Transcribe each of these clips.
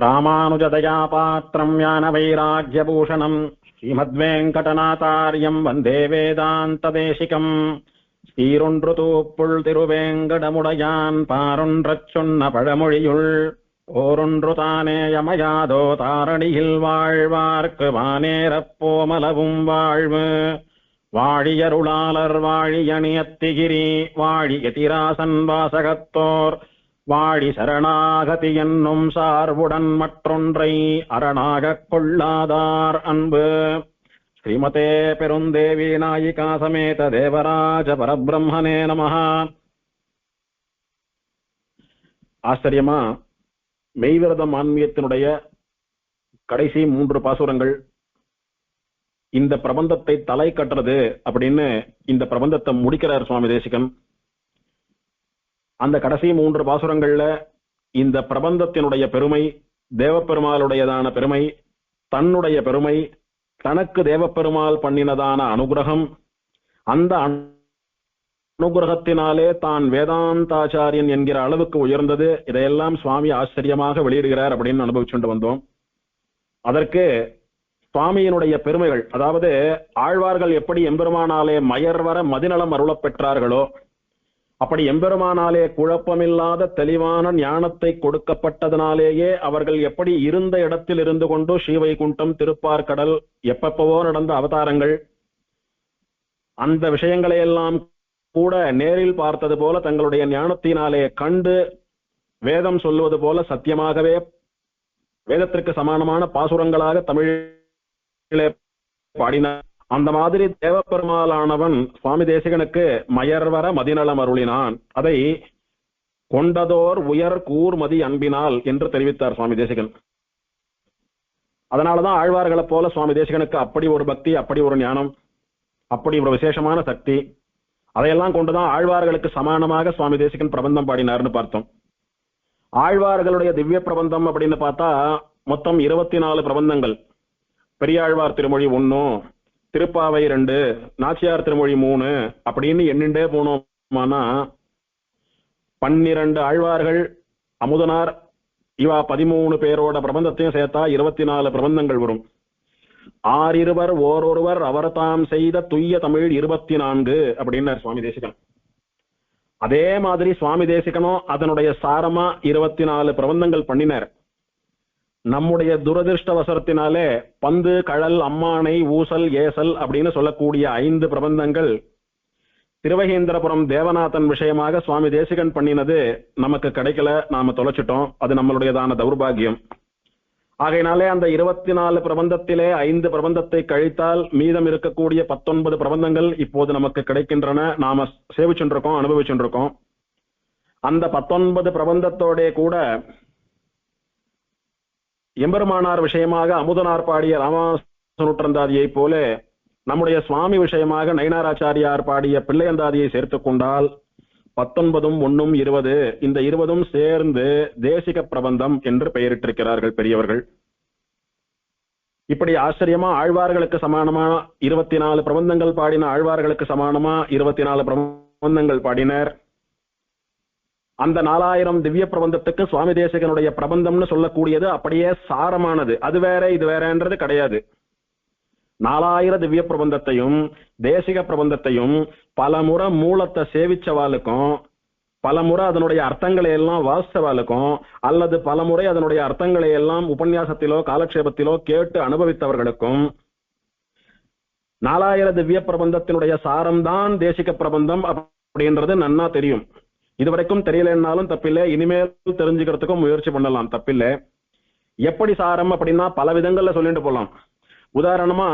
ராமானுஜதயா பாத்திரம் ஞான வைராக்யபூஷணம் ஸ்ரீமத்வேங்கடநாதாரியம் வந்தே வேதாந்ததேசிகம். சீரொன்று தூப்புள் திருவேங்கடமுடையான் பாரொன்றச் சொன்ன பழமொழியுள் ஓரொன்று தானே யமயாதோ தாரணியில் வாழ்வார்க்கு வானேரப் போமலவும் வாழ்வு. வாழியருளாளர் வாழியணியத்திகிரி வாழி எதிராசன் வாசகத்தோர் வாழி சரணாகதி என்னும் சார்புடன் மற்றொன்றை அரணாகக் கொள்ளாதார் அன்பு. ஸ்ரீமதே பெருந்தேவி நாயிகா சமேத தேவராஜ பரபிரம்மனே நமஹ. ஆச்சரியமா மெய்விரதம் ஆன்மீகத்தினுடைய கடைசி 3 பாசுரங்கள் இந்த பிரபந்தத்தை தலை கட்டுறது அப்படின்னு இந்த பிரபந்தத்தை முடிக்கிறார் சுவாமி தேசிகன். அந்த கடைசி 3 பாசுரங்கள்ல இந்த பிரபந்தத்தினுடைய பெருமை, தேவப்பெருமாளுடையதான பெருமை, தன்னுடைய பெருமை, தனக்கு தேவப்பெருமாள் பண்ணினதான அனுகிரகம், அந்த அனுகிரகத்தினாலே தான் வேதாந்தாச்சாரியன் என்கிற அளவுக்கு உயர்ந்தது, இதையெல்லாம் சுவாமி ஆச்சரியமாக வெளியிடுகிறார் அப்படின்னு அனுபவிச்சுட்டு வந்தோம். அதற்கு சுவாமியினுடைய பெருமைகள், அதாவது ஆழ்வார்கள் எப்படி எம்பெருமானாலே மயர்வர மதிநலம் அருளப் பெற்றார்களோ அப்படி எம்பெருமானாலே குழப்பமில்லாத தெளிவான ஞானத்தை கொடுக்கப்பட்டதனாலேயே அவர்கள் எப்படி இருந்த இடத்தில் இருந்து கொண்டு ஸ்ரீவைகுண்டம், திருப்பார்கடல், எப்பப்பவோ நடந்த அவதாரங்கள், அந்த விஷயங்களையெல்லாம் கூட நேரில் பார்த்தது போல தங்களுடைய ஞானத்தினாலே கண்டு வேதம் சொல்லுவது போல சத்தியமாகவே வேதத்திற்கு சமானமான பாசுரங்களாக தமிழிலே பாடினார். அந்த மாதிரி தேவப்பெருமாளானவன் சுவாமி தேசிகனுக்கு மயர்வர மதிநலம் அருளினான். அதை கொண்டதோர் உயர் கூர்மதி அன்பினால் என்று தெரிவித்தார் சுவாமி தேசிகன். அதனாலதான் ஆழ்வார்களை போல சுவாமி தேசிகனுக்கு அப்படி ஒரு பக்தி, அப்படி ஒரு ஞானம், அப்படி ஒரு விசேஷமான சக்தி, அதையெல்லாம் கொண்டுதான் ஆழ்வார்களுக்கு சமானமாக சுவாமி தேசிகன் பிரபந்தம் பாடினார்னு பார்த்தோம். ஆழ்வார்களுடைய திவ்ய பிரபந்தம் அப்படின்னு பார்த்தா மொத்தம் 24 பிரபந்தங்கள். பெரியாழ்வார் திருமொழி 1, திருப்பாவை 2, நாச்சியார் திருமொழி 3 அப்படின்னு எண்ணிண்டே போனோமானா 12 ஆழ்வார்கள், அமுதனார், இவா 13 பேரோட பிரபந்தத்தையும் சேர்த்தா 24 பிரபந்தங்கள் வரும். ஆறிருவர் ஓரொருவர் அவர் தாம் செய்த துய்ய தமிழ் 24 அப்படின்னார் சுவாமி தேசிகன். அதே மாதிரி சுவாமி தேசிகனும் அதனுடைய சாரமா 24 பிரபந்தங்கள் பண்ணினார். நம்முடைய துரதிருஷ்டவசரத்தினாலே பந்து, கழல், அம்மானை, ஊசல், ஏசல் அப்படின்னு சொல்லக்கூடிய 5 பிரபந்தங்கள் திருவகேந்திரபுரம் தேவநாதன் விஷயமாக சுவாமி தேசிகன் பண்ணினது நமக்கு கிடைக்கல, நாம தொலைச்சிட்டோம். அது நம்மளுடையதான தௌர்பாகியம். ஆகையினாலே அந்த 24 பிரபந்தத்திலே 5 பிரபந்தத்தை கழித்தால் மீதம் இருக்கக்கூடிய 19 பிரபந்தங்கள் இப்போது நமக்கு கிடைக்கின்றன. நாம சேவிச்சுருக்கோம், அனுபவிச்சுருக்கோம். அந்த 19 பிரபந்தத்தோட கூட எம்பெருமானார் விஷயமாக அமுதனார் பாடிய ராமானுஜாதியை போல நம்முடைய சுவாமி விஷயமாக நயினாராச்சாரியார் பாடிய பிள்ளையந்தாதியை சேர்த்துக் கொண்டால் 19 1 20, இந்த 20 சேர்ந்து தேசிக பிரபந்தம் என்று பெயரிட்டிருக்கிறார்கள் பெரியவர்கள். இப்படி ஆச்சரியமா ஆழ்வார்களுக்கு சமானமா 24 பிரபந்தங்கள் பாடின ஆழ்வார்களுக்கு சமானமா 24 பிரபந்தங்கள் பாடினர். அந்த 4000 திவ்ய பிரபந்தத்துக்கு சுவாமி தேசிகனுடைய பிரபந்தம்னு சொல்லக்கூடியது அப்படியே சாரமானது. அது வேற இது வேறன்றது கிடையாது. 4000 திவ்ய பிரபந்தத்தையும் தேசிக பிரபந்தத்தையும் பலமுறை மூலத்தை சேவிச்சவாளுக்கும், பலமுறை அதனுடைய அர்த்தங்களை எல்லாம் வாசிச்சவாளுக்கும், அல்லது பலமுறை அதனுடைய அர்த்தங்களை எல்லாம் உபன்யாசத்திலோ காலக்ஷேபத்திலோ கேட்டு அனுபவித்தவர்களுக்கும் 4000 திவ்ய பிரபந்தத்தினுடைய சாரம்தான் தேசிக பிரபந்தம் அப்படின்றது நன்னா தெரியும். இதுவரைக்கும் தெரியலன்னாலும் தப்பில்லை, இனிமேல் தெரிஞ்சுக்கிறதுக்கும் முயற்சி பண்ணலாம், தப்பில்லை. எப்படி சாரம் அப்படின்னா பல விதங்கள்ல சொல்லிட்டு போலாம். உதாரணமா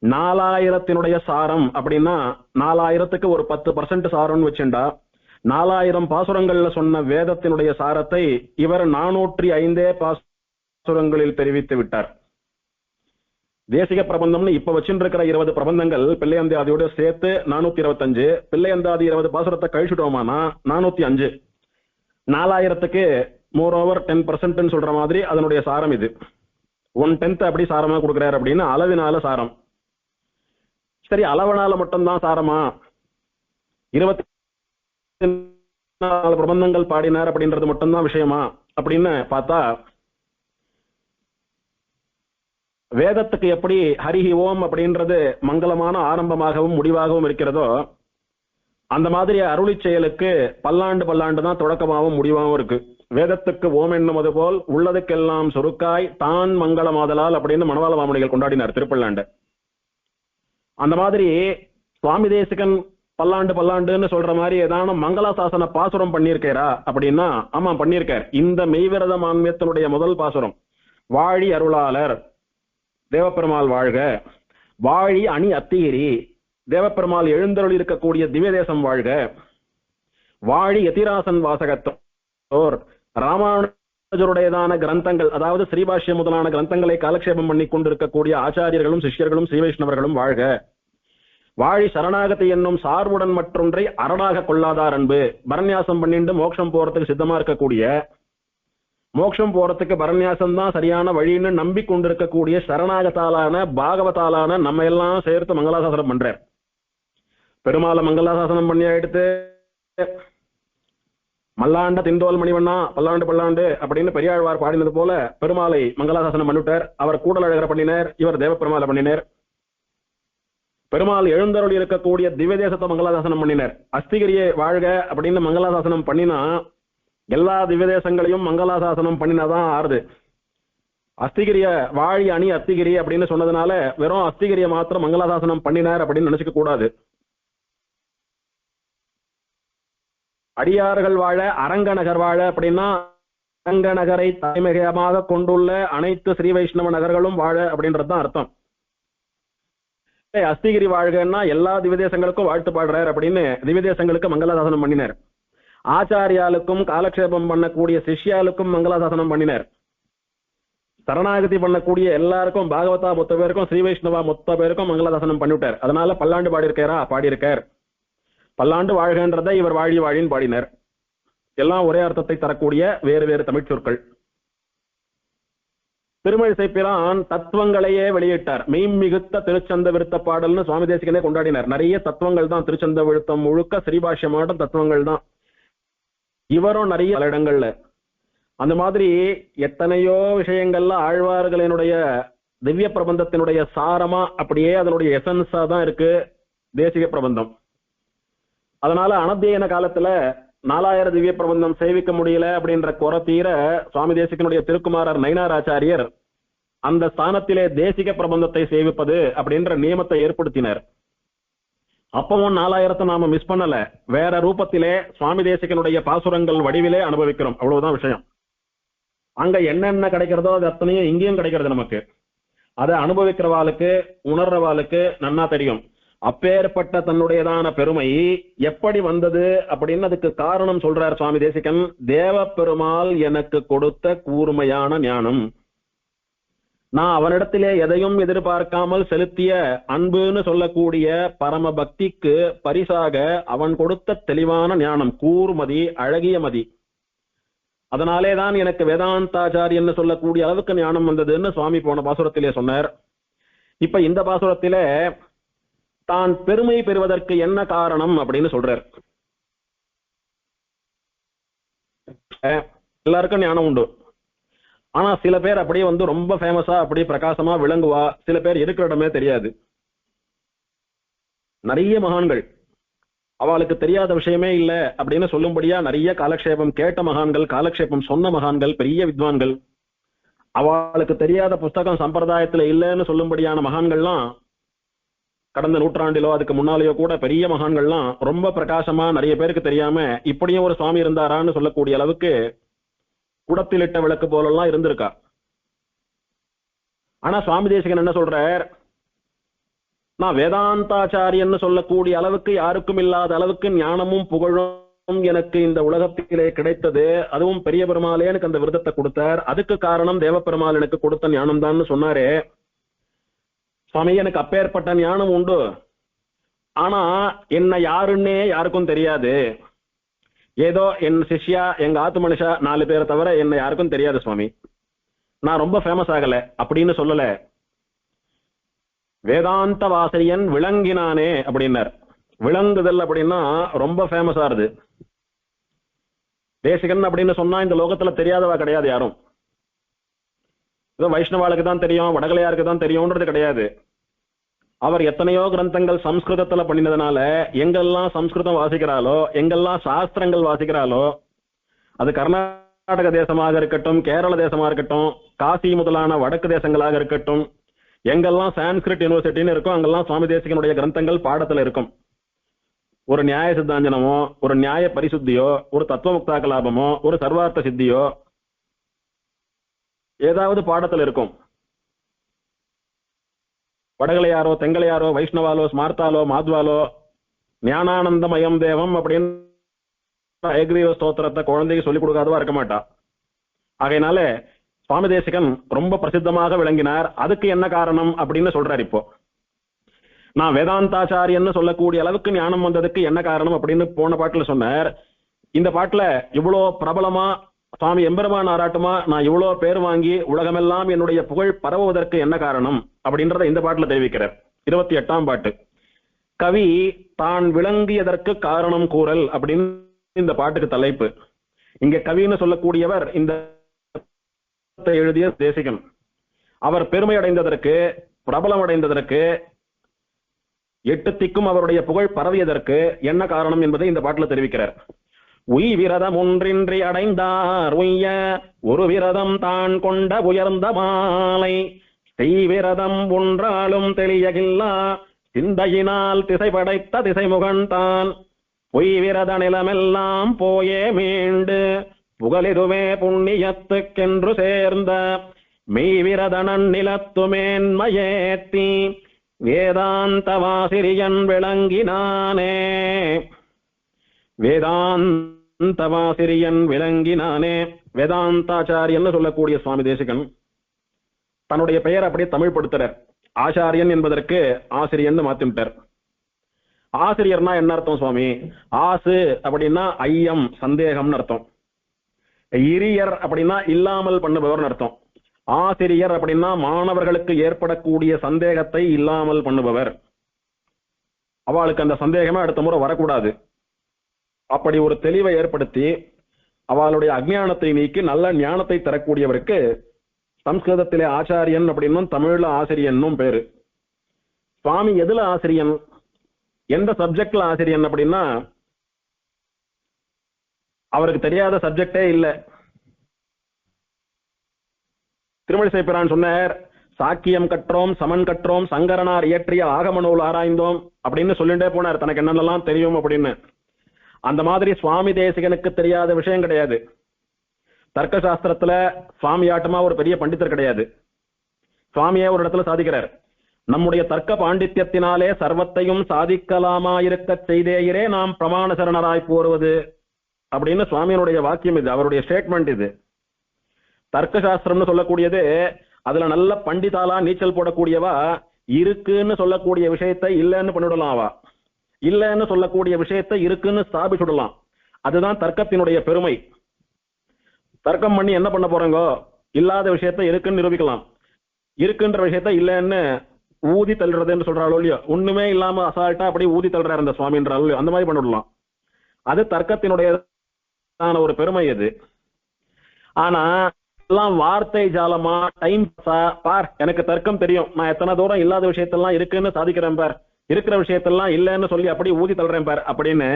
4000த்தினுடைய சாரம் அப்படின்னா 4000த்துக்கு ஒரு 10% சாரம்னு வச்சுண்டா 4000 பாசுரங்கள்ல சொன்ன வேதத்தினுடைய சாரத்தை இவர் 405 பாசுரங்களில் தெரிவித்து விட்டார். தேசிக பிரபந்தம்னு இப்ப வச்சுருக்கிற 20 பிரபந்தங்கள் பிள்ளையந்தாதியோட சேர்த்து 425, பிள்ளையந்தாதி 20 பாசுரத்தை கழிச்சுட்டோமானா 405. 4000த்துக்கு மோரோவர் 10% சொல்ற மாதிரி அதனுடைய சாரம் இது. 1/10 அப்படி சாரமா கொடுக்கிறார் அப்படின்னு அளவினால சாரம். சரி, அளவனால மட்டும்தான் சாரமா? 24 பிரபந்தங்கள் பாடினார் அப்படின்றது மட்டும்தான் விஷயமா அப்படின்னு பார்த்தா வேதத்துக்கு எப்படி ஹரிஹி ஓம் அப்படின்றது மங்களமான ஆரம்பமாகவும் முடிவாகவும் இருக்கிறதோ, அந்த மாதிரி அருளி செயலுக்கு பல்லாண்டு பல்லாண்டு தான் தொடக்கமாகவும் முடிவாகவும் இருக்கு. வேதத்துக்கு ஓம் என்னுவது போல் உள்ளதுக்கெல்லாம் சுருக்காய் தான் மங்களமாதலால் அப்படின்னு மணவாள மாமுனிகள் கொண்டாடினார் திருப்பல்லாண்டு. அந்த மாதிரி சுவாமி தேசிகன் பல்லாண்டு பல்லாண்டுன்னு சொல்ற மாதிரி ஏதான மங்களாசாசன பாசுரம் பண்ணியிருக்காரா அப்படின்னா, ஆமா பண்ணியிருக்கார். இந்த மெய்விரத மான்மியத்தினுடைய முதல் பாசுரம் வாழி அருளாளர் தேவப்பெருமாள் வாழ்க, வாழி அணி அத்திகிரி தேவப்பெருமாள் எழுந்தருள் இருக்கக்கூடிய திவ்ய தேசம் வாழ்க, வாழி யதிராசன் வாசகத்தோர் ராமானுஜருடையதான கிரந்தங்கள் அதாவது ஸ்ரீபாஷ்யம் முதலான கிரந்தங்களை காலக்ஷேபம் பண்ணி கொண்டிருக்கக்கூடிய ஆச்சாரியர்களும் சிஷ்யர்களும் ஸ்ரீ வைஷ்ணவர்களும் வாழ்க, வாழி சரணாகதி என்னும் சார்புடன் மற்றொன்றை அரணாக கொள்ளாதார் அன்பு. பரநியாசம் பண்ணிட்டு மோட்சம் போறதுக்கு சித்தமா இருக்கக்கூடிய, மோட்சம் போறதுக்கு பரநியாசம் தான் சரியான வழின்னு நம்பிக்கொண்டிருக்கக்கூடிய சரணாகத்தாலான பாகவதாலான நம்ம எல்லாம் சேர்த்து மங்களாசாசனம் பண்றார். பெருமாளை மங்களாசாசனம் பண்ணி எடுத்து மல்லாண்ட திண்டோல் மணிவண்ணா பல்லாண்டு பல்லாண்டு அப்படின்னு பெரியாழ்வார் பாடினது போல பெருமாளை மங்களாசாசனம் பண்ணிவிட்டார். அவர் கூடலழகர பண்ணினார், இவர் தேவப்பெருமாளை பண்ணினார். பெருமாள் எழுந்தருள் இருக்கக்கூடிய திவ்ய தேசத்தை மங்களாசாசனம் பண்ணினார். அஸ்திகிரியை வாழ்க அப்படின்னு மங்களாசாசனம் பண்ணினா எல்லா திவ்ய தேசங்களையும் மங்களாசாசனம் பண்ணினாதான் ஆறுது. அஸ்திகிரிய வாழி அணி அஸ்திகிரி அப்படின்னு சொன்னதுனால வெறும் அஸ்திகிரியை மாத்திரம் மங்களாசாசனம் பண்ணினார் அப்படின்னு நினைச்சுக்க கூடாது. அடியார்கள் வாழ அரங்கநகர் வாழ அப்படின்னா அரங்கநகரை தலைமையகமாக கொண்டுள்ள அனைத்து ஸ்ரீ வைஷ்ணவ நகர்களும் வாழ அப்படின்றதுதான் அர்த்தம். அஸ்திகிரி வாழ்கன்னா எல்லா திவ்யதேசங்களுக்கும் வாழ்த்து பாடுறார் அப்படின்னு திவ்யதேசங்களுக்கு மங்களாசாசனம் பண்ணினார். ஆச்சாரியாலுக்கும் காலக்ஷேபம் பண்ணக்கூடிய சிஷ்யாலுக்கும் மங்களாசாசனம் பண்ணினார். சரணாகதி பண்ணக்கூடிய எல்லாருக்கும் பாகவதா மொத்த பேருக்கும் ஸ்ரீ வைஷ்ணவா மொத்த பேருக்கும் மங்களாசாசனம் பண்ணிவிட்டார். அதனால பல்லாண்டு பாடியிருக்காரா, பாடியிருக்கார். பல்லாண்டு வாழ்கின்றதை இவர் வாழி வாழின்னு பாடினார். எல்லாம் ஒரே அர்த்தத்தை தரக்கூடிய வேறு வேறு தமிழ் சொற்கள். திருமழிசை பிரான் தத்துவங்களையே வெளியிட்டார். மெய்மிகுத்த திருச்சந்த விருத்த பாடல்னு சுவாமி தேசிகனே கொண்டாடினார். நிறைய தத்துவங்கள் தான் திருச்சந்த விழுத்தம் முழுக்க ஸ்ரீபாஷ்யமாட்டம் தத்துவங்கள் தான். இவரும் நிறைய பல இடங்கள்ல அந்த மாதிரி எத்தனையோ விஷயங்கள்ல ஆழ்வார்களினுடைய திவ்ய பிரபந்தத்தினுடைய சாரமா அப்படியே அதனுடைய எசன்ஸா தான் இருக்கு தேசிக பிரபந்தம். அதனால அனத்தியன காலத்துல 4000 திவ்ய பிரபந்தம் சேவிக்க முடியல அப்படின்ற குறை தீர சுவாமி தேசிகனுடைய திருக்குமாரர் நயினாராச்சாரியர் அந்த ஸ்தானத்திலே தேசிக பிரபந்தத்தை சேவிப்பது அப்படின்ற நியமத்தை ஏற்படுத்தினர். அப்பவும் 4000 நாம மிஸ் பண்ணல, வேற ரூபத்திலே சுவாமி தேசிகனுடைய பாசுரங்கள் வடிவிலே அனுபவிக்கிறோம். அவ்வளவுதான் விஷயம். அங்க என்னென்ன கிடைக்கிறதோ அது அத்தனையும் இங்கேயும் கிடைக்கிறது நமக்கு. அதை அனுபவிக்கிறவாளுக்கு உணர்றவாளுக்கு நன்னா தெரியும். அப்பேற்பட்ட தன்னுடையதான பெருமை எப்படி வந்தது அப்படின்னு அதுக்கு காரணம் சொல்றார் சுவாமி தேசிகன். தேவ பெருமாள் எனக்கு கொடுத்த கூர்மையான ஞானம், நான் அவனிடத்திலே எதையும் எதிர்பார்க்காமல் செலுத்திய அன்புன்னு சொல்லக்கூடிய பரம பக்திக்கு பரிசாக அவன் கொடுத்த தெளிவான ஞானம், கூர்மதி, அழகிய மதி. அதனாலேதான் எனக்கு வேதாந்தாச்சாரியன்னு சொல்லக்கூடிய அளவுக்கு ஞானம் வந்ததுன்னு சுவாமி போன பாசுரத்திலே சொன்னார். இப்ப இந்த பாசுரத்திலே தான் பெருமை பெறுவதற்கு என்ன காரணம் அப்படின்னு சொல்றார். எல்லாருக்கும் ஞானம் உண்டு. ஆனா சில பேர் அப்படியே ரொம்ப ஃபேமஸா அப்படியே பிரகாசமா விளங்குவா, சில பேர் இருக்கிற இடமே தெரியாது. நிறைய மகான்கள் அவளுக்கு தெரியாத விஷயமே இல்ல அப்படின்னு சொல்லும்படியா நிறைய காலக்ஷேபம் கேட்ட மகான்கள், காலக்ஷேபம் சொன்ன மகான்கள், பெரிய வித்வான்கள், அவளுக்கு தெரியாத புஸ்தகம் சம்பிரதாயத்துல இல்லைன்னு சொல்லும்படியான மகான்கள்லாம் கடந்த நூற்றாண்டிலோ அதுக்கு முன்னாலேயோ கூட பெரிய மகான்கள்லாம் ரொம்ப பிரகாசமா நிறைய பேருக்கு தெரியாம இப்படியும் ஒரு சுவாமி இருந்தாரான்னு சொல்லக்கூடிய அளவுக்கு குடத்திலிட்ட விளக்கு போலெல்லாம் இருந்திருக்கா. ஆனா சுவாமி தேசிகன் என்ன சொல்றார், நான் வேதாந்தாச்சாரியன்னு சொல்லக்கூடிய அளவுக்கு யாருக்கும் இல்லாத அளவுக்கு ஞானமும் புகழும் எனக்கு இந்த உலகத்திலே கிடைத்தது. அதுவும் பெரிய பெருமாளே எனக்கு அந்த விருதத்தை கொடுத்தார். அதுக்கு காரணம் தேவப்பெருமாள் எனக்கு கொடுத்த ஞானம் தான் சொன்னாரே. சுவாமி எனக்கு அப்பேற்பட்ட ஞானம் உண்டு, ஆனா என்ன யாருன்னே யாருக்கும் தெரியாது. ஏதோ என் சிஷ்யா எங்க ஆத்து மனுஷா 4 பேரை தவிர என்ன யாருக்கும் தெரியாது சுவாமி. நான் ரொம்ப ஃபேமஸ் ஆகல அப்படின்னு சொல்லல. வேதாந்த வாசையன் விளங்கினானே அப்படின்னார். விளங்குதல் அப்படின்னா ரொம்ப ஃபேமஸ் ஆறுது. தேசிகன் அப்படின்னு சொன்னா இந்த லோகத்துல தெரியாதவா கிடையாது யாரும். இதோ வைஷ்ணவாளுக்கு தான் தெரியும், வடகலையாருக்கு தான் தெரியும்ன்றது கிடையாது. அவர் எத்தனையோ கிரந்தங்கள் சம்ஸ்கிருதத்துல பண்ணினதுனால எங்கெல்லாம் சம்ஸ்கிருதம் வாசிக்கிறாளோ, எங்கெல்லாம் சாஸ்திரங்கள் வாசிக்கிறாளோ, அது கர்நாடக தேசமாக இருக்கட்டும், கேரள தேசமா இருக்கட்டும், காசி முதலான வடக்கு தேசங்களாக இருக்கட்டும், எங்கெல்லாம் சான்ஸ்கிரிட் யூனிவர்சிட்டின்னு இருக்கும் அங்கெல்லாம் சுவாமி தேசிகனுடைய கிரந்தங்கள் பாடத்துல இருக்கும். ஒரு நியாய சித்தாஞ்சனமோ, ஒரு நியாய பரிசுத்தியோ, ஒரு தத்துவமுக்தா கலாபமோ, ஒரு சர்வார்த்த சித்தியோ ஏதாவது பாடத்துல இருக்கும். வடகலையாரோ, தெங்கலையாரோ, வைஷ்ணவாலோ, ஸ்மார்த்தாலோ, மாத்வாலோ ஞானானந்தமயம் தேவம் அப்படின்னு ஏக்ரீவ ஸ்தோத்திரத்தை குழந்தைக்கு சொல்லிக் கொடுக்காதவா இருக்க மாட்டா. ஆகையினால சுவாமி தேசிகன் ரொம்ப பிரசித்தமாக விளங்கினார். அதுக்கு என்ன காரணம் அப்படின்னு சொல்றார். இப்போ நான் வேதாந்தாச்சாரியன்னு சொல்லக்கூடிய அளவுக்கு ஞானம் வந்ததுக்கு என்ன காரணம் அப்படின்னு போன பாட்டுல சொன்னார். இந்த பாட்டுல இவ்வளோ பிரபலமா சுவாமி எம்பெருமான் ஆராட்டுமா நான் இவ்வளோ பேர் வாங்கி உலகமெல்லாம் என்னுடைய புகழ் பரவுவதற்கு என்ன காரணம் அப்படின்றத இந்த பாட்டுல தெரிவிக்கிறார். 28ஆம் பாட்டு. கவி தான் விளங்கியதற்கு காரணம் கூறல் அப்படின்னு இந்த பாட்டுக்கு தலைப்பு. இங்க கவின்னு சொல்லக்கூடியவர் இந்த எழுதிய தேசிகன். அவர் பெருமை அடைந்ததற்கு, பிரபலம் அடைந்ததற்கு, 8 திக்கும் அவருடைய புகழ் பரவியதற்கு என்ன காரணம் என்பதை இந்த பாட்டில் தெரிவிக்கிறார். உய் விரதம் ஒன்றின்றி அடைந்தார் உய்ய ஒரு விரதம் தான் கொண்ட உயர்ந்த மாலை செய்விரதம் ஒன்றாலும் தெளியகில்லா சிந்தையினால் திசை படைத்த திசைமுகன் தான் பொய் விரத நிலமெல்லாம் போயே மீண்டு புகழிதுவே புண்ணியத்துக்கென்று சேர்ந்த மெய்விரதனன் நிலத்துமேன்மையேத்தி வேதாந்தவாசிரியன் விளங்கினானே. வேதாந்தவாசிரியன் விளங்கினானே. வேதாந்தாச்சாரியன் சொல்லக்கூடிய சுவாமி தேசிகன் தன்னுடைய பெயர் அப்படியே தமிழ் படுத்துறார். ஆச்சாரியன் என்பதற்கு ஆசிரியன் மாத்திட்டார். ஆசிரியர்னா என்ன அர்த்தம் சுவாமி? ஆசு அப்படின்னா ஐயம், சந்தேகம்னு அர்த்தம். இரியர் அப்படின்னா இல்லாமல் பண்ணுபவர்னு அர்த்தம். ஆசிரியர் அப்படின்னா மாணவர்களுக்கு ஏற்படக்கூடிய சந்தேகத்தை இல்லாமல் பண்ணுபவர். அவளுக்கு அந்த சந்தேகமே அடுத்த முறை வரக்கூடாது. அப்படி ஒரு தெளிவை ஏற்படுத்தி அவளுடைய அஜ்ஞானத்தை நீக்கி நல்ல ஞானத்தை தரக்கூடியவருக்கு சம்ஸ்கிருதத்திலே ஆச்சாரியன் அப்படின்னும் தமிழ்ல ஆசிரியன்னும் பேரு. சுவாமி எதுல ஆசிரியன், எந்த சப்ஜெக்ட்ல ஆசிரியன் அப்படின்னா அவருக்கு தெரியாத சப்ஜெக்டே இல்லை. திருமழிசை பிரான் சொன்னார், சாக்கியம் கற்றோம், சமன் கற்றோம், சங்கரனார் இயற்றிய ஆகம நூல் ஆராய்ந்தோம் அப்படின்னு சொல்லிட்டே போனார் தனக்கு என்னென்னலாம் தெரியும் அப்படின்னு. அந்த மாதிரி சுவாமி தேசிகனுக்கு தெரியாத விஷயம் கிடையாது. தர்க்க சாஸ்திரத்துல சுவாமி ஆட்டமா ஒரு பெரிய பண்டிதர் கிடையாது. சுவாமியே ஒரு இடத்துல சாதிக்கிறார், நம்முடைய தர்க்க பாண்டித்யத்தினாலே சர்வத்தையும் சாதிக்கலாமாயிருக்க செய்தேயிரே நாம் பிரமாண சரணராய் போருவது அப்படின்னு சுவாமியினுடைய வாக்கியம் இது, அவருடைய ஸ்டேட்மெண்ட் இது. தர்க்க சாஸ்திரம்னு சொல்லக்கூடியது அதுல நல்ல பண்டிதாலா நீச்சல் போடக்கூடியவா இருக்குன்னு சொல்லக்கூடிய விஷயத்தை இல்லைன்னு பண்ணிவிடலாம். அவ இல்லைன்னு சொல்லக்கூடிய விஷயத்தை இருக்குன்னு ஸ்தாபிச்சுடலாம். அதுதான் தர்க்கத்தினுடைய பெருமை. தர்க்கம் பண்ணி என்ன பண்ண போறாங்கோ? இல்லாத விஷயத்தை இருக்குன்னு நிரூபிக்கலாம். இருக்குன்ற விஷயத்த இல்லைன்னு ஊதி தள்ளுறதுன்னு சொல்றாளோ இல்லையோ, ஒண்ணுமே இல்லாம அசால்ட்டா அப்படி ஊதி தள்ளுறாரு அந்த சுவாமின்றாலோ இல்லையோ, அந்த மாதிரி பண்ணிவிடலாம். அது தர்க்கத்தினுடைய ஒரு பெருமை அது. ஆனா எல்லாம் வார்த்தை ஜாலமா, டைம் பார் எனக்கு தர்க்கம் தெரியும், நான் எத்தனை தூரம் இல்லாத விஷயத்தெல்லாம் இருக்குன்னு சாதிக்கிறேன் பார், இருக்கிற விஷயத்தெல்லாம் இல்லைன்னு சொல்லி அப்படி ஊதி தள்ளுறேன் பார் அப்படின்னு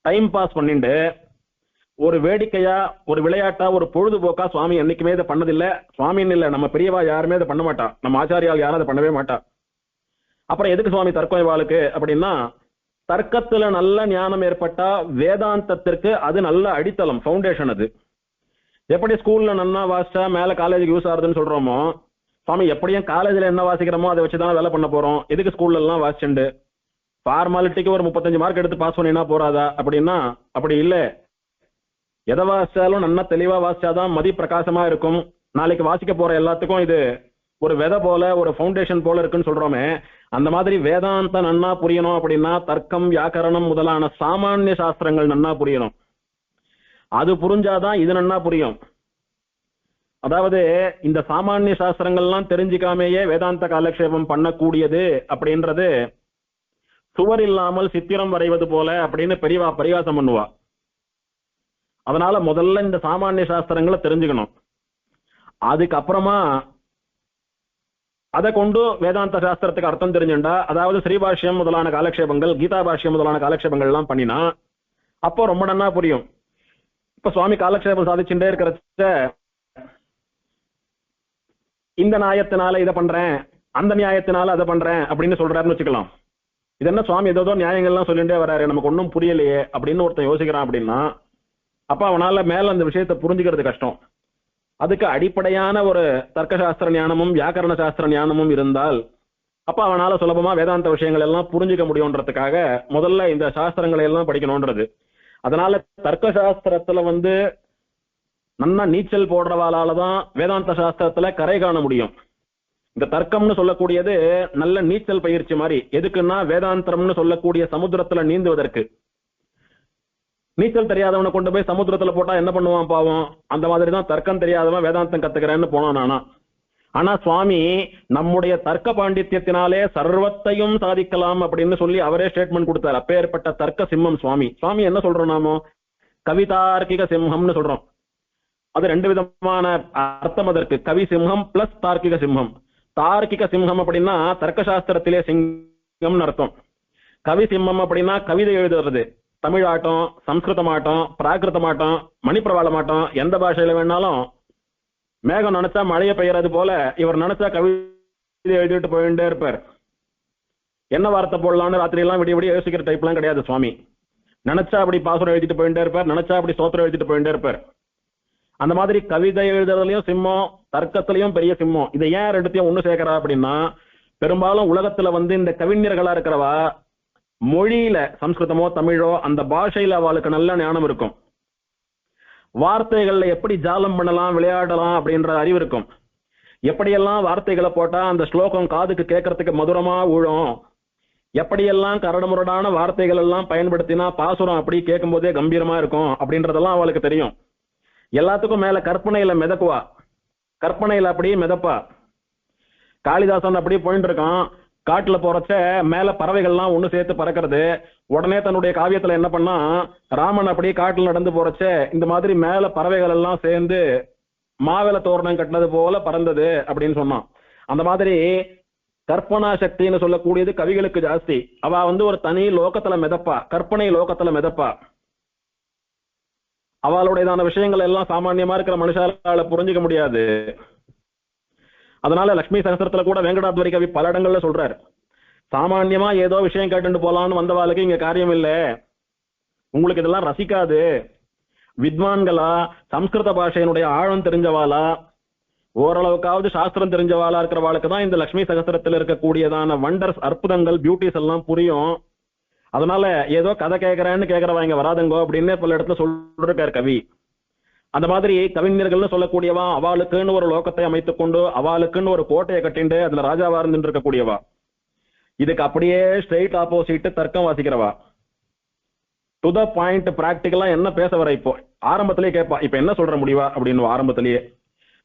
டைம் பாஸ் பண்ணிட்டு ஒரு வேடிக்கையா, ஒரு விளையாட்டா, ஒரு பொழுதுபோக்கா சுவாமி என்னைக்குமே இதை பண்ணதில்லை. சுவாமின்னு இல்லை, நம்ம பெரியவா யாருமே இதை பண்ண மாட்டா, நம்ம ஆச்சாரியால் யாரும் அதை பண்ணவே மாட்டா. அப்புறம் எதுக்கு சுவாமி தர்க்கம் இவாளுக்கு அப்படின்னா, தர்க்கத்துல நல்ல ஞானம் ஏற்பட்டா வேதாந்தத்திற்கு அது நல்ல அடித்தளம், ஃபவுண்டேஷன். அது எப்படி ஸ்கூல்ல நன்னா வாசிச்சா மேல காலேஜுக்கு யூஸ் ஆகுதுன்னு சொல்றோமோ, சுவாமி எப்படியும் காலேஜ்ல என்ன வாசிக்கிறோமோ அதை வச்சுதான் வேலை பண்ண போறோம். எதுக்கு ஸ்கூல்ல எல்லாம் வாசிச்சுண்டு ஃபார்மாலிட்டிக்கு ஒரு 35 மார்க் எடுத்து பாஸ் பண்ணினா போறாதா அப்படின்னா அப்படி இல்லை. எதை வாசிச்சாலும் நன்னா தெளிவா வாசிச்சாதான் மதி பிரகாசமா இருக்கும். நாளைக்கு வாசிக்க போற எல்லாத்துக்கும் இது ஒரு விதை போல, ஒரு ஃபவுண்டேஷன் போல இருக்குன்னு சொல்றோமே, அந்த மாதிரி வேதாந்த நன்னா புரியணும் அப்படின்னா தர்க்கம், வியாக்கரணம் முதலான சாமானிய சாஸ்திரங்கள் நன்னா புரியணும். அது புரிஞ்சாதான் இது நன்னா புரியும். அதாவது இந்த சாமானிய சாஸ்திரங்கள்லாம் தெரிஞ்சுக்காமையே வேதாந்த காலக்ஷேபம் பண்ணக்கூடியது அப்படின்றது சுவர் இல்லாமல் சித்திரம் வரைவது போல அப்படின்னு பெரியவா பரிகாசம் பண்ணுவா. அதனால முதல்ல இந்த சாமானிய சாஸ்திரங்களை தெரிஞ்சுக்கணும். அதுக்கப்புறமா அதை கொண்டு வேதாந்த சாஸ்திரத்துக்கு அர்த்தம் தெரிஞ்சுண்டா, அதாவது ஸ்ரீபாஷ்யம் முதலான காலக்ஷேபங்கள், கீதா பாஷ்யம் முதலான காலக்ஷேபங்கள் எல்லாம் பண்ணினா அப்போ ரொம்ப நன்னா புரியும். இப்ப சுவாமி காலக்ஷேபம் சாதிச்சுட்டே இருக்கிறச்ச இந்த நியாயத்தினால இதை பண்றேன், அந்த நியாயத்தினால அதை பண்றேன் அப்படின்னு சொல்றாருன்னு வச்சுக்கலாம். இது என்ன சுவாமி ஏதோ நியாயங்கள்லாம் சொல்லிட்டே வராரு, நமக்கு ஒன்றும் புரியலையே அப்படின்னு ஒருத்தன் யோசிக்கிறான் அப்படின்னா, அப்ப அவனால மேல அந்த விஷயத்தை புரிஞ்சுக்கிறது கஷ்டம். அதுக்கு அடிப்படையான ஒரு தர்க்கசாஸ்திர ஞானமும் வியாக்கரண சாஸ்திர ஞானமும் இருந்தால் அப்ப அவனால சுலபமா வேதாந்த விஷயங்கள் எல்லாம் புரிஞ்சுக்க முடியும்ன்றதுக்காக முதல்ல இந்த சாஸ்திரங்களை எல்லாம் படிக்கணும்ன்றது. அதனால தர்க்க சாஸ்திரத்துல நன்னா நீச்சல் போடுறவாளாலதான் வேதாந்த சாஸ்திரத்துல கரை காண முடியும். இந்த தர்க்கம்னு சொல்லக்கூடியது நல்ல நீச்சல் பயிற்சி மாதிரி. எதுக்குன்னா வேதாந்தம்னு சொல்லக்கூடிய சமுத்திரத்துல நீந்துவதற்கு. நீச்சல் தெரியாதவனை கொண்டு போய் சமுத்திரத்துல போட்டா என்ன பண்ணுவான் பாவம். அந்த மாதிரிதான் தர்க்கம் தெரியாதவன் வேதாந்தம் கத்துக்கிறேன்னு போனான். ஆனா சுவாமி நம்முடைய தர்க்க பாண்டித்யத்தினாலே சர்வத்தையும் சாதிக்கலாம் அப்படின்னு சொல்லி அவரே ஸ்டேட்மெண்ட் கொடுத்தார். அப்பேற்பட்ட தர்க்க சிம்மம் சுவாமி. சுவாமி என்ன சொல்றோம் நாமோ, கவிதார்க்கிக சிம்மம்னு சொல்றோம். அது ரெண்டு விதமான அர்த்தம் அதற்கு. கவி சிம்மம் பிளஸ் தார்க்கிக சிம்மம். தார்க்கிக சிம்மம் அப்படின்னா தர்க்கசாஸ்திரத்திலே சிங்கம்னு அர்த்தம். கவி சிம்மம் அப்படின்னா கவிதை எழுதுறது. தமிழாட்டம், சம்ஸ்கிருதமாட்டம், பிராகிருதமாட்டம், மணிப்பிரவாளமாட்டம், எந்த பாஷையில வேணாலும் மேகம் நினைச்சா மழையை பெய்யறது போல இவர் நினைச்சா கவிதை எழுதிட்டு போயிட்டே இருப்பார். என்ன வார்த்தை போடலான்னு ராத்திரி எல்லாம் விடிய விடிய யோசிக்கிற டைப் எல்லாம் கிடையாது சுவாமி. நினைச்சா அப்படி பாசுரம் எழுதிட்டு போயிட்டே இருப்பார், நினைச்சா அப்படி ஸ்தோத்திரம் எழுதிட்டு போயிட்டே இருப்பார். அந்த மாதிரி கவிதை எழுதுறதுலயும் சிம்மம், தர்க்கத்திலையும் பெரிய சிம்மம். இதை ஏன் ரெண்டுத்தையும் ஒண்ணு சேர்க்கிறா அப்படின்னா, பெரும்பாலும் உலகத்துல இந்த கவிஞர்களா இருக்கிறவா மொழியில சம்ஸ்கிருதமோ தமிழோ அந்த பாஷையில அவளுக்கு நல்ல ஞானம் இருக்கும். வார்த்தைகள்ல எப்படி ஜாலம் பண்ணலாம், விளையாடலாம் அப்படின்ற அறிவு இருக்கும். எப்படியெல்லாம் வார்த்தைகளை போட்டா அந்த ஸ்லோகம் காதுக்கு கேட்கறதுக்கு மதுரமா ஊழும், எப்படியெல்லாம் கரடுமுரடான வார்த்தைகள் எல்லாம் பயன்படுத்தினா பாசுரம் அப்படி கேட்கும் போதே கம்பீரமா இருக்கும் அப்படின்றதெல்லாம் அவளுக்கு தெரியும். எல்லாத்துக்கும் மேல கற்பனையில மிதக்குவா, கற்பனையில அப்படியே மிதப்பா. காளிதாசன் அப்படி போயிட்டு இருக்கான், காட்டுல போறச்ச மேல பறவைகள்லாம் ஒண்ணு சேர்த்து பறக்கிறது. உடனே தன்னுடைய காவியத்துல என்ன பண்ணா, ராமன் அப்படியே காட்டுல நடந்து போறச்ச இந்த மாதிரி மேல பறவைகள் எல்லாம் சேர்ந்து மாவில தோரணம் கட்டினது போல பறந்தது அப்படின்னு சொன்னான். அந்த மாதிரி கற்பனா சக்தின்னு சொல்லக்கூடியது கவிகளுக்கு ஜாஸ்தி. அவ ஒரு தனி லோகத்துல மிதப்பா, கற்பனை லோகத்துல மிதப்பா. அவளுடையதான விஷயங்கள் எல்லாம் சாமான்யமா இருக்கிற மனுஷால புரிஞ்சுக்க முடியாது. அதனால லட்சுமி சகஸ்திரத்துல கூட வெங்கடாத்வரி கவி பல இடங்கள்ல சொல்றாரு, சாமான்யமா ஏதோ விஷயம் கேட்டு போலான்னு வந்தவாளுக்கு இங்க காரியம் இல்லை, உங்களுக்கு இதெல்லாம் ரசிக்காது. வித்வான்களா, சம்ஸ்கிருத பாஷையினுடைய ஆழம் தெரிஞ்சவாளா, ஓரளவுக்காவது சாஸ்திரம் தெரிஞ்சவாளா இருக்கிறவாளுக்கு தான் இந்த லட்சுமி சகஸ்திரத்தில் இருக்கக்கூடியதான வண்டர்ஸ், அற்புதங்கள், பியூட்டிஸ் எல்லாம் புரியும். அதனால ஏதோ கதை கேட்கறேன்னு கேட்கறவா இங்க வராதுங்கோ அப்படின்னு பல இடத்துல சொல்லிருக்காரு கவி. அந்த மாதிரி கவிஞர்கள்னு சொல்லக்கூடியவா அவளுக்குன்னு ஒரு லோகத்தை அமைத்துக் கொண்டு அவளுக்குன்னு ஒரு கோட்டையை கட்டிண்டு அதுல ராஜாவா இருந்துட்டு இருக்கக்கூடியவா. இதுக்கு அப்படியே ஸ்ட்ரெயிட் ஆப்போசிட் தர்க்கம் வாசிக்கிறவா. டு த பாயிண்ட், பிராக்டிகலா என்ன பேச வர. இப்போ ஆரம்பத்திலேயே கேட்பா, இப்ப என்ன சொல்ற முடிவா அப்படின்னு. ஆரம்பத்திலேயே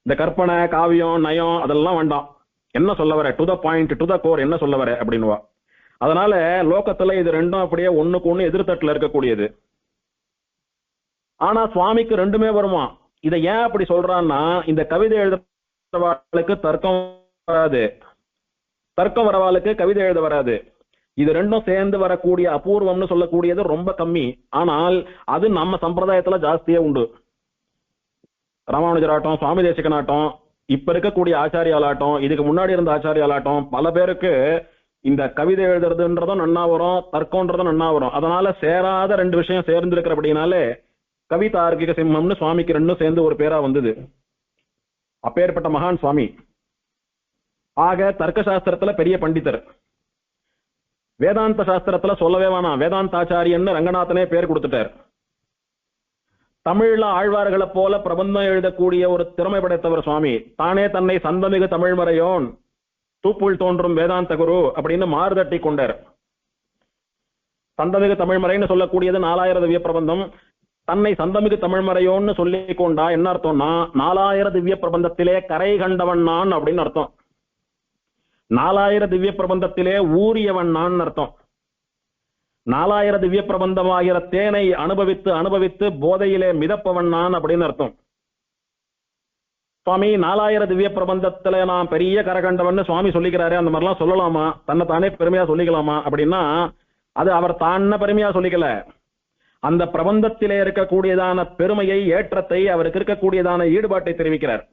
இந்த கற்பனை, காவியம், நயம் அதெல்லாம் வேண்டாம், என்ன சொல்ல வர, to the point, to the core, என்ன சொல்ல வர அப்படின்னுவா. அதனால லோகத்துல இது ரெண்டும் அப்படியே ஒண்ணுக்கு ஒண்ணு எதிர்த்தட்டுல இருக்கக்கூடியது. ஆனா சுவாமிக்கு ரெண்டுமே வருமா. இதை ஏன் அப்படி சொல்றான்னா, இந்த கவிதை எழுதுறவாளுக்கு தர்க்கம் வராது, தர்க்கம் வரவாளுக்கு கவிதை எழுத வராது. இது ரெண்டும் சேர்ந்து வரக்கூடிய அபூர்வம்னு சொல்லக்கூடியது ரொம்ப கம்மி. ஆனால் அது நம்ம சம்பிரதாயத்துல ஜாஸ்தியே உண்டு. ராமானுஜராட்டம், சுவாமி தேசிகனாட்டம், இப்ப இருக்கக்கூடிய ஆச்சாரியாலாட்டம், இதுக்கு முன்னாடி இருந்த ஆச்சாரியாலாட்டம், பல பேருக்கு இந்த கவிதை எழுதுறதுன்றதும் நன்னா வரும், தர்க்கம்ன்றதும் நன்னா வரும். அதனால சேராத ரெண்டு விஷயம் சேர்ந்து இருக்கிற அப்படின்னாலே கவிதார்க்கிக சிம்மம்னு சுவாமிக்கு ரெண்டும் சேர்ந்து ஒரு பேரா வந்தது. அப்பேற்பட்ட மகான் சுவாமி. ஆக தர்க்க சாஸ்திரத்துல பெரிய பண்டிதர். வேதாந்த சாஸ்திரத்துல சொல்லவே வேணாம், வேதாந்தாச்சாரியன்னு ரங்கநாதனே பேர் கொடுத்துட்டார். தமிழ்ல ஆழ்வார்களை போல பிரபந்தம் எழுதக்கூடிய ஒரு திறமை படைத்தவர் சுவாமி. தானே தன்னை சந்தமிகு தமிழ்மறையோன், தூப்புள் தோன்றும் வேதாந்த குரு அப்படின்னு மாறுதட்டி கொண்டார். சந்தமிகு தமிழ்மறைன்னு சொல்லக்கூடியது 4000 திவ்ய பிரபந்தம். தன்னை சந்தமிகு தமிழ்மறையோன்னு சொல்லிக் கொண்டா என்ன அர்த்தம்னா, 4000 திவ்ய பிரபந்தத்திலே கரை கண்டவன் நான் அப்படின்னு அர்த்தம். 4000 திவ்ய பிரபந்தத்திலே ஊறியவன் நான் அர்த்தம். 4000 திவ்ய பிரபந்தமாகிற தேனை அனுபவித்து அனுபவித்து போதையிலே மிதப்பவன் நான் அப்படின்னு அர்த்தம். சுவாமி 4000 திவ்ய பிரபந்தத்துல நான் பெரிய கரகண்டவன் சுவாமி சொல்லிக்கிறாரு, அந்த மாதிரிலாம் சொல்லலாமா, தன்னை தானே பெருமையா சொல்லிக்கலாமா அப்படின்னா அது அவர் தான பெருமையா சொல்லிக்கல. அந்த பிரபந்தத்திலே இருக்கக்கூடியதான பெருமையை, ஏற்றத்தை, அவருக்கு இருக்கக்கூடியதான ஈடுபாட்டை தெரிவிக்கிறார்.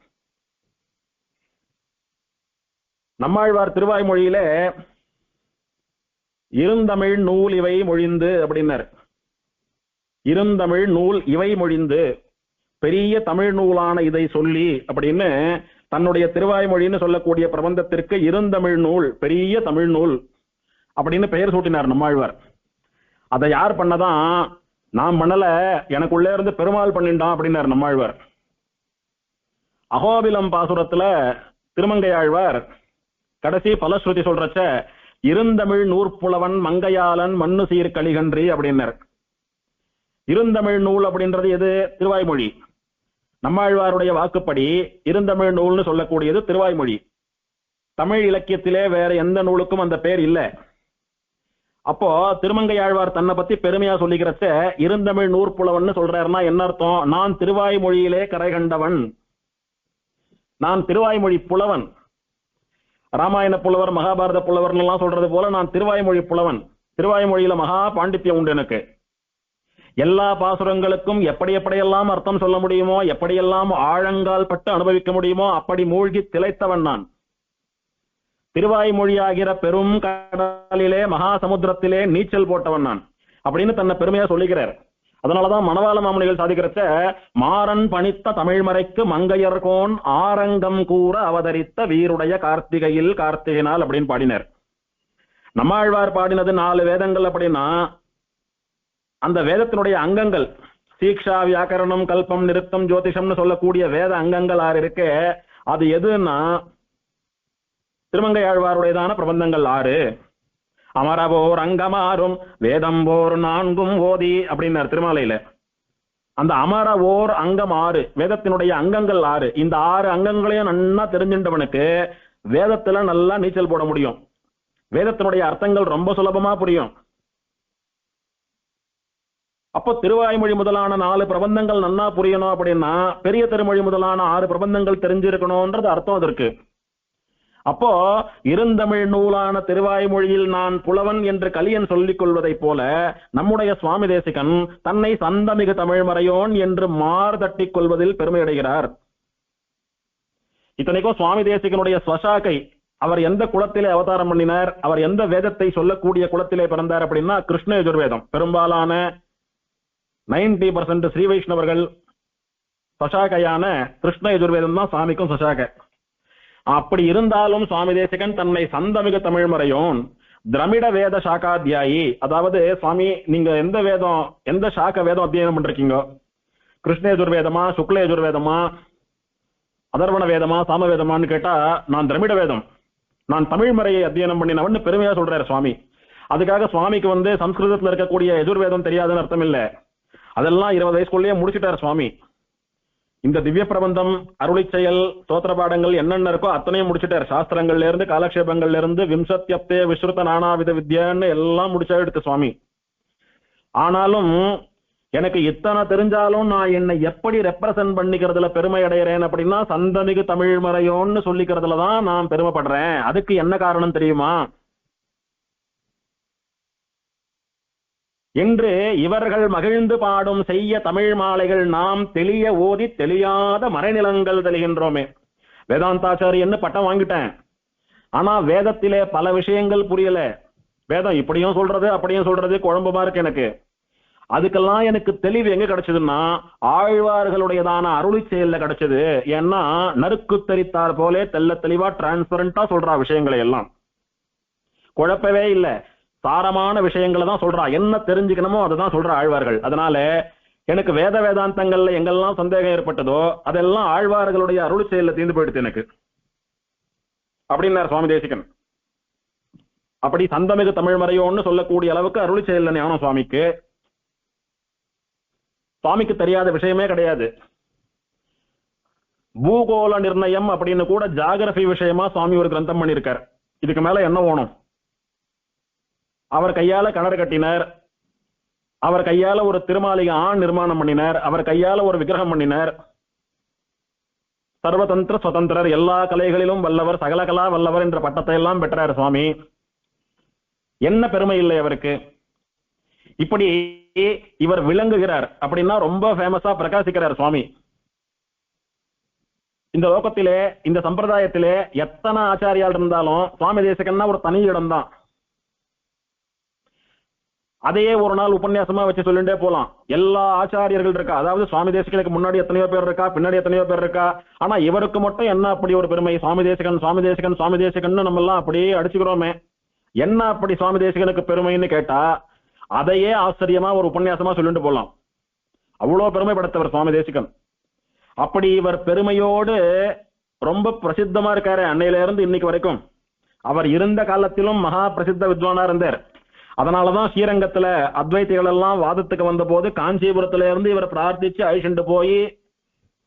நம்மாழ்வார் திருவாய்மொழியில இருந்தமிழ் நூல் இவை மொழிந்து அப்படின்னார். இருந்தமிழ் நூல் இவை மொழிந்து, பெரிய தமிழ் நூலான இதை சொல்லி அப்படின்னு தன்னுடைய திருவாய்மொழின்னு சொல்லக்கூடிய பிரபந்தத்திற்கு இருந்தமிழ் நூல், பெரிய தமிழ் நூல் அப்படின்னு பெயர் சூட்டினார் நம்மாழ்வார். அதை யார் பண்ணதான்? நான் பண்ணல, எனக்குள்ளே இருந்து பெருமாள் பண்ணிட்டான் அப்படின்னார் நம்மாழ்வார். அகோபிலம் பாசுரத்துல திருமங்கையாழ்வார் கடைசி பலஸ்ருதி சொல்றச்ச இருந்தமிழ் நூற்புலவன் மங்கையாளன் மண்ணு சீர் கலிகன்றி அப்படின்னார். இருந்தமிழ் நூல் அப்படின்றது எது? திருவாய்மொழி. நம்மாழ்வாருடைய வாக்குப்படி இருந்தமிழ் நூல்னு சொல்லக்கூடியது திருவாய்மொழி. தமிழ் இலக்கியத்திலே வேற எந்த நூலுக்கும் அந்த பேர் இல்லை. அப்போ திருமங்கையாழ்வார் தன்னை பத்தி பெருமையா சொல்லிக்கிறச்ச இருந்தமிழ் நூற்புலவன் சொல்றாருன்னா என்ன அர்த்தம்? நான் திருவாய்மொழியிலே கரை கண்டவன், நான் திருவாய்மொழி புலவன். ராமாயண புலவர், மகாபாரத புலவர் எல்லாம் சொல்றது போல நான் திருவாய்மொழி புலவன். திருவாய்மொழியில மகா பாண்டித்யம் உண்டு எனக்கு. எல்லா பாசுரங்களுக்கும் எப்படியெல்லாம் அர்த்தம் சொல்ல முடியுமோ, எப்படியெல்லாம் ஆழங்கால் பட்டு அனுபவிக்க முடியுமோ அப்படி மூழ்கி திளைத்தவன் நான். திருவாய்மொழியாகிற பெரும் கடலிலே, மகா சமுத்திரத்திலே நீச்சல் போட்டவன் நான் அப்படின்னு தன்னை பெருமையா சொல்லிக்கிறார். அதனாலதான் மணவாள மாமுனிகள் சாதிக்கிறச்ச மாறன் பணித்த தமிழ்மறைக்கு மங்கையர்கோன் ஆரங்கம் கூற அவதரித்த வீருடைய கார்த்திகையில் கார்த்திகைனால் அப்படின்னு பாடினார். நம்மாழ்வார் பாடினது 4 வேதங்கள் அப்படின்னா அந்த வேதத்தினுடைய அங்கங்கள் சீக்ஷா, வியாக்கரணம், கல்பம், நிருத்தம், ஜோதிஷம்னு சொல்லக்கூடிய வேத அங்கங்கள் 6 இருக்கு. அது எதுன்னா திருமங்கையாழ்வாருடையதான பிரபந்தங்கள் 6. அமரவோர் அங்கமாறும் வேதம் போர் 4 ஓதி அப்படின்னார் திருமாலையில. அந்த அமரவோர் அங்கம் 6, வேதத்தினுடைய அங்கங்கள் 6. இந்த 6 அங்கங்களையும் நன்னா தெரிஞ்சின்றவனுக்கு வேதத்துல நல்லா நீச்சல் போட முடியும். வேதத்தினுடைய அர்த்தங்கள் ரொம்ப சுலபமா புரியும். அப்போ திருவாய்மொழி முதலான 4 பிரபந்தங்கள் நன்னா புரியணும் அப்படின்னா பெரிய திருமொழி முதலான 6 பிரபந்தங்கள் தெரிஞ்சிருக்கணும்ன்றது அர்த்தம் அதற்கு. அப்போ இருந்தமிழ் நூலான திருவாய்மொழியில் நான் புலவன் என்று கலியன் சொல்லிக் கொள்வதைப் போல நம்முடைய சுவாமி தேசிகன் தன்னை சந்தமிகு தமிழ்மறையோன் என்று மார்தட்டிக் கொள்வதில் பெருமையடைகிறார். இத்தனைக்கும் சுவாமி தேசிகனுடைய ஸ்வசாக்கை, அவர் எந்த குலத்திலே அவதாரம் பண்ணினார், அவர் எந்த வேதத்தை சொல்லக்கூடிய குலத்திலே பிறந்தார் அப்படின்னா கிருஷ்ண யஜுர்வேதம். பெரும்பாலான 90% ஸ்ரீ வைஷ்ணவர்கள் சசாகையான கிருஷ்ண யஜுர்வேதம் தான் சாமிக்கும் சசாக. அப்படி இருந்தாலும் சுவாமி தேசிகன் தன்னை சந்தமிகு தமிழ்மறையோன், திரமிட வேத சாக்காத்தியாயி, அதாவது சுவாமி நீங்க எந்த வேதம், எந்த சாக்க வேதம் அத்தியனம் பண்றீங்க, கிருஷ்ண யஜுர்வேதமா, சுக்ல யஜுர்வேதமா, அதர்வண வேதமா, சாம வேதமான்னு கேட்டா நான் திரமிட வேதம், நான் தமிழ்மறையை அத்தியனம் பண்ணினவன் பெருமையா சொல்றாரு சுவாமி. அதுக்காக சுவாமிக்கு சம்ஸ்கிருதத்துல இருக்கக்கூடிய யஜுர்வேதம் தெரியாதுன்னு அர்த்தம் இல்ல. அதெல்லாம் 20 வயசுக்குள்ளேயே முடிச்சுட்டார் சுவாமி. இந்த திவ்ய பிரபந்தம், அருளி செயல், ஸ்தோத்திர பாடங்கள் என்னென்ன இருக்கோ அத்தனையும் முடிச்சுட்டார். சாஸ்திரங்கள்ல இருந்து, காலக்ஷேபங்கள்ல இருந்து, விம்சத்யப்தே விஸ்ருத நானாவித வித்யான்னு எல்லாம் முடிச்சா எடுத்து சுவாமி. ஆனாலும் எனக்கு இத்தனை தெரிஞ்சாலும் நான் என்னை எப்படி ரெப்ரசன்ட் பண்ணிக்கிறதுல பெருமை அடைகிறேன் அப்படின்னா சந்தமிகு தமிழ்மறையோன்னு சொல்லிக்கிறதுல தான் நான் பெருமைப்படுறேன். அதுக்கு என்ன காரணம் தெரியுமா? என்று இவர்கள் மகிழ்ந்து பாடும் செய்ய தமிழ் மாலைகள் நாம் தெளிய ஓதி தெளியாத மறைநிலங்கள் தெளிகின்றோமே. வேதாந்தாச்சாரியன்னு பட்டம் வாங்கிட்டேன், ஆனா வேதத்திலே பல விஷயங்கள் புரியல. வேதம் இப்படியும் சொல்றது அப்படியும் சொல்றது குழம்புமா இருக்கு எனக்கு. அதுக்கெல்லாம் எனக்கு தெளிவு எங்க கிடைச்சதுன்னா ஆழ்வார்களுடையதான அருளி செயல்ல கிடைச்சது. ஏன்னா நறுக்கு தெரித்தார் போலே தெல்ல தெளிவா டிரான்ஸ்பரண்டா சொல்றா விஷயங்களை எல்லாம், குழப்பவே இல்லை, சாரமான விஷயங்களை தான் சொல்றா. என்ன தெரிஞ்சுக்கணுமோ அதுதான் சொல்ற ஆழ்வார்கள். அதனால எனக்கு வேத வேதாந்தங்கள்ல எங்கெல்லாம் சந்தேகம் ஏற்பட்டதோ அதெல்லாம் ஆழ்வார்களுடைய அருள் செயல்ல தீர்ந்து போயிடுது எனக்கு அப்படின்னார் சுவாமி தேசிகன். அப்படி சந்தமிகு தமிழ்மறையோன்னு சொல்லக்கூடிய அளவுக்கு அருள் செயல்ல ஞானம் சுவாமிக்கு. சுவாமிக்கு தெரியாத விஷயமே கிடையாது. பூகோள நிர்ணயம் அப்படின்னு கூட ஜாகிரபி விஷயமா சுவாமி ஒரு கிரந்தம் பண்ணியிருக்கார். இதுக்கு மேல என்ன வேணும்? அவர் கையால கிணறு கட்டினார், அவர் கையால ஒரு திருமாளிகை ஆண் நிர்மாணம் பண்ணினார், அவர் கையால ஒரு விக்கிரகம் பண்ணினார். சர்வதந்திர சுதந்திரர், எல்லா கலைகளிலும் வல்லவர், சகல கலா வல்லவர் என்ற பட்டத்தை எல்லாம் பெற்றார் சுவாமி. என்ன பெருமை இல்லை அவருக்கு? இப்படி இவர் விளங்குகிறார் அப்படின்னா ரொம்ப ஃபேமஸா பிரகாசிக்கிறார் சுவாமி. இந்த லோகத்திலே, இந்த சம்பிரதாயத்திலே எத்தனை ஆச்சாரியால் இருந்தாலும் சுவாமி தேசிகன்னா ஒரு தனி இடம் தான். அதையே ஒரு நாள் உபன்யாசமா வச்சு சொல்லிட்டே போலாம். எல்லா ஆச்சாரியர்கள் இருக்கா, அதாவது சுவாமி தேசிகனுக்கு முன்னாடி எத்தனையோ பேர் இருக்கா, பின்னாடி எத்தனையோ பேர் இருக்கா. ஆனா இவருக்கு மட்டும் என்ன அப்படி ஒரு பெருமை? சுவாமி தேசிகன் சுவாமி தேசிகன் சுவாமி தேசிகன் நம்ம எல்லாம் அப்படியே அடிச்சுக்கிறோமே. என்ன அப்படி சுவாமி தேசிகனுக்கு பெருமைன்னு கேட்டா அதையே ஆச்சரியமா ஒரு உபன்யாசமா சொல்லிட்டு போலாம். அவ்வளவு பெருமை படைத்தவர் சுவாமி தேசிகன். அப்படி இவர் பெருமையோடு ரொம்ப பிரசித்தமா இருக்காரு அன்னையில இருந்து இன்னைக்கு வரைக்கும். அவர் இருந்த காலத்திலும் மகா பிரசித்த வித்வானா இருந்தார். அதனாலதான் ஸ்ரீரங்கத்துல அத்வைத்திகள் எல்லாம் வாதத்துக்கு வந்த போது காஞ்சிபுரத்துல இருந்து இவர் பிரார்த்திச்சு அழிச்சுட்டு போய்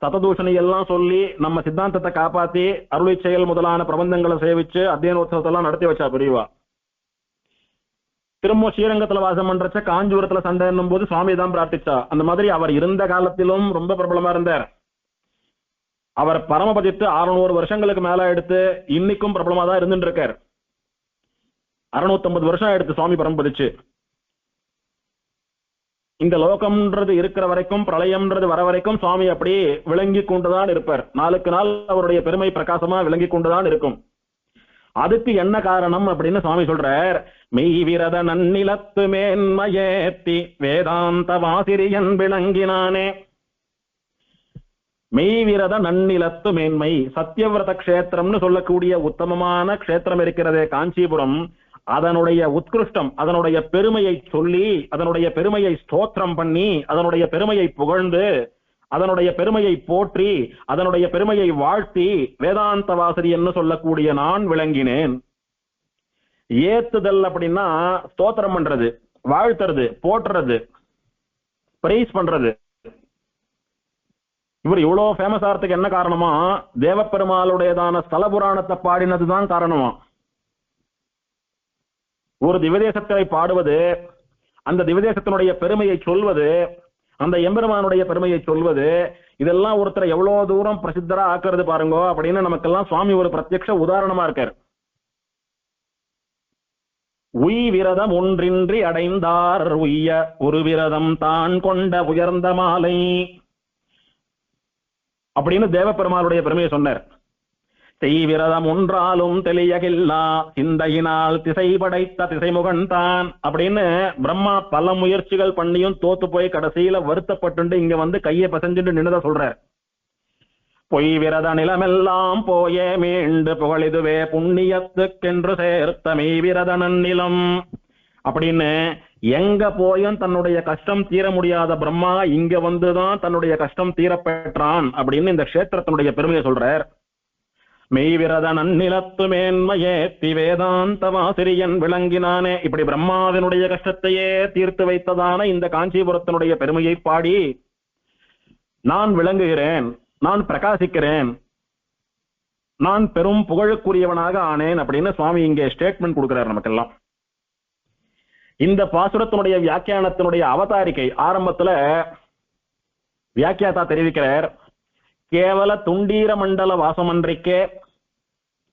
சததூஷணி எல்லாம் சொல்லி நம்ம சித்தாந்தத்தை காப்பாத்தி அருளை செயல் முதலான பிரபந்தங்களை சேவிச்சு அத்தியனோத்சவத்தை எல்லாம் நடத்தி வச்சா பெரியவா. திரும்ப ஸ்ரீரங்கத்துல வாசம் பண்றச்ச காஞ்சிபுரத்துல சண்டை என்னும் போது சுவாமி தான் பிரார்த்திச்சா. அந்த மாதிரி அவர் இருந்த காலத்திலும் ரொம்ப பிரபலமா இருந்தார். அவர் பரமபதித்து 600 வருஷங்களுக்கு மேல எடுத்து இன்னைக்கும் பிரபலமா தான் இருந்துட்டு இருக்கார். 650 வருஷம் எடுத்து சுவாமி பரமபதிச்சு. இந்த லோகம்ன்றது இருக்கிற வரைக்கும், பிரளயம்ன்றது வர வரைக்கும் சுவாமி அப்படி விளங்கி கொண்டுதான் இருப்பார். நாளுக்கு நாள் அவருடைய பெருமை பிரகாசமா விளங்கி கொண்டுதான் இருக்கும். அதுக்கு என்ன காரணம் அப்படின்னு சுவாமி சொல்றார். மெய் விரத நன்னிலத்து மேன்மையேத்தி வேதாந்த வாசிரியன் விளங்கினானே. மெய் விரத நன்னிலத்து மேன்மை, சத்தியவிரத கஷேத்திரம்னு சொல்லக்கூடிய உத்தமமான கஷேத்திரம் இருக்கிறதே காஞ்சிபுரம், அதனுடைய உத்கிருஷ்டம், அதனுடைய பெருமையை சொல்லி, அதனுடைய பெருமையை ஸ்தோத்திரம் பண்ணி, அதனுடைய பெருமையை புகழ்ந்து, அதனுடைய பெருமையை போற்றி, அதனுடைய பெருமையை வாழ்த்தி வேதாந்த வாசரியன்னு சொல்லக்கூடிய நான் விளங்கினேன். ஏத்துதல் அப்படின்னா ஸ்தோத்திரம் பண்றது, வாழ்த்துறது, போற்றுறது, பிரைஸ் பண்றது. இவர் இவ்வளவு ஃபேமஸ் ஆகிறதுக்கு என்ன காரணமா? தேவப்பெருமாளுடையதான ஸ்தல புராணத்தை பாடினதுதான் காரணமா. ஒரு திவதேசத்தை பாடுவது, அந்த திவதேசத்தினுடைய பெருமையை சொல்வது, அந்த எம்பெருமானுடைய பெருமையை சொல்வது, இதெல்லாம் ஒருத்தரை எவ்வளவு தூரம் பிரசித்தரா ஆக்குறது பாருங்க அப்படின்னு நமக்கெல்லாம் சுவாமி ஒரு பிரத்யக்ஷ உதாரணமா இருக்கார். உய் விரதம் ஒன்றின்றி அடைந்தார் உய்ய ஒரு விரதம் தான் கொண்ட உயர்ந்த மாலை அப்படின்னு தேவப்பெருமாளுடைய பெருமையை சொன்னார். செய்விரதம் ஒன்றாலும் தெளியகில்லா சிந்தையினால் திசை படைத்த திசைமுகன் தான் அப்படின்னு பிரம்மா பல முயற்சிகள் பண்ணியும் தோத்து போய் கடைசியில வருத்தப்பட்டு இங்க வந்து கையை பசஞ்சுட்டு நின்னுத சொல்றார். பொய் விரத நிலமெல்லாம் போயே மீண்டு புகழிதுவே புண்ணியத்துக்கென்று சேர்த்த மெய் விரத நன்னிலம் அப்படின்னு எங்க போயும் தன்னுடைய கஷ்டம் தீர முடியாத பிரம்மா இங்க வந்துதான் தன்னுடைய கஷ்டம் தீர பெற்றான் அப்படின்னு இந்த கஷேத்திரத்தினுடைய பெருமையை சொல்றார். மெய் விரத நன்னிலத்து மேன்மையேத்தி வேதாந்த வாசிரியன் விளங்கினானே. இப்படி பிரம்மாவினுடைய கஷ்டத்தையே தீர்த்து வைத்ததான இந்த காஞ்சிபுரத்தினுடைய பெருமையை பாடி நான் விளங்குகிறேன், நான் பிரகாசிக்கிறேன், நான் பெரும் புகழுக்குரியவனாக ஆனேன் அப்படின்னு சுவாமி இங்கே ஸ்டேட்மெண்ட் கொடுக்கிறார் நமக்கெல்லாம். இந்த பாசுரத்தினுடைய வியாக்கியானத்தினுடைய அவதாரிக்கை ஆரம்பத்துல வியாக்கியாதா தெரிவிக்கிறார். கேவல துண்டீர மண்டல வாசமன்றிக்கே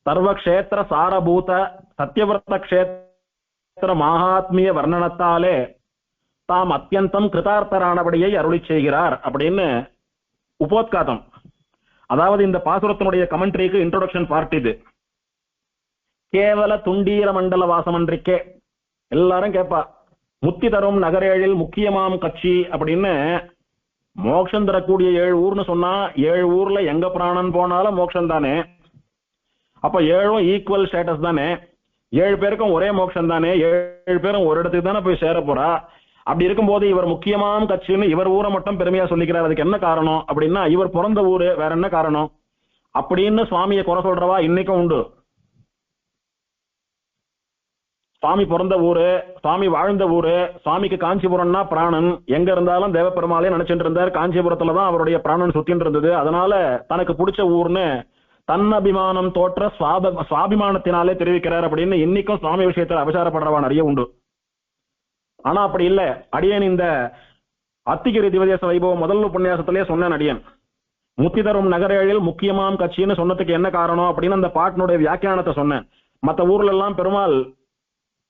சர்வக்ஷேத்திர சாரபூத சத்தியவிரத கஷேத்திர மகாத்மிய வர்ணனத்தாலே தாம் அத்தியந்தம் கிருதார்த்தரானபடியை அருளி செய்கிறார் அப்படின்னு உபோத்காதம். அதாவது இந்த பாசுரத்தினுடைய கமெண்ட்ரிக்கு இன்ட்ரோடக்ஷன் பார்ட் இது. கேவல துண்டீர மண்டல வாசமன்றிக்கே எல்லாரும் கேட்பா, முத்தி தரும் நகரேழில் முக்கியமாம் கட்சி அப்படின்னு மோட்சம் தரக்கூடிய 7 ஊர்னு சொன்னா 7 ஊர்ல எங்க பிராணன் போனாலும் மோட்சம் தானே. அப்ப 7ம் ஈக்குவல் ஸ்டேட்டஸ் தானே, 7 பேருக்கும் ஒரே மோட்சம் தானே, 7 பேரும் ஒரு இடத்துக்கு தானே போய் சேர போறா. அப்படி இருக்கும்போது இவர் முக்கியமான கட்சின்னு இவர் ஊரை மட்டும் பெருமையா சொல்லிக்கிறார். அதுக்கு என்ன காரணம் அப்படின்னா இவர் பிறந்த ஊரு, வேற என்ன காரணம் அப்படின்னு சுவாமியை குறை சொல்றவா இன்னைக்கும் உண்டு. சுவாமி பிறந்த ஊரு, சுவாமி வாழ்ந்த ஊரு, சுவாமிக்கு காஞ்சிபுரம்னா பிராணன், எங்க இருந்தாலும் தேவப்பெருமாளே நினைச்சிட்டு இருந்தார். காஞ்சிபுரத்துலதான் அவருடைய பிராணன் சுத்தின்னு இருந்தது. அதனால தனக்கு பிடிச்ச ஊர்னு தன் அபிமானம் தோற்ற சுவாபிமானத்தினாலே தெரிவிக்கிறார் அப்படின்னு இன்னைக்கும் சுவாமி விஷயத்துல அபசாரப்படுறவா நிறைய உண்டு. ஆனா அப்படி இல்ல. அடியன் இந்த அத்திகிரி திவதேச வைபவம் முதல் உபன்யாசத்திலே சொன்னேன். அடியன் முத்தி தரும் நகரேழில் முக்கியமாம் கட்சின்னு சொன்னதுக்கு என்ன காரணம் அப்படின்னு அந்த பாட்டினுடைய வியாக்கியானத்தை சொன்னேன். மற்ற ஊர்ல எல்லாம் பெருமாள்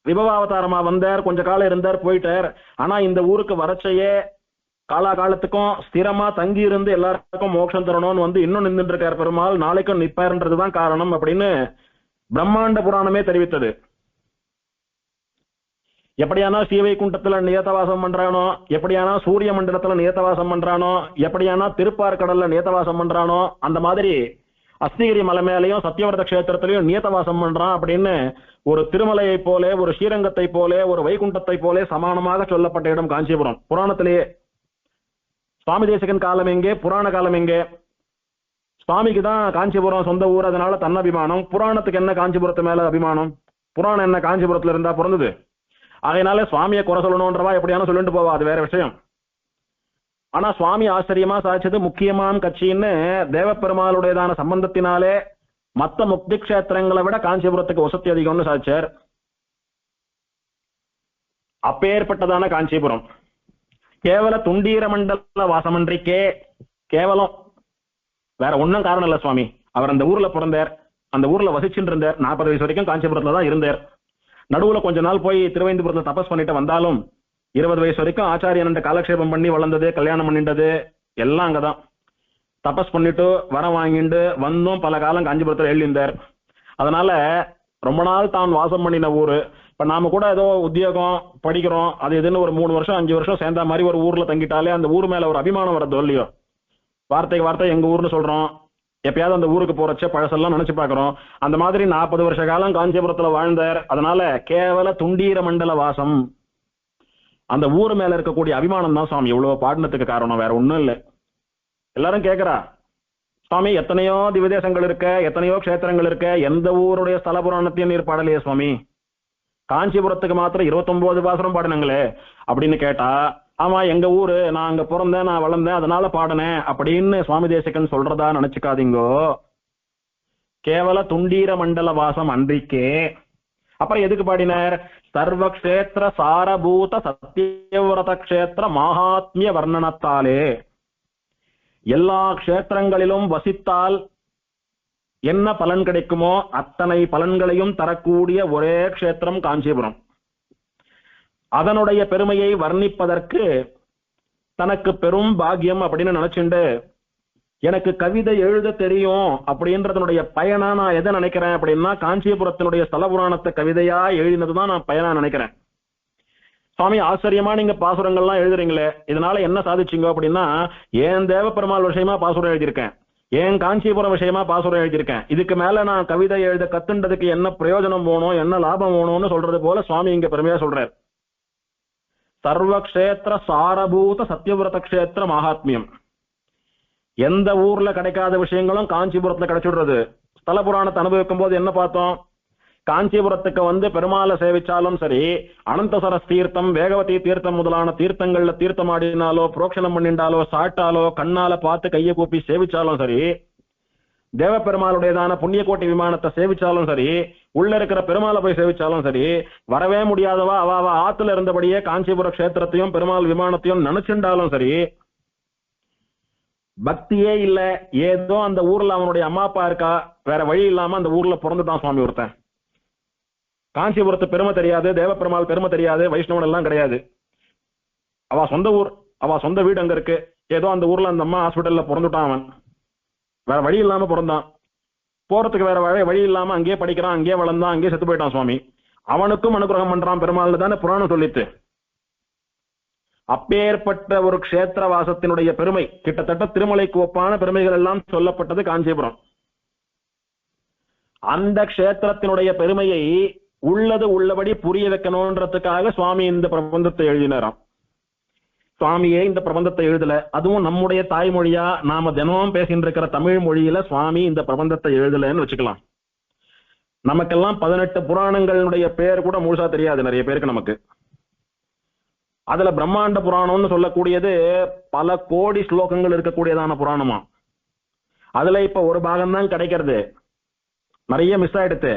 விபவாவதாரமா வந்தார், கொஞ்ச காலம் இருந்தார், போயிட்டார். ஆனா இந்த ஊருக்கு வரச்சையே காலாகாலத்துக்கும் ஸ்திரமா தங்கி இருந்து எல்லாருக்கும் மோட்சம் தரணும்னு வந்து இன்னும் நின்றுட்டு இருக்கார் பெருமாள், நாளைக்கும் நிப்பாருன்றதுதான் காரணம் அப்படின்னு பிரம்மாண்ட புராணமே தெரிவித்தது. எப்படியானா ஸ்ரீவைகுண்டத்துல நியத்தவாசம் பண்றானோ, எப்படியானா சூரிய மண்டலத்துல நியத்தவாசம் பண்றானோ, எப்படியானா திருப்பார்கடல்ல நியத்தவாசம் பண்றானோ, அந்த மாதிரி அஸ்திகிரி மலை மேலையும் சத்தியவரத கஷேத்திரத்திலையும் நியத்தவாசம் பண்றான் அப்படின்னு ஒரு திருமலையை போல, ஒரு ஸ்ரீரங்கத்தை போல, ஒரு வைகுண்டத்தை போல சமானமாக சொல்லப்பட்ட இடம் காஞ்சிபுரம். புராணத்திலேயே சுவாமி தேசிகன் காலம் எங்கே, புராண காலம் எங்கே? சுவாமிக்கு தான் காஞ்சிபுரம் சொந்த ஊர், அதனால தன் அபிமானம். புராணத்துக்கு என்ன காஞ்சிபுரத்து மேல அபிமானம்? புராணம் என்ன காஞ்சிபுரத்துல இருந்தா பிறந்தது? அதனால சுவாமியை குறை சொல்லணும்ன்றவா எப்படியான சொல்லிட்டு போவா, அது வேற விஷயம். ஆனா சுவாமி ஆச்சரியமா சாட்சது முக்கியமான கட்சின்னு தேவப்பெருமாளுடையதான சம்பந்தத்தினாலே மத்த முக்தி கஷேத்திரங்களை விட காஞ்சிபுரத்துக்கு வசதி அதிகம்னு சாட்சார். அப்பேற்பட்டதான காஞ்சிபுரம் கேவல துண்டீர மண்டல வாசமன்றிக்கே, கேவலம் வேற ஒன்னும் காரணம் இல்ல சுவாமி. அவர் அந்த ஊர்ல பிறந்தார், அந்த ஊர்ல வசிச்சுட்டு இருந்தார், 40 வயசு வரைக்கும் காஞ்சிபுரத்துல தான் இருந்தார். நடுவுல கொஞ்ச நாள் போய் திருவேந்திபுரத்துல தபஸ் பண்ணிட்டு வந்தாலும் 20 வயசு வரைக்கும் ஆச்சாரியன் காலக்ஷேபம் பண்ணி வளர்ந்தது, கல்யாணம் பண்ணிட்டது எல்லாம் அங்கதான். தபஸ் பண்ணிட்டு வர வாங்கிட்டு வந்தும் பல காலம் காஞ்சிபுரத்துல எழுந்தார். அதனால ரொம்ப நாள் தான் வாசம் பண்ணின ஊரு. இப்ப நாம கூட ஏதோ உத்தியோகம் படிக்கிறோம், அது எதுன்னு ஒரு 3 வருஷம் 5 வருஷம் சேர்ந்த மாதிரி ஒரு ஊர்ல தங்கிட்டாலே அந்த ஊர் மேல ஒரு அபிமானம் வரதோ இல்லையோ. வார்த்தைக்கு வார்த்தை எங்க ஊர்னு சொல்றோம், எப்பயாவது அந்த ஊருக்கு போறச்ச பழசெல்லாம் நினைச்சு பாக்குறோம். அந்த மாதிரி 40 வருஷ காலம் காஞ்சிபுரத்துல வாழ்ந்தார். அதனால கேவல துண்டீர மண்டல வாசம், அந்த ஊர் மேல இருக்கக்கூடிய அபிமானம் தான் சுவாமி இவ்வளவு பாடினத்துக்கு காரணம், வேற ஒண்ணும் இல்லை. எல்லாரும் கேக்குறா, சுவாமி எத்தனையோ திவ்யதேசங்கள் இருக்க, எத்தனையோ கஷேத்திரங்கள் இருக்க, எந்த ஊருடைய ஸ்தல புராணத்தையும் நீர் பாடலையே சுவாமி, காஞ்சிபுரத்துக்கு மாத்திரம் 29 பாசுரம் பாடினாங்களே அப்படின்னு கேட்டா, ஆமா எங்க ஊரு, நான் அங்க பிறந்தேன், நான் வளர்ந்தேன், அதனால பாடினேன் அப்படின்னு சுவாமி தேசிகன் சொல்றதா நினைச்சுக்காதீங்கோ. கேவல துண்டீர மண்டல வாசம் அன்றிக்கே. அப்புறம் எதுக்கு பாடினார்? சர்வ கஷேத்திர சாரபூத சத்தியவிரத கஷேத்திர மகாத்மிய வர்ணனத்தாலே, எல்லா கஷேத்திரங்களிலும் வசித்தால் என்ன பலன் கிடைக்குமோ அத்தனை பலன்களையும் தரக்கூடிய ஒரே கஷேத்திரம் காஞ்சிபுரம். அதனுடைய பெருமையை வர்ணிப்பதற்கு தனக்கு பெரும் பாக்கியம் அப்படின்னு நினைச்சுண்டு, எனக்கு கவிதை எழுத தெரியும் அப்படின்றதனுடைய பயனா நான் எதை நினைக்கிறேன் அப்படின்னா, காஞ்சிபுரத்தினுடைய ஸ்தல புராணத்தை கவிதையா எழுதினதுதான் நான் பயனா நினைக்கிறேன். சுவாமி ஆச்சரியமா நீங்க பாசுரங்கள்லாம் எழுதுறீங்களே, இதனால என்ன சாதிச்சீங்க அப்படின்னா, ஏன் தேவ பெருமாள் விஷயமா பாசுரம் எழுதியிருக்கேன், ஏன் காஞ்சிபுரம் விஷயமா பாசுரம் எழுதியிருக்கேன், இதுக்கு மேல நான் கவிதை எழுத கத்துன்றதுக்கு என்ன பிரயோஜனம் போகணும், என்ன லாபம் போகணும்னு சொல்றது போல சுவாமி இங்க பெருமையா சொல்றார். சர்வ கஷேத்திர சாரபூத சத்தியவிரத கஷேத்திர மகாத்மியம். எந்த ஊர்ல கிடைக்காத விஷயங்களும் காஞ்சிபுரத்துல கிடைச்சிடுறது. ஸ்தல புராணத்தை அனுபவிக்கும் போது என்ன பார்த்தோம்? காஞ்சிபுரத்துக்கு வந்து பெருமாளை சேவிச்சாலும் சரி, அனந்தசரஸ் தீர்த்தம், வேகவதி தீர்த்தம் முதலான தீர்த்தங்கள்ல தீர்த்தமாடினாலோ, புரோக்ஷனம் பண்ணிண்டாலோ, சாட்டாலோ, கண்ணால பார்த்து கையை கூப்பி சேவிச்சாலும் சரி, தேவ பெருமாளுடையதான புண்ணியக்கோட்டை விமானத்தை சேவிச்சாலும் சரி, உள்ள இருக்கிற பெருமாளை போய் சேவிச்சாலும் சரி, வரவே முடியாதவா அவ ஆத்துல இருந்தபடியே காஞ்சிபுர கஷேத்திரத்தையும் பெருமாள் விமானத்தையும் நினைச்சுண்டாலும் சரி, பக்தியே இல்ல, ஏதோ அந்த ஊர்ல அவனுடைய அம்மா அப்பா இருக்கா, வேற வழி இல்லாம அந்த ஊர்ல பிறந்துட்டான் சுவாமி ஒருத்தன். காஞ்சிபுரத்து பெருமை தெரியாது, தேவ பெருமாள் பெருமை தெரியாது, வைஷ்ணவன் எல்லாம் கிடையாது. அவ சொந்த ஊர், அவ சொந்த வீடு அங்க இருக்கு. ஏதோ அந்த ஊர்ல அந்த அம்மா ஹாஸ்பிட்டல்ல பிறந்துட்டான், அவன் வேற வழி இல்லாம பிறந்தான். போறதுக்கு வேற வழி இல்லாம அங்கேயே படிக்கிறான், அங்கேயே வளர்ந்தான், அங்கேயே செத்து போயிட்டான் சுவாமி. அவனுக்கும் அனுகிரகம் பண்றான் பெருமாள் தானே புராணம் சொல்லித்து. அப்பேற்பட்ட ஒரு கஷேத்திர வாசத்தினுடைய பெருமை, கிட்டத்தட்ட திருமலைக்கு ஒப்பான பெருமைகள் எல்லாம் சொல்லப்பட்டது காஞ்சிபுரம். அந்த கஷேத்திரத்தினுடைய பெருமையை உள்ளது உள்ளபடி புரிய வைக்கணும்ன்றதுக்காக சுவாமி இந்த பிரபந்தத்தை எழுதினாராம். சுவாமியே இந்த பிரபந்தத்தை எழுதல, அதுவும் நம்முடைய தாய்மொழியா நாம தினமும் பேசிட்டு இருக்கிற தமிழ் மொழியில சுவாமி இந்த பிரபந்தத்தை எழுதலன்னு வச்சுக்கலாம். நமக்கெல்லாம் 18 புராணங்களுடைய பேர் கூட முழுசா தெரியாது நிறைய பேருக்கு. நமக்கு அதுல பிரம்மாண்ட புராணம்னு சொல்லக்கூடியது பல கோடி ஸ்லோகங்கள் இருக்கக்கூடியதான புராணமா. அதுல இப்ப ஒரு பாகம் தான் கிடைக்கிறது, நிறைய மிஸ் ஆயிடுத்து.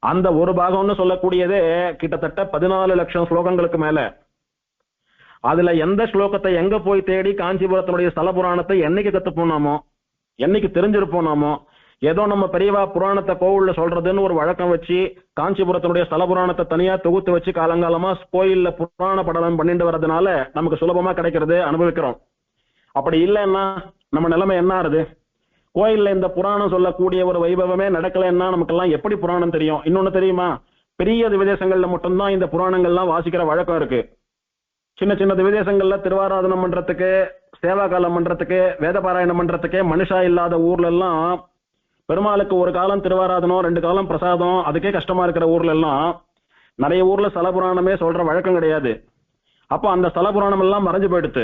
அந்த ஒரு பாகம்னு சொல்லக்கூடியது கிட்டத்தட்ட 14 லட்சம் ஸ்லோகங்களுக்கு மேல. அதுல எந்த ஸ்லோகத்தை எங்க போய் தேடி காஞ்சிபுரத்தினுடைய ஸ்தல புராணத்தை என்னைக்கு கத்து போனாமோ, என்னைக்கு தெரிஞ்சிருப்போம் நாமோ. ஏதோ நம்ம பெரியவா புராணத்தை கோவில்ல சொல்றதுன்னு ஒரு வழக்கம் வச்சு காஞ்சிபுரத்தினுடைய ஸ்தல புராணத்தை தனியா தொகுத்து வச்சு காலங்காலமா கோயில்ல புராண படலம் பண்ணிட்டு வர்றதுனால நமக்கு சுலபமா கிடைக்கிறது, அனுபவிக்கிறோம். அப்படி இல்லைன்னா நம்ம நிலைமை என்ன ஆறுது? கோயில்ல இந்த புராணம் சொல்லக்கூடிய ஒரு வைபவமே நடக்கலைன்னா நமக்கெல்லாம் எப்படி புராணம் தெரியும்? இன்னொன்னு தெரியுமா? பெரிய விதேசங்கள்ல மட்டும்தான் இந்த புராணங்கள்லாம் வாசிக்கிற வழக்கம் இருக்கு. சின்ன சின்ன விதேசங்கள்ல திருவாராதனம் பண்றதுக்கு, சேவா காலம் பண்றதுக்கு, வேத பாராயணம் பண்றதுக்கே மனுஷா இல்லாத ஊர்ல எல்லாம், பெருமாளுக்கு ஒரு காலம் திருவாராதனம் 2 காலம் பிரசாதம் அதுக்கே கஷ்டமா இருக்கிற ஊர்ல எல்லாம் நிறைய ஊர்ல ஸ்தல புராணமே சொல்ற வழக்கம் கிடையாது. அப்போ அந்த ஸ்தல புராணம் எல்லாம் மறைஞ்சு போயிடுத்து.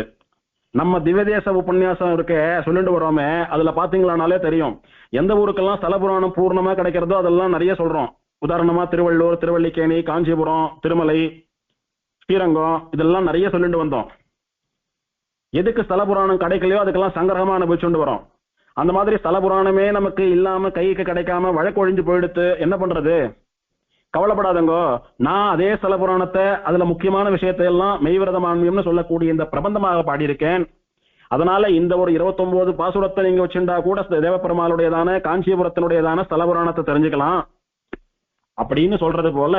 நம்ம திவ்யதேச உபன்யாசம் இருக்க சொல்லிட்டு வரோமே, அதுல பாத்தீங்களானாலே தெரியும் எந்த ஊருக்கெல்லாம் ஸ்தல புராணம் பூர்ணமா கிடைக்கிறதோ அதெல்லாம் நிறைய சொல்றோம். உதாரணமா திருவள்ளூர், திருவல்லிக்கேணி, காஞ்சிபுரம், திருமலை, ஸ்ரீரங்கம், இதெல்லாம் நிறைய சொல்லிட்டு வந்தோம். எதுக்கு ஸ்தல புராணம் கிடைக்கலையோ அதுக்கெல்லாம் சங்கிரகமா அனுபவிச்சுட்டு வரோம். அந்த மாதிரி ஸ்தல புராணமே நமக்கு இல்லாம கைக்கு கிடைக்காம வழக்கொழிஞ்சு போயிடுத்து. என்ன பண்றது? கவலைப்படாதங்கோ, நான் அதே ஸ்தல புராணத்தை அதுல முக்கியமான விஷயத்தை எல்லாம் மெய்விரதமான்மியம்னு சொல்லக்கூடிய இந்த பிரபந்தமாக பாடியிருக்கேன். அதனால இந்த ஒரு 29 பாசுரத்தை நீங்க வச்சுட்டா கூட தேவப்பெருமாளுடையதான காஞ்சிபுரத்தினுடையதான ஸ்தல புராணத்தை தெரிஞ்சுக்கலாம் அப்படின்னு சொல்றது போல,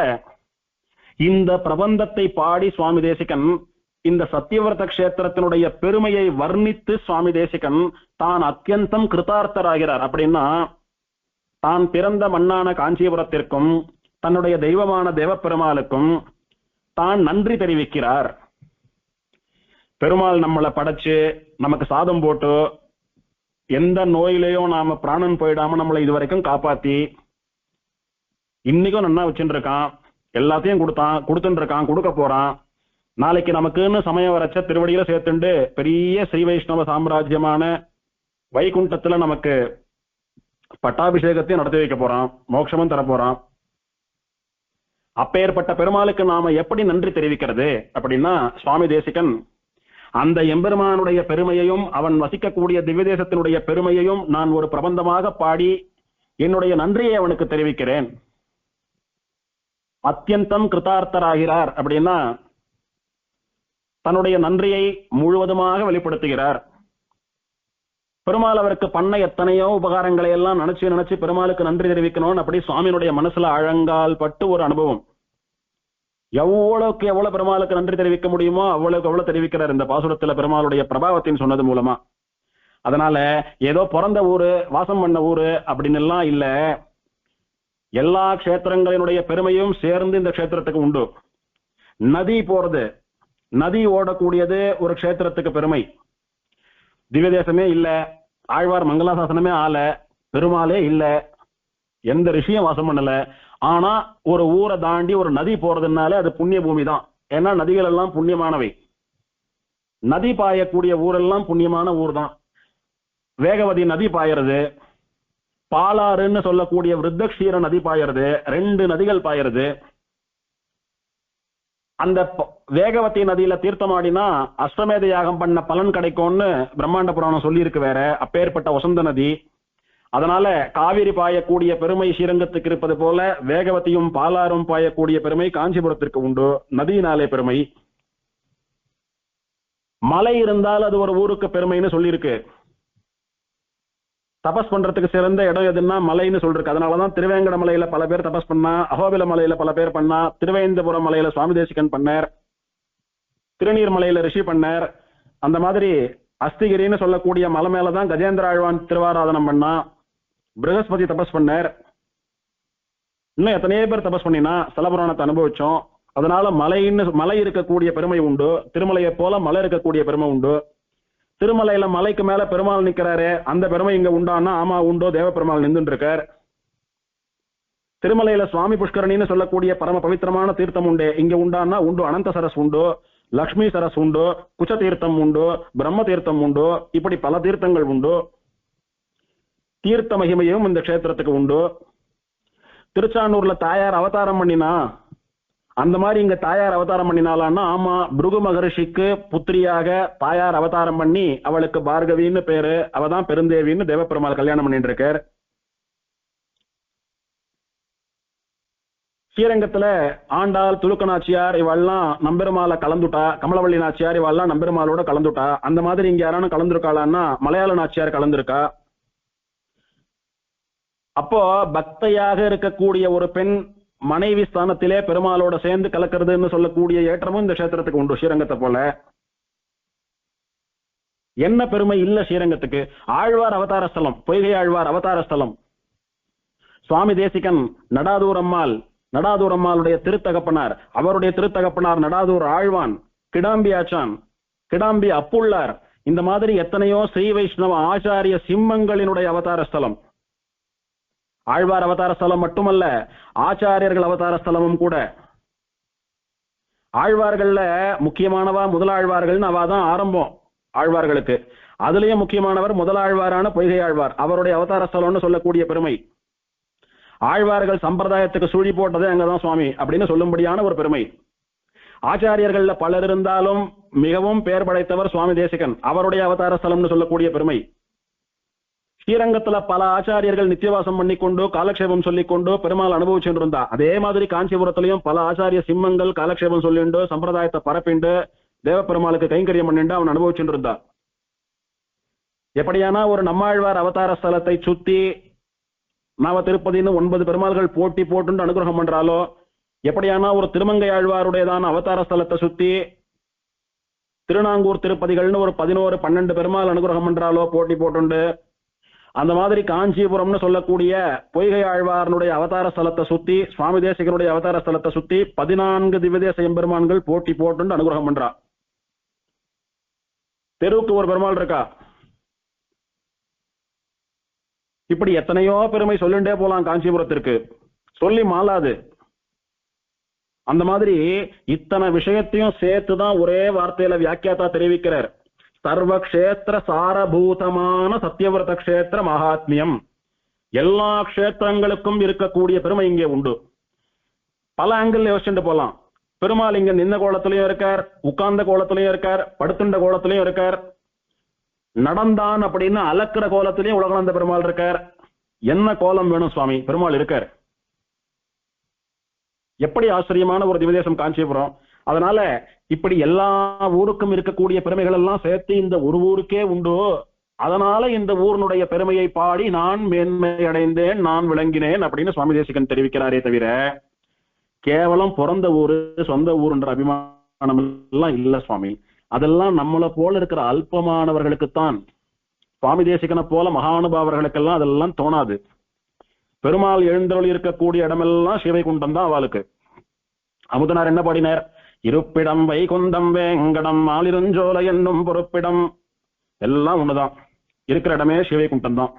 இந்த பிரபந்தத்தை பாடி சுவாமி தேசிகன் இந்த சத்தியவர்த்த கஷேத்திரத்தினுடைய பெருமையை வர்ணித்து சுவாமி தேசிகன் தான் அத்தியந்தம் கிருதார்த்தராகிறார். அப்படின்னா தான் பிறந்த மண்ணான காஞ்சிபுரத்திற்கும் தன்னுடைய தெய்வமான தேவப்பெருமாளுக்கும் தான் நன்றி தெரிவிக்கிறார். பெருமாள் நம்மளை படைச்சு நமக்கு சாதம் போட்டு எந்த நோயிலையும் நாம பிராணன் போயிடாம நம்மளை இதுவரைக்கும் காப்பாத்தி இன்னைக்கும் நன்னா வச்சுட்டு இருக்கான். எல்லாத்தையும் கொடுத்துட்டு இருக்கான், கொடுக்க போறான். நாளைக்கு நமக்குன்னு சமயம் வரைச்ச திருவடியில சேர்த்துண்டு பெரிய ஸ்ரீ வைஷ்ணவ சாம்ராஜ்யமான வைகுண்டத்துல நமக்கு பட்டாபிஷேகத்தையும் நடத்தி வைக்க போறான், மோட்சமும் தர போறான். அப்பேற்பட்ட பெருமாளுக்கு நாம எப்படி நன்றி தெரிவிக்கிறது அப்படின்னா, சுவாமி தேசிகன் அந்த எம்பெருமானுடைய பெருமையையும் அவன் வசிக்கக்கூடிய திவ்யதேசத்தினுடைய பெருமையையும் நான் ஒரு பிரபந்தமாக பாடி என்னுடைய நன்றியை அவனுக்கு தெரிவிக்கிறேன். அத்தியந்தம் கிருதார்த்தராகிறார் அப்படின்னா தன்னுடைய நன்றியை முழுவதுமாக வெளிப்படுத்துகிறார். பெருமாள் அவருக்கு பண்ண எத்தனையோ உபகாரங்களை எல்லாம் நினைச்சு பெருமாளுக்கு நன்றி தெரிவிக்கணும்னு அப்படி சுவாமியினுடைய மனசுல அழங்கால் பட்டு ஒரு அனுபவம். எவ்வளவுக்கு எவ்வளவு பெருமாளுக்கு நன்றி தெரிவிக்க முடியுமோ அவ்வளவுக்கு எவ்வளவு தெரிவிக்கிறார் இந்த பாசுரத்துல பெருமாளுடைய பிரபாவத்தின் சொன்னது மூலமா. அதனால ஏதோ பிறந்த ஊரு, வாசம் பண்ண ஊரு அப்படின்னு எல்லாம் இல்ல, எல்லா க்ஷேத்திரங்களினுடைய பெருமையும் சேர்ந்து இந்த க்ஷேத்திரத்துக்கு உண்டு. நதி போறது, நதி ஓடக்கூடியது ஒரு க்ஷேத்திரத்துக்கு பெருமை. திவ்யதேசமே இல்ல, ஆழ்வார் மங்களாசாசனமே ஆல, பெருமாளே இல்ல, எந்த ரிஷியும் வாசம் பண்ணல. ஆனா ஒரு ஊரை தாண்டி ஒரு நதி போறதுனால அது புண்ணிய பூமி தான். ஏன்னா நதிகள் எல்லாம் புண்ணியமானவை. நதி பாயக்கூடிய ஊரெல்லாம் புண்ணியமான ஊர் தான். வேகவதி நதி பாயறது, பாலாறுன்னு சொல்லக்கூடிய விருத்தக்ஷீர நதி பாயறது, 2 நதிகள் பாயறது. அந்த வேகவதி நதியில தீர்த்தமாடினா அஸ்வமேத யாகம் பண்ண பலன் கிடைக்கும்னு பிரம்மாண்ட புராணம் சொல்லி இருக்கு. வேற அப்பேற்பட்ட வசந்த நதி. அதனால காவிரி பாயக்கூடிய பெருமை ஸ்ரீரங்கத்துக்கு இருப்பது போல வேகவதியும் பாலாறும் பாயக்கூடிய பெருமை காஞ்சிபுரத்திற்கு உண்டு. நதியினாலே பெருமை. மலை இருந்தால் அது ஒரு ஊருக்கு பெருமைன்னு சொல்லியிருக்கு. தபஸ் பண்றதுக்கு சிறந்த இடம் எதுன்னா மலைன்னு சொல்லிருக்கு. அதனாலதான் திருவேங்கட மலையில பல பேர் தபஸ் பண்ணா, அகோபில மலையில பல பேர் பண்ணா, திருவேந்தபுரம் மலையில சுவாமி தேசிகன் பண்ணார், திருநீர் மலையில ரிஷி பண்ணார். அந்த மாதிரி அஸ்திகிரின்னு சொல்லக்கூடிய மலை மேலதான் கஜேந்திர ஆழ்வான் திருவாராதனம் பண்ணா, பிரகஸ்பதி தபஸ் பண்ணார். இன்னும் எத்தனையோ பேர் தபஸ் பண்ணினா ஸ்தலபுராணத்தை அனுபவிச்சோம். அதனால மலை இருக்கக்கூடிய பெருமை உண்டு. திருமலையை போல மலை இருக்கக்கூடிய பெருமை உண்டு. திருமலையில மலைக்கு மேல பெருமாள் நிக்கிறாரு, அந்த பெருமை இங்க உண்டானா ஆமா உண்டோ, தேவ பெருமாள் நின்று இருக்கார். திருமலையில சுவாமி புஷ்கரணின்னு சொல்லக்கூடிய பரம பவித்திரமான தீர்த்தம் உண்டு, இங்க உண்டானா உண்டு. அனந்த சரஸ் உண்டு, லக்ஷ்மி சரஸ் உண்டு, குச்ச தீர்த்தம் உண்டு, பிரம்ம தீர்த்தம் உண்டு. இப்படி பல தீர்த்தங்கள் உண்டு. தீர்த்த மகிமையும் இந்த க்ஷேத்திரத்துக்கு உண்டு. திருச்சானூர்ல தாயார் அவதாரம் பண்ணினா அந்த மாதிரி இங்க தாயார் அவதாரம் பண்ணினாலான்னா ஆமா, பிருகு மகரிஷிக்கு புத்திரியாக தாயார் அவதாரம் பண்ணி அவளுக்கு பார்கவின்னு பேரு, அவதான் பெருந்தேவின்னு தேவப்பெருமாள் கல்யாணம் பண்ணிட்டு இருக்கார். ஸ்ரீரங்கத்துல ஆண்டாள், துலுக்க நாச்சியார் இவெல்லாம் நம்பெருமாளை கலந்துட்டா, கமலவள்ளி நாச்சியார் இவெல்லாம் நம்பெருமாளோட கலந்துட்டா. அந்த மாதிரி இங்க யாரானும் கலந்துருக்காளான்னா மலையாள நாச்சியார் கலந்துருக்கா. அப்போ பக்தையாக இருக்கக்கூடிய ஒரு பெண் மனைவி ஸ்தானத்திலே பெருமாளோட சேர்ந்து கலக்கிறதுன்னு சொல்லக்கூடிய ஏற்றமும் இந்த கஷேத்திரத்துக்கு உண்டு. ஸ்ரீரங்கத்தை போல என்ன பெருமை இல்ல ஸ்ரீரங்கத்துக்கு? ஆழ்வார் அவதார ஸ்தலம், பொய்கை ஆழ்வார் அவதார ஸ்தலம். சுவாமி தேசிகன் நடாதூர் அம்மாளுடைய திருத்தகப்பனார், அவருடைய திருத்தகப்பனார் நடாதூர் ஆழ்வான், கிடாம்பி ஆச்சான், கிடாம்பி அப்புள்ளார், இந்த மாதிரி எத்தனையோ ஸ்ரீ வைஷ்ணவ ஆச்சாரிய சிம்மங்களினுடைய அவதார ஸ்தலம். ஆழ்வார் அவதார ஸ்தலம் மட்டுமல்ல, ஆச்சாரியர்கள் அவதார ஸ்தலமும் கூட. ஆழ்வார்கள்ல முக்கியமானவா முதலாழ்வார்கள், அவாதான் ஆரம்பம் ஆழ்வார்களுக்கு. அதுலயும் முக்கியமானவர் முதலாழ்வாரான பொய்கை ஆழ்வார், அவருடைய அவதார ஸ்தலம்னு சொல்லக்கூடிய பெருமை. ஆழ்வார்கள் சம்பிரதாயத்துக்கு சுழி போட்டதே அங்கதான் சுவாமி அப்படின்னு சொல்லும்படியான ஒரு பெருமை. ஆச்சாரியர்கள்ல பலர் இருந்தாலும் மிகவும் பெயர் படைத்தவர் சுவாமி தேசிகன், அவருடைய அவதார ஸ்தலம்னு சொல்லக்கூடிய பெருமை. ஸ்ரீரங்கத்துல பல ஆச்சாரியர்கள் நித்தியவாசம் பண்ணிக்கொண்டு காலக்ஷேபம் சொல்லிக்கொண்டு பெருமாள் அனுபவிச்சுட்டு இருந்தா. அதே மாதிரி காஞ்சிபுரத்திலையும் பல ஆச்சாரிய சிம்மங்கள் காலக்ஷேபம் சொல்லிண்டு சம்பிரதாயத்தை பரப்பிண்டு தேவ பெருமாளுக்கு கைங்கரியம் பண்ணிண்டு அவன் அனுபவிச்சுட்டு இருந்தா. எப்படியானா ஒரு நம்மாழ்வார் அவதார ஸ்தலத்தை சுத்தி நவ திருப்பதின்னு 9 பெருமாள்கள் போட்டி போட்டு அனுகிரகம் பண்றாலோ, எப்படியானா ஒரு திருமங்கை ஆழ்வாருடையதான அவதார ஸ்தலத்தை சுத்தி திருநாங்கூர் திருப்பதிகள்னு ஒரு 11-12 பெருமாள் அனுகிரகம் பண்றாலோ போட்டி போட்டுண்டு, அந்த மாதிரி காஞ்சிபுரம்னு சொல்லக்கூடிய பொய்கை ஆழ்வாரனுடைய அவதார ஸ்தலத்தை சுத்தி சுவாமி தேசிகனுடைய அவதார ஸ்தலத்தை சுத்தி 14 திவ்யதேச எம்பெருமான்கள் போட்டி போட்டு அனுகிரகம் பண்றா. தெருவுக்கு ஒரு பெருமாள் இருக்கா. இப்படி எத்தனையோ பெருமை சொல்லிண்டே போலாம் காஞ்சிபுரத்திற்கு, சொல்லி மாலாது. அந்த மாதிரி இத்தனை விஷயத்தையும் சேர்த்துதான் ஒரே வார்த்தையில வியாக்கியாத்தா தெரிவிக்கிறார். சர்வ கஷேத்திர சாரபூதமான சத்தியவிரத கஷேத்திர மகாத்மியம். எல்லா கஷேத்திரங்களுக்கும் இருக்கக்கூடிய பெருமை இங்கே உண்டு. பல ஆங்கிள் யோசிச்சுட்டு போலாம். பெருமாள் இங்க நின்ன கோலத்திலையும் இருக்கார், உட்கார்ந்த கோலத்திலையும் இருக்கார், படுத்துண்ட கோலத்திலையும் இருக்கார், நடந்தான் அப்படின்னு அலக்கிற கோலத்திலையும் உலகளந்த பெருமாள் இருக்கார். என்ன கோலம் வேணும் சுவாமி, பெருமாள் இருக்கார். எப்படி ஆச்சரியமான ஒரு திவ்யதேசம் காஞ்சிபுரம். அதனால இப்படி எல்லா ஊருக்கும் இருக்கக்கூடிய பெருமைகள் எல்லாம் சேர்த்து இந்த ஒரு ஊருக்கே உண்டு. அதனால இந்த ஊரினுடைய பெருமையை பாடி நான் மேன்மை அடைந்தேன், நான் விளங்கினேன் அப்படின்னு சுவாமி தேசிகன் தெரிவிக்கிறாரே தவிர கேவலம் பிறந்த ஊரு சொந்த ஊருன்ற அபிமானம் எல்லாம் இல்ல சுவாமி. அதெல்லாம் நம்மளை போல இருக்கிற அல்பமானவர்களுக்குத்தான். சுவாமி தேசிகனை போல மகானுபாவர்களுக்கெல்லாம் அதெல்லாம் தோணாது. பெருமாள் எழுந்தருளி இருக்கக்கூடிய இடமெல்லாம் சிவைகுண்டம் தான் அவளுக்கு. அமுதனார் என்ன பாடினார்? இருப்பிடம் வைகுந்தம் வேங்கடம் மாலிருஞ்சோலை என்னும் பொறுப்பிடம். எல்லாம் ஒண்ணுதான், இருக்கிற இடமே சிவைகுண்டம் தான்.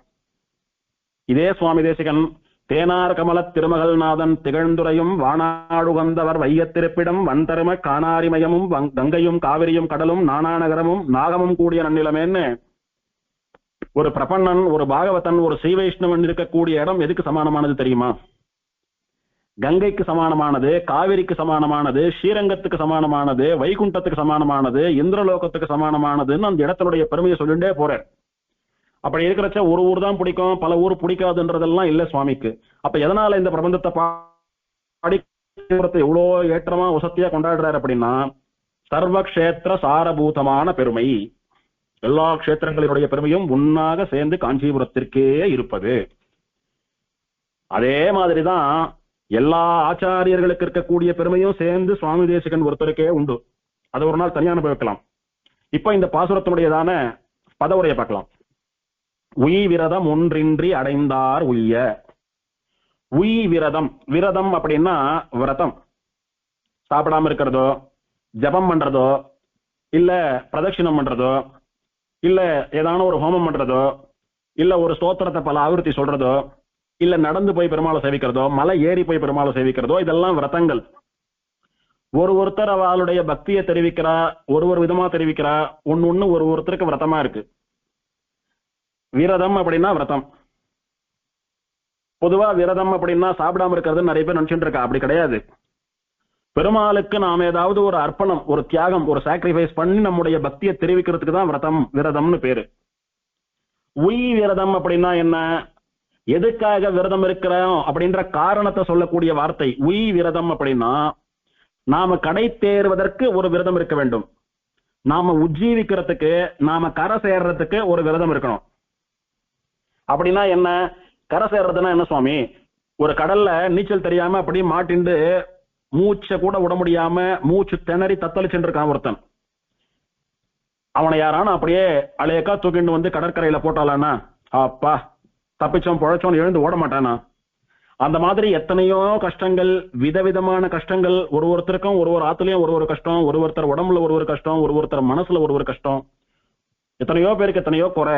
இதே சுவாமி தேசிகன் தேனார் கமல திருமகள் நாதன் திகழ்ந்துரையும் வானாடுகந்தவர் வையத்திருப்பிடம் வந்தரும காணாரிமயமும் கங்கையும் காவிரியும் கடலும் நானாநகரமும் நாகமும் கூடிய நன்னிலமேன்னு ஒரு பிரபன்னன், ஒரு பாகவதன், ஒரு ஸ்ரீ வைஷ்ணவன் இருக்கக்கூடிய இடம் எதுக்கு சமானமானது தெரியுமா? கங்கைக்கு சமானமானது, காவிரிக்கு சமானமானது, ஸ்ரீரங்கத்துக்கு சமானமானது, வைகுண்டத்துக்கு சமானமானது, இந்திரலோகத்துக்கு சமானமானதுன்னு அந்த இடத்தினுடைய பெருமையை சொல்லிட்டே போறேன். அப்படி இருக்கிறச்ச ஒரு ஊர் தான் பிடிக்கும், பல ஊர் பிடிக்காதுன்றதெல்லாம் இல்ல சுவாமிக்கு. அப்ப எதனால இந்த பிரபந்தத்தை பாடி எவ்வளோ ஏற்றமா வசத்தியா கொண்டாடுறாரு அப்படின்னா, சர்வக்ஷேத்திர சாரபூதமான பெருமை, எல்லா கஷேத்திரங்களினுடைய பெருமையும் ஒன்னாக சேர்ந்து காஞ்சிபுரத்திற்கே இருப்பது. அதே மாதிரிதான் எல்லா ஆச்சாரியர்களுக்கு இருக்கக்கூடிய பெருமையும் சேர்ந்து சுவாமி தேசிகன் ஒருத்தருக்கே உண்டு. அதை ஒரு நாள் தனியாக அனுபவிக்கலாம். இப்ப இந்த பாசுரத்தினுடையதான பதவுரையை பார்க்கலாம். உய் விரதம் ஒன்றின்றி அடைந்தார் உய்ய. உய் விரதம், விரதம் அப்படின்னா விரதம், சாப்பிடாம இருக்கிறதோ, ஜபம் பண்றதோ, இல்ல பிரதட்சிணம் பண்றதோ, இல்ல ஏதான ஒரு ஹோமம் பண்றதோ, இல்ல ஒரு ஸ்தோத்திரத்தை பல ஆவர்த்தி சொல்றதோ, இல்ல நடந்து போய் பெருமாளை சேவிக்கிறதோ, மலை ஏறி போய் பெருமாளை சேவிக்கிறதோ, இதெல்லாம் விரதங்கள். ஒருத்தர் அவளுடைய பக்தியை தெரிவிக்கிறா, ஒரு விதமா தெரிவிக்கிறா. ஒன்னு ஒருத்தருக்கு விரதமா இருக்கு. விரதம் அப்படின்னா விரதம். பொதுவா விரதம் அப்படின்னா சாப்பிடாம இருக்கிறது நிறைய பேர் நினைச்சுட்டு இருக்கா. அப்படி கிடையாது. பெருமாளுக்கு நாம் ஏதாவது ஒரு அர்ப்பணம், ஒரு தியாகம், ஒரு சாக்ரிஃபைஸ் பண்ணி நம்முடைய பக்தியை தெரிவிக்கிறதுக்கு தான் விரதம், விரதம்னு பேரு. உய் விரதம் அப்படின்னா என்ன? எதுக்காக விரதம் இருக்கிறோம் அப்படின்ற காரணத்தை சொல்லக்கூடிய வார்த்தை உய் விரதம். அப்படின்னா நாம கடை தேர்வதற்கு ஒரு விரதம் இருக்க வேண்டும், நாம உஜ்ஜீவிக்கிறதுக்கு, நாம கரை சேர்றதுக்கு ஒரு விரதம் இருக்கணும். அப்படின்னா என்ன? கரை சேர்றதுன்னா என்ன சுவாமி? ஒரு கடல்ல நீச்சல் தெரியாம அப்படியே மாட்டிண்டு மூச்சை கூட விட முடியாம மூச்சு திணறி தத்தளிச்சுட்டு இருக்கான் ஒருத்தன். அவனை யாரான அப்படியே அலையக்கா தூக்கிட்டு வந்து கடற்கரையில போட்டாலானா அப்பா தப்பிச்சோம் பொழைச்சோம் எழுந்து ஓட மாட்டானா? அந்த மாதிரி எத்தனையோ கஷ்டங்கள், விதவிதமான கஷ்டங்கள், ஒருத்தருக்கும் ஒரு ஆத்துலயும் ஒரு கஷ்டம், ஒருத்தர் உடம்புல ஒரு கஷ்டம், ஒருத்தர் மனசுல ஒரு கஷ்டம், எத்தனையோ பேருக்கு எத்தனையோ குறை.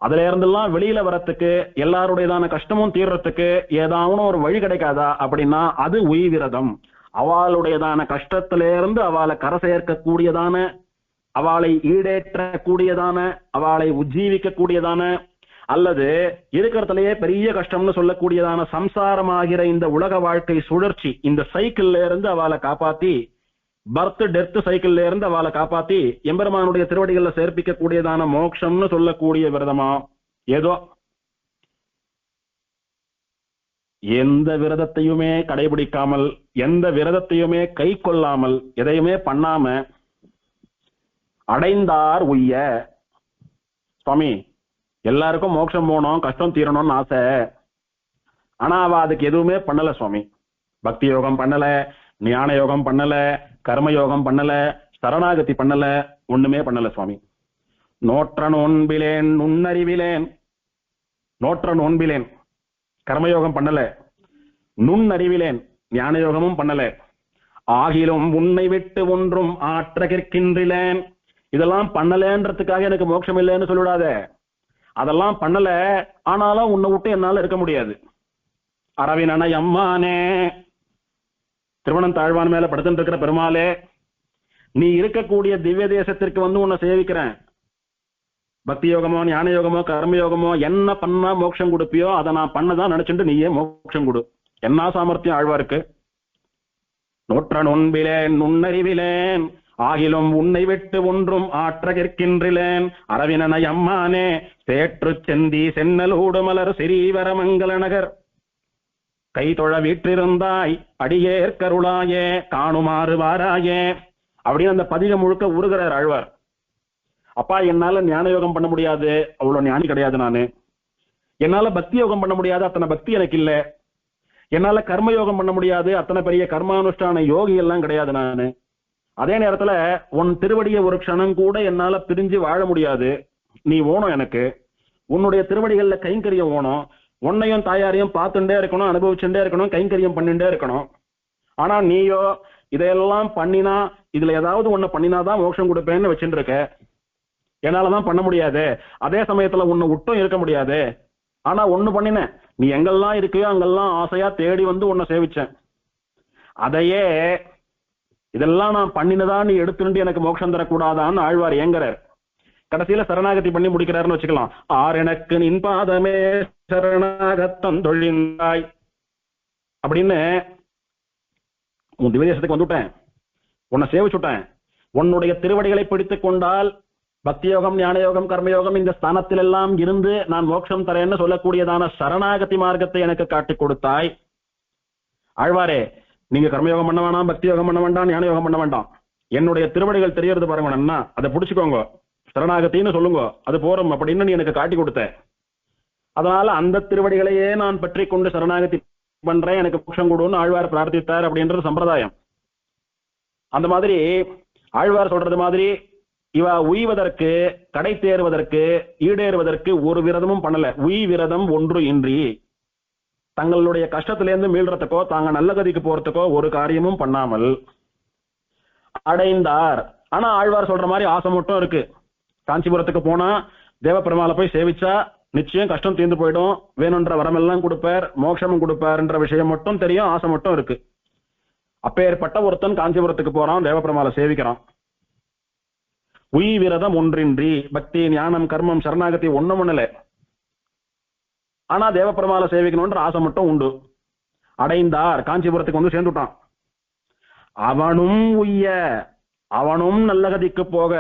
அதுல இருந்தெல்லாம் வெளியில வரத்துக்கு, எல்லாருடையதான கஷ்டமும் தீர்றதுக்கு ஏதாவது ஒரு வழி கிடைக்காதா அப்படின்னா அது உய் விரதம். அவளுடையதான கஷ்டத்தில இருந்து அவளை கரை சேர்க்கக்கூடியதான, அவளை ஈடேற்றக்கூடியதான, அவளை உஜ்ஜீவிக்க கூடியதான, அல்லது இருக்கிறதுலயே பெரிய கஷ்டம்னு சொல்லக்கூடியதான சம்சாரமாகிற இந்த உலக வாழ்க்கை சுழற்சி, இந்த சைக்கிள்ல இருந்து அவளை காப்பாத்தி, பர்த் டெத் சைக்கிள்ல இருந்து அவளை காப்பாத்தி எம்பெருமானுடைய திருவடிகள்ல சேர்ப்பிக்க கூடியதான மோட்சம்னு சொல்லக்கூடிய விரதமா? ஏதோ எந்த விரதத்தையுமே கடைபிடிக்காமல், எந்த விரதத்தையுமே கை கொள்ளாமல், எதையுமே பண்ணாம அடைந்தார் உய்ய. சுவாமி, எல்லாருக்கும் மோட்சம் போகணும், கஷ்டம் தீரணும்னு ஆசை. ஆனா அவ அதுக்கு எதுவுமே பண்ணல சுவாமி. பக்தி யோகம் பண்ணல, ஞான யோகம் பண்ணல, கர்ம யோகம் பண்ணல, சரணாகதி பண்ணல, ஒண்ணுமே பண்ணல சுவாமி. நோற்ற நோன்பிலேன் நுண்ணறிவிலேன், நோற்ற நோன்பிலேன் கர்மயோகம் பண்ணல, நுண்ணறிவிலேன் ஞான யோகமும் பண்ணல, ஆகிலும் உன்னை விட்டு ஒன்றும் ஆற்ற கிற்கின்றிலேன். இதெல்லாம் பண்ணலன்றதுக்காக எனக்கு மோட்சம் இல்லைன்னு சொல்லிடாத. அதெல்லாம் பண்ணல, ஆனாலும் உன்னை விட்டு என்னால இருக்க முடியாது. அரவினன அம்மானே, திருவண்ணம் தாழ்வான் மேல படுத்துட்டு இருக்கிற பெருமாளே, நீ இருக்கக்கூடிய திவ்ய தேசத்திற்கு வந்து உன்னை சேவிக்கிறேன். பக்தி யோகமோ ஞான யோகமோ கர்ம யோகமோ என்ன பண்ணா மோட்சம் கொடுப்பியோ அதை நான் பண்ணதான் நினைச்சுட்டு நீயே மோட்சம் கொடு. என்ன சாமர்த்தியம் ஆழ்வாருக்கு! நோற்ற நோன்பிலேன் நுண்ணறிவிலேன், ஆகிலும் உன்னை விட்டு ஒன்றும் ஆற்ற கிற்கின்றிலேன். அரவினனை அம்மானே, சேற்று செந்தி சென்னலூடு மலர் சிறீவர மங்கள நகர், கை தொழ வீற்றிருந்தாய் அடியேற்கருளாயே காணுமாறு வாராயே அப்படின்னு அந்த பதிகம் முழுக்க உருகிறார் ஆழ்வார். அப்பா, என்னால ஞான யோகம் பண்ண முடியாது, அவ்வளவு ஞானி கிடையாது நானு. என்னால பக்தி யோகம் பண்ண முடியாது, அத்தனை பக்தி எனக்கு இல்ல. என்னால கர்ம யோகம் பண்ண முடியாது, அத்தனை பெரிய கர்மானுஷ்டான யோகி எல்லாம் கிடையாது நானு. அதே நேரத்துல உன் திருவடிய ஒரு க்ஷணம் கூட என்னால பிரிஞ்சு வாழ முடியாது. நீ ஓணும் எனக்கு, உன்னுடைய திருவடிகள்ல கைங்கரியம் ஓணும். உன்னையும் தாயாரையும் பார்த்துட்டே இருக்கணும், அனுபவிச்சுட்டே இருக்கணும், கைங்கரியம் பண்ணிட்டே இருக்கணும். ஆனா நீயோ இதையெல்லாம் பண்ணினா, இதுல ஏதாவது ஒண்ணு பண்ணினாதான் மோட்சம் கொடுப்பேன்னு வச்சுட்டு இருக்க. என்னாலதான் பண்ண முடியாது, அதே சமயத்துல உன்னை விட்டும் இருக்க முடியாது. ஆனா ஒண்ணு பண்ணின, நீ எங்கெல்லாம் இருக்கையோ அங்கெல்லாம் ஆசையா தேடி வந்து உன்னை சேவிச்சேன். அதையே இதெல்லாம் நான் பண்ணினதா நீ எடுத்துட்டு எனக்கு மோட்சம் தரக்கூடாதான்னு ஆழ்வார் ஏங்குறார். கடைசியில சரணாகதி பண்ணி முடிக்கிறாருன்னு வச்சுக்கலாம். ஆர் எனக்கு நின் பாதமே சரணாகத்தம் தொழிந்தாய் அப்படின்னு, உன் திவ்யதேசத்துக்கு வந்துட்டேன், உன்னை சேவிச்சுட்டேன், உன்னுடைய திருவடிகளை பிடித்துக் கொண்டால் பக்தி யோகம் ஞான யோகம் கர்மயோகம் இந்த ஸ்தானத்தில் எல்லாம் இருந்து நான் மோட்சம் தரேன்னு சொல்லக்கூடியதான சரணாகதி மார்க்கத்தை எனக்கு காட்டி கொடுத்தாய். ஆழ்வாரே, நீங்க கர்மயோகம் பண்ண வேண்டாம், பக்தி யோகம் பண்ண வேண்டாம், ஞான யோகம் பண்ண வேண்டாம், என்னுடைய திருவடிகள் தெரியறது பாருங்க அண்ணா, அதை பிடிச்சுக்கோங்க, சரணாகத்தின்னு சொல்லுங்க, அது போறோம் அப்படின்னு நீ எனக்கு காட்டி கொடுத்த. அதனால அந்த திருவடிகளையே நான் பற்றி கொண்டு சரணாகதி பண்றேன், எனக்கு மோட்சம் கொடுன்னு ஆழ்வார் பிரார்த்தித்தார் அப்படின்றது சம்பிரதாயம். அந்த மாதிரி ஆழ்வார் சொல்றது மாதிரி இவ உய்வதற்கு, கடை தேறுவதற்கு, ஈடேறுவதற்கு ஒரு விரதமும் பண்ணல. உய் விரதம் ஒன்று இன்றி தங்களுடைய கஷ்டத்திலேருந்து மீள்றதுக்கோ தாங்க நல்ல கதிக்கு போறதுக்கோ ஒரு காரியமும் பண்ணாமல் அடைந்தார். ஆனா ஆழ்வார் சொல்ற மாதிரி ஆசை மட்டும் இருக்கு. காஞ்சிபுரத்துக்கு போனா தேவப்பெருமாளை போய் சேவிச்சா நிச்சயம் கஷ்டம் தீர்ந்து போயிடும், வேணுன்ற வரமெல்லாம் கொடுப்பார், மோட்சமும் கொடுப்பார்ன்ற விஷயம் மட்டும் தெரியும், ஆசை மட்டும் இருக்கு. அப்பேற்பட்ட ஒருத்தன் காஞ்சிபுரத்துக்கு போறான், தேவப்பெருமாளை சேவிக்கிறான். உய் விரதம் ஒன்றின்றி பக்தி ஞானம் கர்மம் சரணாகதி ஒண்ணும் பண்ணல. ஆனா தேவப்பெருமாளை சேவிக்கணும்ன்ற ஆசை மட்டும் உண்டு. அடைந்தார், காஞ்சிபுரத்துக்கு வந்து சேர்ந்துட்டான். அவனும் உய்ய, அவனும் நல்ல கதிக்கு போக,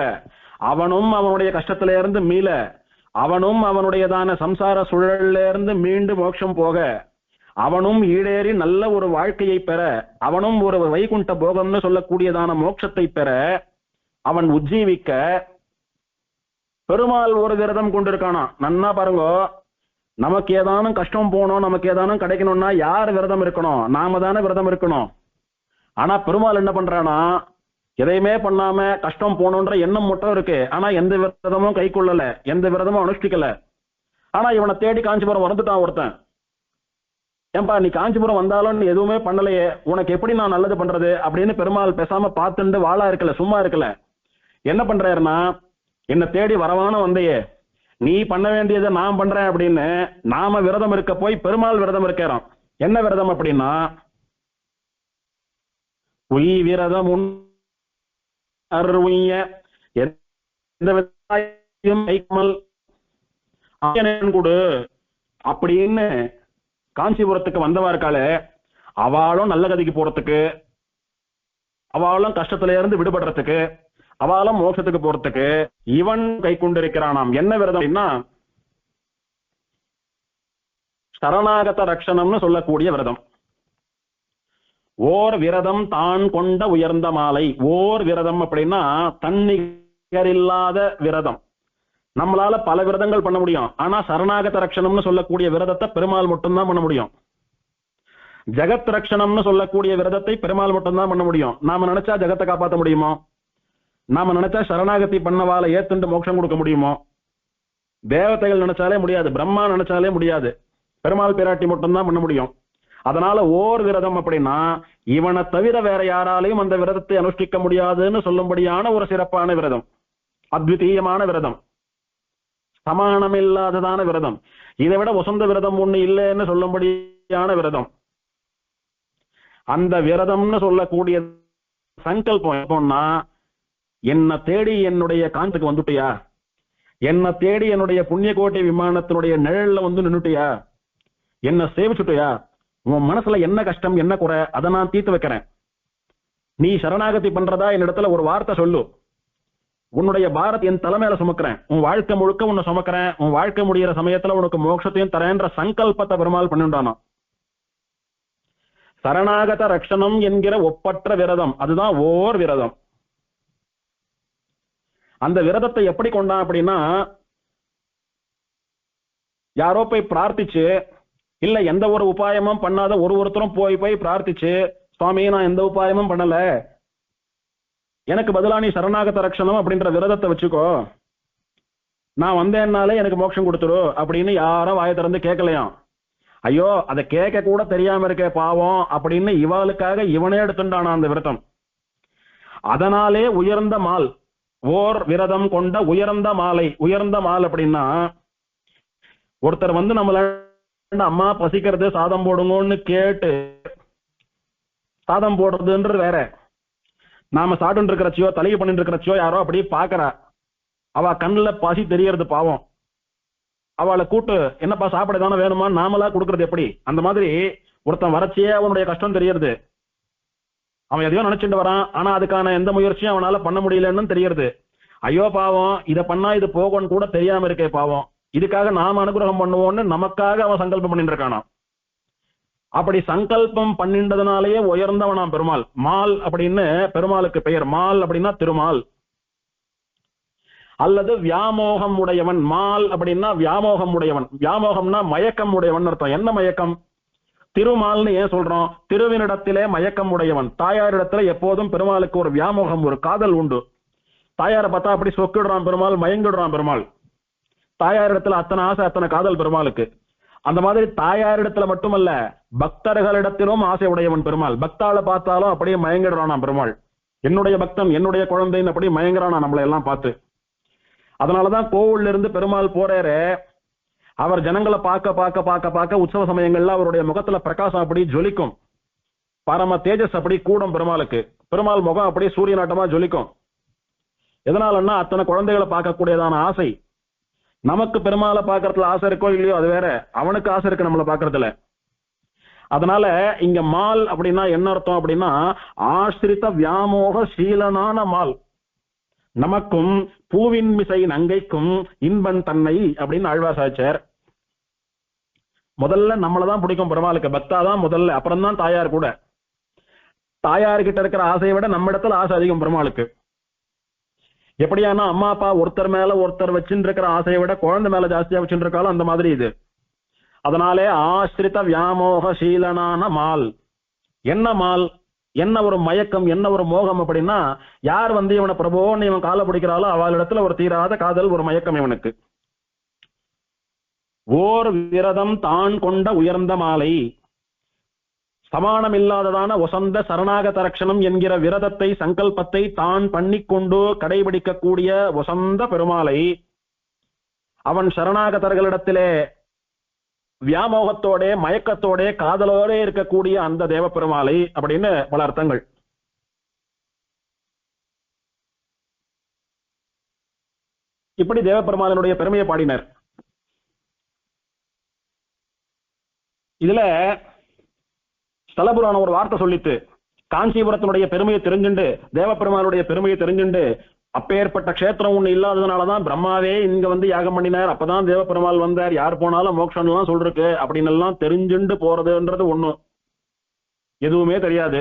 அவனும் அவனுடைய கஷ்டத்தில இருந்து மீள, அவனும் அவனுடையதான சம்சார சுழல்ல இருந்து மீண்டு மோட்சம் போக, அவனும் ஈடேறி நல்ல ஒரு வாழ்க்கையை பெற, அவனும் ஒரு வைகுண்ட போகம்னு சொல்லக்கூடியதான மோட்சத்தை பெற, அவன் உஜ்ஜீவிக்க பெருமாள் ஒரு விரதம் கொண்டிருக்கானா. நன்னா பாருங்க, நமக்கு ஏதானும் கஷ்டம் போகணும், நமக்கு ஏதானும் கிடைக்கணும்னா யார் விரதம் இருக்கணும்? நாம தானே விரதம் இருக்கணும். ஆனா பெருமாள் என்ன பண்றானா, எதையுமே பண்ணாம கஷ்டம் போகணுன்ற எண்ணம் மட்டும் இருக்கு. ஆனா எந்த விரதமும் கை கொள்ளல, எந்த விரதமும் அனுஷ்டிக்கல. ஆனா இவனை தேடி காஞ்சிபுரம் வந்துட்டான் ஒருத்தன். ஏன்பா நீ காஞ்சிபுரம் வந்தாலும் நீ எதுவுமே பண்ணலையே, உனக்கு எப்படி நான் நல்லது பண்றது அப்படின்னு பெருமாள் பேசாம பார்த்துட்டு வாழா இருக்கல, சும்மா இருக்கல. என்ன பண்றாருன்னா, என்ன தேடி வரவான வந்தையே, நீ பண்ண வேண்டியதை நான் பண்றேன் அப்படின்னு நாம விரதம் இருக்க போய் பெருமாள் விரதம் இருக்கிறோம். என்ன விரதம் அப்படின்னா, உய் விரதம் உய்ய எந்த விதமாயும் கொடு அப்படின்னு காஞ்சிபுரத்துக்கு வந்தவா இருக்காளே, அவளும் நல்ல கதிக்கு போறதுக்கு, அவளும் கஷ்டத்துல இருந்து விடுபடுறதுக்கு, அவளும் மோட்சத்துக்கு போறதுக்கு இவன் கை கொண்டிருக்கிறானாம். என்ன விரதம் அப்படின்னா, சரணாகத ரக்ஷணம்னு சொல்லக்கூடிய விரதம். ஓர் விரதம் தான் கொண்ட உயர்ந்த மாலை. ஓர் விரதம் அப்படின்னா தன்னிகரில்லாத விரதம். நம்மளால பல விரதங்கள் பண்ண முடியும். ஆனா சரணாகத ரக்ஷணம்னு சொல்லக்கூடிய விரதத்தை பெருமாள் மட்டும்தான் பண்ண முடியும். ஜெகத் ரக்ஷணம்னு சொல்லக்கூடிய விரதத்தை பெருமாள் மட்டும்தான் பண்ண முடியும். நாம நினைச்சா ஜெகத்தை காப்பாற்ற முடியுமோ? நாம நினைச்சா சரணாகதி பண்ணவால ஏத்துண்டு மோட்சம் கொடுக்க முடியுமோ? தேவதைகள் நினைச்சாலே முடியாது, பிரம்மா நினைச்சாலே முடியாது. பெருமாள் பிராட்டி மட்டும்தான் பண்ண முடியும். அதனால ஓர் விரதம் அப்படின்னா இவனை தவிர வேற யாராலையும் அந்த விரதத்தை அனுஷ்டிக்க முடியாதுன்னு சொல்லும்படியான ஒரு சிறப்பான விரதம், அத்விதீயமான விரதம், சமானமில்லாததான விரதம். இதை விட வசந்த விரதம் ஒண்ணு இல்லைன்னு சொல்லும்படியான விரதம். அந்த விரதம்னு சொல்லக்கூடிய சங்கல்பம் எப்போன்னா, என்ன தேடி என்னுடைய காந்தத்துக்கு வந்துட்டியா, என்ன தேடி என்னுடைய புண்ணிய கோட்டை விமானத்தினுடைய நிழல்ல வந்து நின்னுட்டியா, என்ன சேவிச்சுட்டியா, உன் மனசுல என்ன கஷ்டம் என்ன குறை அதை நான் தீர்த்து வைக்கிறேன். நீ சரணாகதி பண்றதா என்னிடத்துல ஒரு வார்த்தை சொல்லு, உன்னுடைய பாரத் என் தலைமையில சுமக்கிறேன், உன் வாழ்க்கை முழுக்க உன்னை சுமக்கிறேன், உன் வாழ்க்கை முடிகிற சமயத்துல உனக்கு மோட்சத்தையும் தரேன்ற சங்கல்பத்தை பெருமாள் பண்ணிட்டானோ. சரணாகத ரக்ஷணம் என்கிற ஒப்பற்ற விரதம், அதுதான் ஓர் விரதம். அந்த விரதத்தை எப்படி கொண்டான் அப்படின்னா, யாரோ போய் பிரார்த்திச்சு, இல்ல எந்த ஒரு உபாயமும் பண்ணாத ஒருத்தரும் போய் பிரார்த்திச்சு, சுவாமி நான் எந்த உபாயமும் பண்ணல, எனக்கு பதிலா நீ சரணாகத ரக்ஷணம் அப்படின்ற விரதத்தை வச்சுக்கோ, நான் வந்தேன்னாலே எனக்கு மோட்சம் கொடுத்துரு அப்படின்னு யாரும் வாயை திறந்து கேட்கலையாம். ஐயோ அதை கேட்க கூட தெரியாம இருக்க பாவம் அப்படின்னு இவாளுக்காக இவனே எடுத்துட்டானா அந்த விரதம். அதனாலே உயர்ந்த மால், ஓர் விரதம் கொண்ட உயர்ந்த மாலை. உயர்ந்த மால் அப்படின்னா, ஒருத்தர் வந்து நம்மள அம்மா பசிக்கிறது சாதம் போடுங்கன்னு கேட்டு சாதம் போடுறதுன்றது வேற. நாம சாப்பிட்டு இருக்கிறச்சியோ தலையை பண்ணிட்டு இருக்கிறச்சியோ யாரோ அப்படி பாக்குறா, அவ கண்ணுல பசி தெரியறது பாவம், அவளை கூட்டு என்னப்பா சாப்பிட தானே வேணுமா நாமளா கொடுக்கறது எப்படி? அந்த மாதிரி ஒருத்தன் வரச்சியே அவனுடைய கஷ்டம் தெரியறது, அவன் எதையோ நினைச்சுட்டு வரான், ஆனா அதுக்கான எந்த முயற்சியும் அவனால பண்ண முடியலன்னு தெரியறது. ஐயோ பாவம், இதை பண்ணா இது போகும்னு கூட தெரியாம இருக்கே பாவம், இதுக்காக நாம அனுகிரகம் பண்ணுவோம்னு நமக்காக அவன் சங்கல்பம் பண்ணிட்டு இருக்கானா. அப்படி சங்கல்பம் பண்ணின்றதுனாலேயே உயர்ந்தவனாம் பெருமாள். மால் அப்படின்னு பெருமாளுக்கு பெயர். மால் அப்படின்னா திருமால் அல்லது வியாமோகம் உடையவன். மால் அப்படின்னா வியாமோகம் உடையவன். வியாமோகம்னா மயக்கம் உடையவன் அர்த்தம். என்ன மயக்கம்? திருமால்னு ஏன் சொல்றோம்? திருவினிடத்திலே மயக்கம் உடையவன். தாயாரிடத்துல எப்போதும் பெருமாளுக்கு ஒரு வியாமோகம், ஒரு காதல் உண்டு. தாயாரை பார்த்தா அப்படி சொக்கிடுறான் பெருமாள், மயங்கிடுறான் பெருமாள். தாயாரிடத்துல அத்தனை ஆசை, அத்தனை காதல் பெருமாளுக்கு. அந்த மாதிரி தாயாரிடத்துல மட்டுமல்ல, பக்தர்களிடத்திலும் ஆசை உடையவன் பெருமாள். பக்தாளை பார்த்தாலும் அப்படியே மயங்கிடுறானா பெருமாள். என்னுடைய பக்தன், என்னுடைய குழந்தைன்னு அப்படியே மயங்குறானா நம்மளை எல்லாம் பார்த்து. அதனாலதான் கோவில்ல இருந்து பெருமாள் போறாரு, அவர் ஜனங்களை பார்க்க பார்க்க பார்க்க பார்க்க உற்சவ சமயங்கள்ல அவருடைய முகத்துல பிரகாசம் அப்படி ஜொலிக்கும், பரம தேஜஸ் அப்படி கூடும் பெருமாளுக்கு. பெருமாள் முகம் அப்படியே சூரிய நாட்டமா ஜொலிக்கும். எதனாலன்னா அத்தனை குழந்தைகளை பார்க்கக்கூடியதான ஆசை. நமக்கு பெருமாளை பார்க்கறதுல ஆசை இருக்கோ இல்லையோ அது வேற, அவனுக்கு ஆசை இருக்கு நம்மளை பார்க்கறதுல. அதனால இங்க மால் அப்படின்னா என்ன அர்த்தம் அப்படின்னா, ஆசிரித்த வியாமோக சீலனான மால். நமக்கும் பூவின் மிசை நங்கைக்கும் இன்பன் தன்னை அப்படின்னு ஆழ்வார் சாதிச்சார். முதல்ல நம்மளதான் பிடிக்கும் பெருமாளுக்கு, பக்தாதான் முதல்ல, அப்புறம் தான் தாயார் கூட. தாயார்கிட்ட இருக்கிற ஆசையை விட நம்ம இடத்துல ஆசை அதிகம் பெருமாளுக்கு. எப்படியானா அம்மா அப்பா ஒருத்தர் மேல ஒருத்தர் வச்சுட்டு இருக்கிற ஆசையை விட குழந்தை மேல ஜாஸ்தியா வச்சுட்டு இருக்காலும் அந்த மாதிரி இது. அதனாலே ஆசிரித வியாமோகசீலனான மால். என்ன மால், என்ன ஒரு மயக்கம், என்ன ஒரு மோகம் அப்படின்னா, யார் இவனை பிரபோன்னு இவன் காலை பிடிக்கிறாளோ அவளிடத்துல ஒரு தீராத காதல், ஒரு மயக்கம் இவனுக்கு. ஓர் விரதம் தான் கொண்ட உயர்ந்த மாலை, சமானம் இல்லாததான வசந்த சரணாகத ரட்சணம் என்கிற விரதத்தை, சங்கல்பத்தை தான் பண்ணிக்கொண்டு கடைபிடிக்கக்கூடிய வசந்த பெருமாளை, அவன் சரணாகதர்களிடத்திலே வியாமோகத்தோட மயக்கத்தோட காதலோட இருக்கக்கூடிய அந்த தேவ பெருமாளை அப்படின்னு பல அர்த்தங்கள். இப்படி தேவ பெருமாளினுடைய பெருமையை பாடினர். இதுல ஸ்தலபுராணம் ஒரு வார்த்தை சொல்லித்து, காஞ்சிபுரத்தினுடைய பெருமையை தெரிஞ்சுண்டு, தேவ பெருமாளுடைய பெருமையை தெரிஞ்சுண்டு, அப்பேற்பட்ட க்ஷேத்திரம் ஒண்ணு இல்லாததுனாலதான் பிரம்மாவே இங்க யாகம் பண்ணினார், அப்பதான் தேவ பெருமாள் வந்தார், யார் போனாலும் மோட்சம் எல்லாம் சொல்றக்கு அப்படின்னு எல்லாம் தெரிஞ்சுண்டு போறதுன்றது ஒண்ணு எதுவுமே தெரியாது.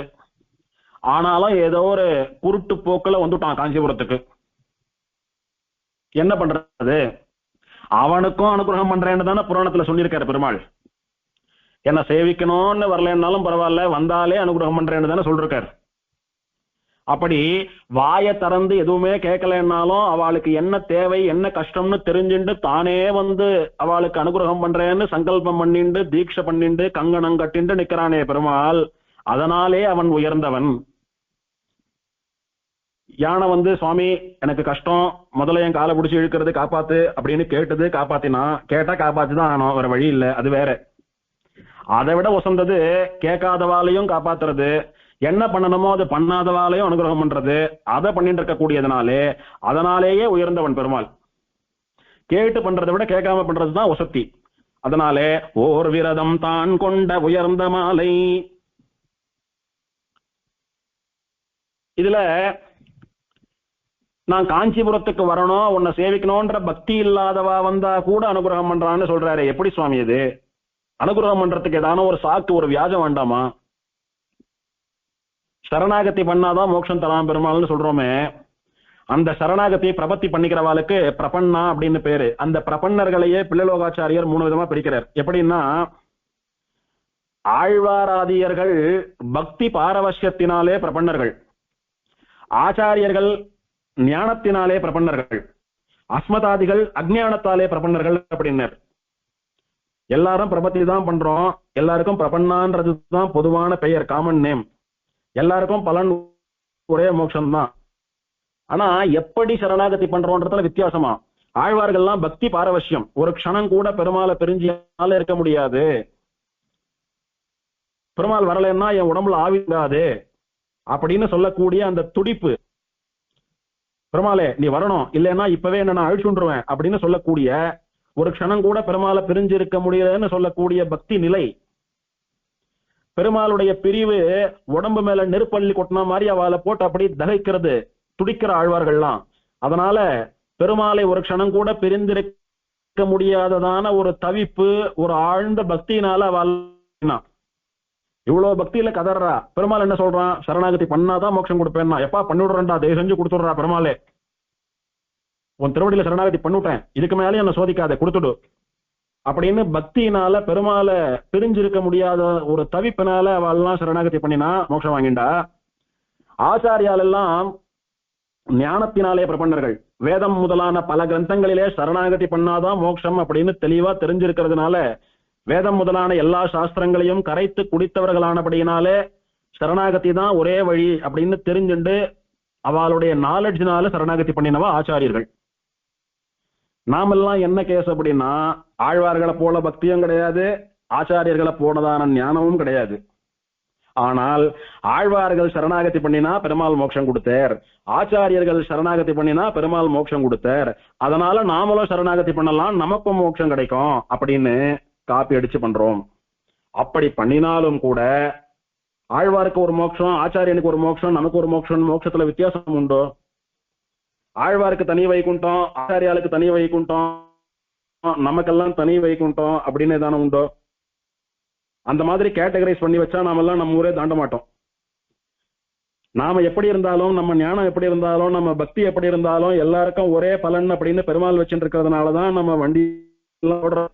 ஆனாலும் ஏதோ ஒரு குருட்டு போக்குல வந்துட்டான் காஞ்சிபுரத்துக்கு. என்ன பண்றது, அவனுக்கும் அனுகிரகம் பண்றேன்னு தானே புராணத்துல சொல்லியிருக்காரு பெருமாள். என்ன சேவிக்கணும்னு வரலன்னாலும் பரவாயில்ல, வந்தாலே அனுகிரகம் பண்றேன்னு தானே சொல்றாரு. அப்படி வாயை திறந்து எதுவுமே கேட்கலன்னாலும் அவளுக்கு என்ன தேவை, என்ன கஷ்டம்னு தெரிஞ்சுண்டு தானே அவளுக்கு அனுகிரகம் பண்றேன்னு சங்கல்பம் பண்ணிண்டு தீட்சை பண்ணிண்டு கங்கணம் கட்டிண்டு நிக்கிறானே பெருமாள், அதனாலே அவன் உயர்ந்தவன். யானை சுவாமி எனக்கு கஷ்டம், முதல்ல என் காலை பிடிச்சி இழுக்கிறது காப்பாத்து அப்படின்னு கேட்டது, காப்பாத்தினா, கேட்டா காப்பாத்திதான் ஆனோம், வேற வழி இல்லை, அது வேற. அதை விட உசந்தது கேட்காதவாலையும் காப்பாத்துறது, என்ன பண்ணணுமோ அது பண்ணாதவாலையும் அனுகிரகம் பண்றது, அதை பண்ணிட்டு இருக்கக்கூடியதுனாலே அதனாலேயே உயர்ந்தவன் பெருமாள். கேட்டு பண்றதை விட கேட்காம பண்றதுதான் உசத்தி. அதனாலே ஓர் விரதம் தான் கொண்ட உயர்ந்த மாலை. இதுல நான் காஞ்சிபுரத்துக்கு வரணும், உன்னை சேவிக்கணும்ன்ற பக்தி இல்லாதவா வந்தா கூட அனுகிரகம் பண்றான்னு சொல்றாரு. எப்படி சுவாமி இது? அனுகிரகம் பண்றதுக்கு ஏதான ஒரு சாக்கு, ஒரு வியாஜம் வேண்டாமா? சரணாகதி பண்ணாதான் மோட்சம் தராம் பெருமாள்னு சொல்றோமே, அந்த சரணாகதி பிரபத்தி பண்ணிக்கிறவாளுக்கு பிரபன்னா அப்படின்னு பேரு. அந்த பிரபன்னர்களையே பிள்ளைலோகாச்சாரியர் 3 விதமா பிரிக்கிறார். எப்படின்னா, ஆழ்வாராதியர்கள் பக்தி பாரவசியத்தினாலே பிரபன்னர்கள், ஆச்சாரியர்கள் ஞானத்தினாலே பிரபன்னர்கள், அஸ்மதாதிகள் அஜ்ஞானத்தாலே பிரபன்னர்கள் அப்படின்னர். எல்லாரும் பிரபத்தி தான் பண்றோம், எல்லாருக்கும் பிரபன்னான்றதுதான் பொதுவான பெயர், காமன் நேம். எல்லாருக்கும் பலன் ஒரே மோட்சம் தான். ஆனா எப்படி சரணாகதி பண்றோன்றதுல வித்தியாசமா. ஆழ்வார்கள்லாம் பக்தி பாரவசியம், ஒரு க்ஷணம் கூட பெருமாளை பிரிஞ்சால இருக்க முடியாது, பெருமாள் வரலன்னா என் உடம்புல ஆவிடாது அப்படின்னு சொல்லக்கூடிய அந்த துடிப்பு, பெருமாளே நீ வரணும், இல்லைன்னா இப்பவே என்ன நான் அழிச்சுண்டுருவேன் அப்படின்னு சொல்லக்கூடிய, ஒரு க்ஷணம் கூட பெருமாளை பிரிஞ்சு இருக்க முடியலன்னு சொல்லக்கூடிய பக்தி நிலை. பெருமாளுடைய பிரிவு உடம்பு மேல நெருப்பள்ளி கொட்டின மாதிரி அவளை போட்டு அப்படி தகைக்கிறது, துடிக்கிற ஆழ்வார்கள்லாம். அதனால பெருமாளை ஒரு க்ஷணம் கூட பிரிந்திருக்க முடியாததான ஒரு தவிப்பு, ஒரு ஆழ்ந்த பக்தியினால அவள் இவ்வளவு பக்தியில கதறா. பெருமாள் என்ன சொல்றான், சரணாகதி பண்ணாதான் மோட்சம் கொடுப்பேன்னா, எப்பா பண்ணிவிடுறா, தயவு செஞ்சு கொடுத்துடுறா பெருமாளே, உன் திருவடியில சரணாகதி பண்ணிவிட்டேன், இதுக்கு மேலே என்ன சோதிக்காத, கொடுத்துடு அப்படின்னு பக்தியினால பெருமாளை பிரிஞ்சிருக்க முடியாத ஒரு தவிப்பினால அவள்லாம் சரணாகதி பண்ணினா மோட்சம் வாங்கிண்டா. ஆச்சாரியால் எல்லாம் ஞானத்தினாலே பிரபன்னர்கள், வேதம் முதலான பல கிரந்தங்களிலே சரணாகதி பண்ணாதான் மோட்சம் அப்படின்னு தெளிவா தெரிஞ்சிருக்கிறதுனால, வேதம் முதலான எல்லா சாஸ்திரங்களையும் கரைத்து குடித்தவர்களானபடியினாலே சரணாகதி தான் ஒரே வழி அப்படின்னு தெரிஞ்சுண்டு அவளுடைய நாலெட்ஜினால சரணாகதி பண்ணினவா ஆச்சாரியர்கள். நாமெல்லாம் என்ன கேஸ் அப்படின்னா, ஆழ்வார்களை போல பக்தியும் கிடையாது, ஆச்சாரியர்களை போனதான ஞானமும் கிடையாது. ஆனால் ஆழ்வார்கள் சரணாகதி பண்ணினா பெருமாள் மோட்சம் கொடுத்தார், ஆச்சாரியர்கள் சரணாகதி பண்ணினா பெருமாள் மோட்சம் கொடுத்தார், அதனால நாமளும் சரணாகதி பண்ணலாம், நமக்கும் மோட்சம் கிடைக்கும் அப்படின்னு காப்பி அடிச்சு பண்றோம். அப்படி பண்ணினாலும் கூட ஆழ்வாருக்கு ஒரு மோட்சம், ஆச்சாரியனுக்கு ஒரு மோட்சம், நமக்கு ஒரு மோட்சம், மோட்சத்துல வித்தியாசம் உண்டோ? ஆழ்வாருக்கு தனி வைகுண்டம், ஆச்சாரியாளுக்கு தனி வைகுண்டம், நமக்கெல்லாம் தனி வைகுண்டம் அப்படின்னு தானே உண்டோ? அந்த மாதிரி கேட்டகரைஸ் பண்ணி வச்சா நாமெல்லாம் நம்ம ஊரே தாண்ட மாட்டோம். நாம எப்படி இருந்தாலும், நம்ம ஞானம் எப்படி இருந்தாலும், நம்ம பக்தி எப்படி இருந்தாலும் எல்லாருக்கும் ஒரே பலன் அப்படின்னு பெருமாள் வச்சுட்டு இருக்கிறதுனாலதான் நம்ம வண்டி ஓடுறோம்.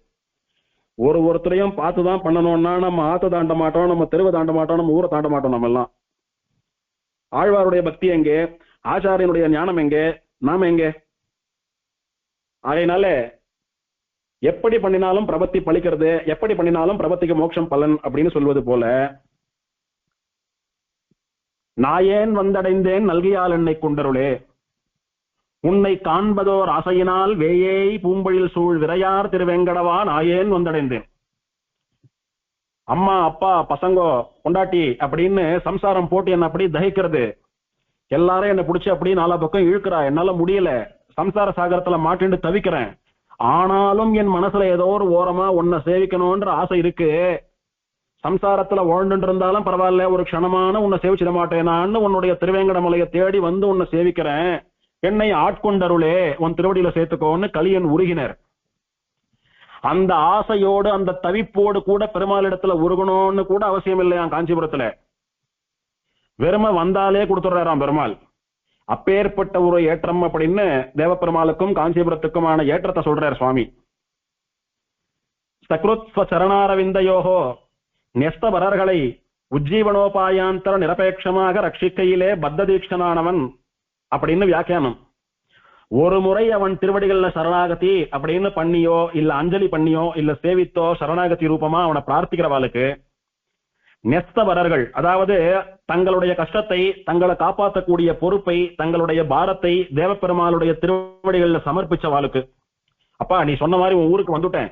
ஒருத்தரையும் பார்த்துதான் பண்ணணும்னா நம்ம ஆத்த தாண்ட மாட்டோம், நம்ம தெருவை தாண்ட மாட்டோம், நம்ம ஊரை தாண்ட மாட்டோம். நம்ம எல்லாம் ஆழ்வாருடைய பக்தி எங்கே, ஆச்சாரியனுடைய ஞானம் எங்கே, நாம எங்கே? அதனால எப்படி பண்ணினாலும் பிரபத்தி பலிக்கிறது, எப்படி பண்ணினாலும் பிரபத்திக்கு மோட்சம் பலன் அப்படின்னு சொல்வது போல, நாயேன் வந்தடைந்தேன் நல்கியால் என்னை கொண்டருளே, உன்னை காண்பதோர் ஆசையினால் வேயை பூம்பொழில் சூழ் விரையார் திருவேங்கடவா நாயேன் வந்தடைந்தேன். அம்மா அப்பா பசங்கோ பொண்டாட்டி அப்படின்னு சம்சாரம் போட்டு என்ன அப்படி தகிக்கிறது, எல்லாரும் என்ன பிடிச்சி அப்படி நாலா பக்கம் இழுக்கிறா, என்னால முடியல, சம்சார சாகரத்துல மாட்டிண்டு தவிக்கிறேன். ஆனாலும் என் மனசுல ஏதோ ஒரு ஓரமா உன்னை சேவிக்கணும்ன்ற ஆசை இருக்கு. சம்சாரத்துல வாழ்ந்துட்டு இருந்தாலும் பரவாயில்ல, ஒரு க்ஷணமான உன்னை சேவிச்சிட மாட்டேனான்னு உன்னுடைய திருவேங்கடமலையை தேடி வந்து உன்னை சேவிக்கிறேன், என்னை ஆட்கொண்டருளே, உன் திருவடியில சேர்த்துக்கோன்னு கலியன் உருகினர். அந்த ஆசையோடு அந்த தவிப்போடு கூட பெருமாள் இடத்துல உருகணும்னு கூட அவசியம் இல்லையா காஞ்சிபுரத்துல. வெறுமை வந்தாலே கொடுத்துடுறாராம் பெருமாள். அப்பேற்பட்ட ஒரு ஏற்றம் அப்படின்னு தேவப்பெருமாளுக்கும் காஞ்சிபுரத்துக்குமான ஏற்றத்தை சொல்றார் சுவாமி. சக்ருத்வ சரணாரவிந்தயோகோ நெஸ்தவரர்களை உஜ்ஜீவனோபாயாந்தர நிரபேட்சமாக ரட்சிக்கையிலே பத்த தீட்சனானவன் அப்படின்னு வியாக்கியானம். ஒரு முறை அவன் திருவடிகள்ல சரணாகதி அப்படின்னு பண்ணியோ இல்ல அஞ்சலி பண்ணியோ இல்ல சேவித்தோ சரணாகதி ரூபமா அவனை பிரார்த்திக்கிறவாளுக்கு நெஸ்தவரர்கள், அதாவது தங்களுடைய கஷ்டத்தை, தங்களை காப்பாற்றக்கூடிய பொறுப்பை, தங்களுடைய பாரத்தை தேவப்பெருமாளுடைய திருவடிகள்ல சமர்ப்பிச்சவாளுக்கு, அப்பா நீ சொன்ன மாதிரி உன் ஊருக்கு வந்துட்டேன்,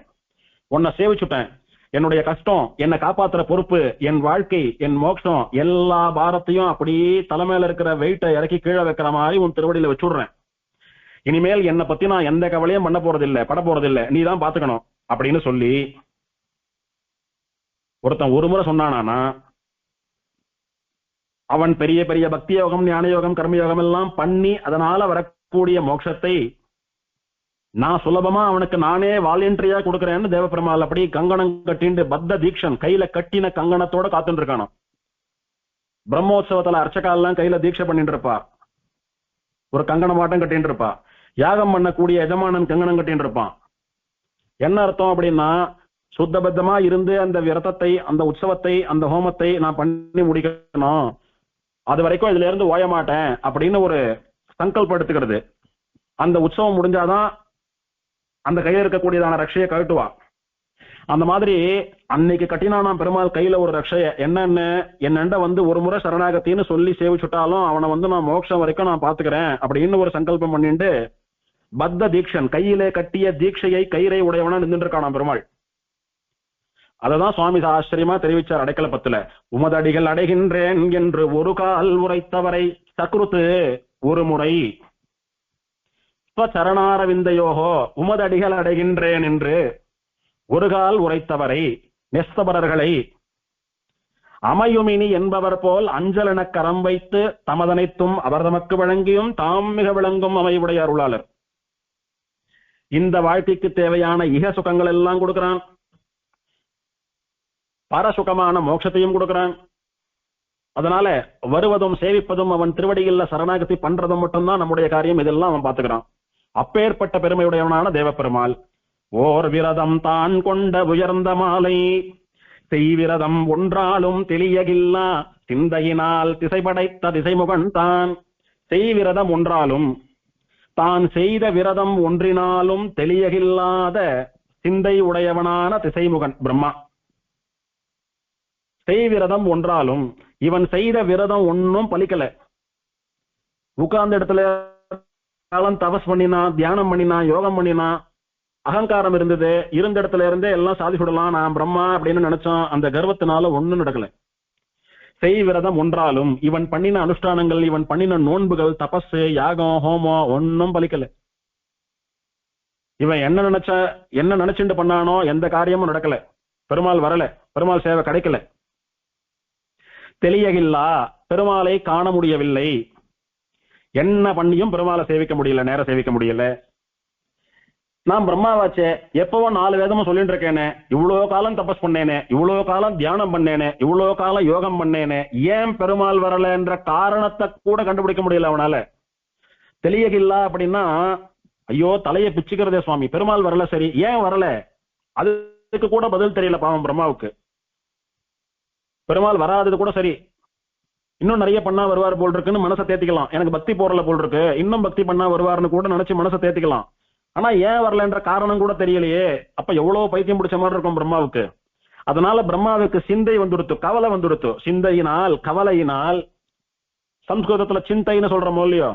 உன்னை சேவிச்சுட்டேன், என்னுடைய கஷ்டம், என்னை காப்பாத்துற பொறுப்பு, என் வாழ்க்கை, என் மோட்சம், எல்லா பாரத்தையும் அப்படியே தலைமையில இருக்கிற வெயிட்டை இறக்கி கீழே வைக்கிற மாதிரி உன் திருவடியில வச்சுடுறேன். இனிமேல் என்னை பத்தி நான் எந்த கவலையும் பண்ண போறதில்லை, பட போறதில்லை, நீ தான் பாத்துக்கணும் அப்படின்னு சொல்லி ஒருத்தன் ஒரு முறை சொன்னானா அவன் பெரிய பெரிய பக்தி யோகம், ஞான யோகம், கர்மயோகம் எல்லாம் பண்ணி அதனால வரக்கூடிய மோட்சத்தை நான் சுலபமா அவனுக்கு நானே வாலண்டியரியா கொடுக்கறேன்னு தேவப்பெருமாள் அப்படி கங்கணம் கட்டிண்டு பத்த தீக்ஷன் கையில கட்டின கங்கணத்தோட காத்துட்டு இருக்கானோ. பிரம்மோத்சவத்துல அர்ச்சகாலாம் கையில தீட்சை பண்ணிட்டு இருப்பா, ஒரு கங்கணம் மாட்டம் கட்டின்னு இருப்பா. யாகம் பண்ணக்கூடிய எஜமானன் கங்கணம் கட்டின்னு இருப்பான். என்ன அர்த்தம் அப்படின்னா, சுத்தபத்தமா இருந்து அந்த விரதத்தை, அந்த உற்சவத்தை, அந்த ஹோமத்தை நான் பண்ணி முடிக்கணும், அது வரைக்கும் இதுல இருந்து ஓய மாட்டேன் அப்படின்னு ஒரு சங்கல்பம் எடுத்துக்கிறது. அந்த உற்சவம் முடிஞ்சாதான் அந்த கையில இருக்கக்கூடியதான ரட்சையை கழட்டுவா. அந்த மாதிரி அன்னைக்கு கட்டினானாம் பெருமாள் கையில ஒரு ரட்சைய, என்னன்னு என்னண்ட வந்து ஒரு முறை சரணாகத்தின்னு சொல்லி சேவிச்சுட்டாலும் அவனை வந்து நான் மோட்சம் வரைக்கும் நான் பாத்துக்கிறேன் அப்படின்னு ஒரு சங்கல்பம் பண்ணிட்டு பத்த தீக்ஷன் கையிலே கட்டிய தீட்சையை கயிறை உடையவனா நின்றுட்டு இருக்கானாம் பெருமாள். அததான் சுவாமி ஆச்சரியமா தெரிவிச்சார் அடைக்கல பத்துல. உமதடிகள் அடைகின்றேன் என்று ஒரு கால் உரைத்தவரை சக்ருத்து ஒரு முறை சரணாரவிந்தயோகோ உமதடிகள் அடைகின்றேன் என்று ஒரு கால் உரைத்தவரை நெஸ்தபரர்களை அமையுமினி என்பவர் போல் அஞ்சலென கரம் வைத்து தமதனைத்தும் அவர் தமக்கு வழங்கியும் தாம் மிக விளங்கும் அமைவுடைய அருளாளர். இந்த வாழ்க்கைக்கு தேவையான இக சுகங்கள் எல்லாம் கொடுக்கிறான், பரசுகமான மோட்சத்தையும் கொடுக்கிறான். அதனால வருவதும் சேவிப்பதும் அவன் திருவடியில் சரணாகதி பண்றதும் மட்டும்தான் நம்முடைய காரியம், இதெல்லாம் அவன் பாத்துக்கிறான். அப்பேற்பட்ட பெருமையுடையவனான தேவப்பெருமாள் ஓர் விரதம் தான் கொண்ட உயர்ந்த மாலை செய்விரதம் ஒன்றாலும் தெளியகில்லா சிந்தையினால் திசைபடைத்த திசைமுகன் தான். செய்விரதம் ஒன்றாலும் தான் செய்த விரதம் ஒன்றினாலும் தெளியகில்லாத சிந்தை உடையவனான திசைமுகன் பிரம்மா. செய்விரதம் ஒன்றாலும் இவன் செய்த விரதம் ஒன்னும் பலிக்கல. உட்கார்ந்த இடத்துல காலம் தபஸ் பண்ணினா, தியானம் பண்ணினா, யோகம் பண்ணினா, அகங்காரம் இருந்தது, இருந்த இடத்துல இருந்தே எல்லாம் சாதிச்சுடலாம், நான் பிரம்மா அப்படின்னு நினைச்சான். அந்த கர்வத்தினால ஒண்ணும் நடக்கல. செய்விரதம் ஒன்றாலும் இவன் பண்ணின அனுஷ்டானங்கள், இவன் பண்ணின நோன்புகள், தபஸ், யாகம், ஹோமம் ஒன்னும் பலிக்கல. இவன் என்ன நினைச்சுட்டு பண்ணானோ எந்த காரியமும் நடக்கல. பெருமாள் வரல, பெருமாள் சேவை கிடைக்கல. தெளியகில்லா பெருமாளை காண முடியவில்லை. என்ன பண்ணியும் பெருமாளை சேவிக்க முடியல, நேர சேவிக்க முடியல. நான் பிரம்மாவாச்சே, எப்பவோ 4 வேதமும் சொல்லிட்டு இருக்கேனே, இவ்வளவு காலம் தபஸ் பண்ணேனே, இவ்வளவு காலம் தியானம் பண்ணேனே, இவ்வளவு காலம் யோகம் பண்ணேனே, ஏன் பெருமாள் வரல என்ற காரணத்தை கூட கண்டுபிடிக்க முடியல அவனால. தெளியகில்லா அப்படின்னா ஐயோ தலையை பிச்சுக்கிறதே சுவாமி, பெருமாள் வரல, சரி ஏன் வரல, அது அதுக்கு கூட பதில் தெரியல பாவம் பிரம்மாவுக்கு. பெருமாள் வராதது கூட சரி, இன்னும் நிறைய பண்ணா வருவார் போல் இருக்குன்னு மனசை தேத்திக்கலாம். எனக்கு பக்தி போறல போல் இருக்கு, இன்னும் பக்தி பண்ணா வருவார்னு கூட நினைச்சு மனசை தேத்திக்கலாம். ஆனா ஏன் வரலன்ற காரணம் கூட தெரியலையே. அப்ப எவ்வளவு பைத்தியம் பிடிச்ச மாதிரி இருக்கும் பிரம்மாவுக்கு. அதனால பிரம்மாவுக்கு சிந்தை வந்துடுத்து, கவலை வந்துடுத்து. சிந்தையினால், கவலையினால், சம்ஸ்கிருதத்துல சிந்தைன்னு சொல்றோமோ இல்லையோ,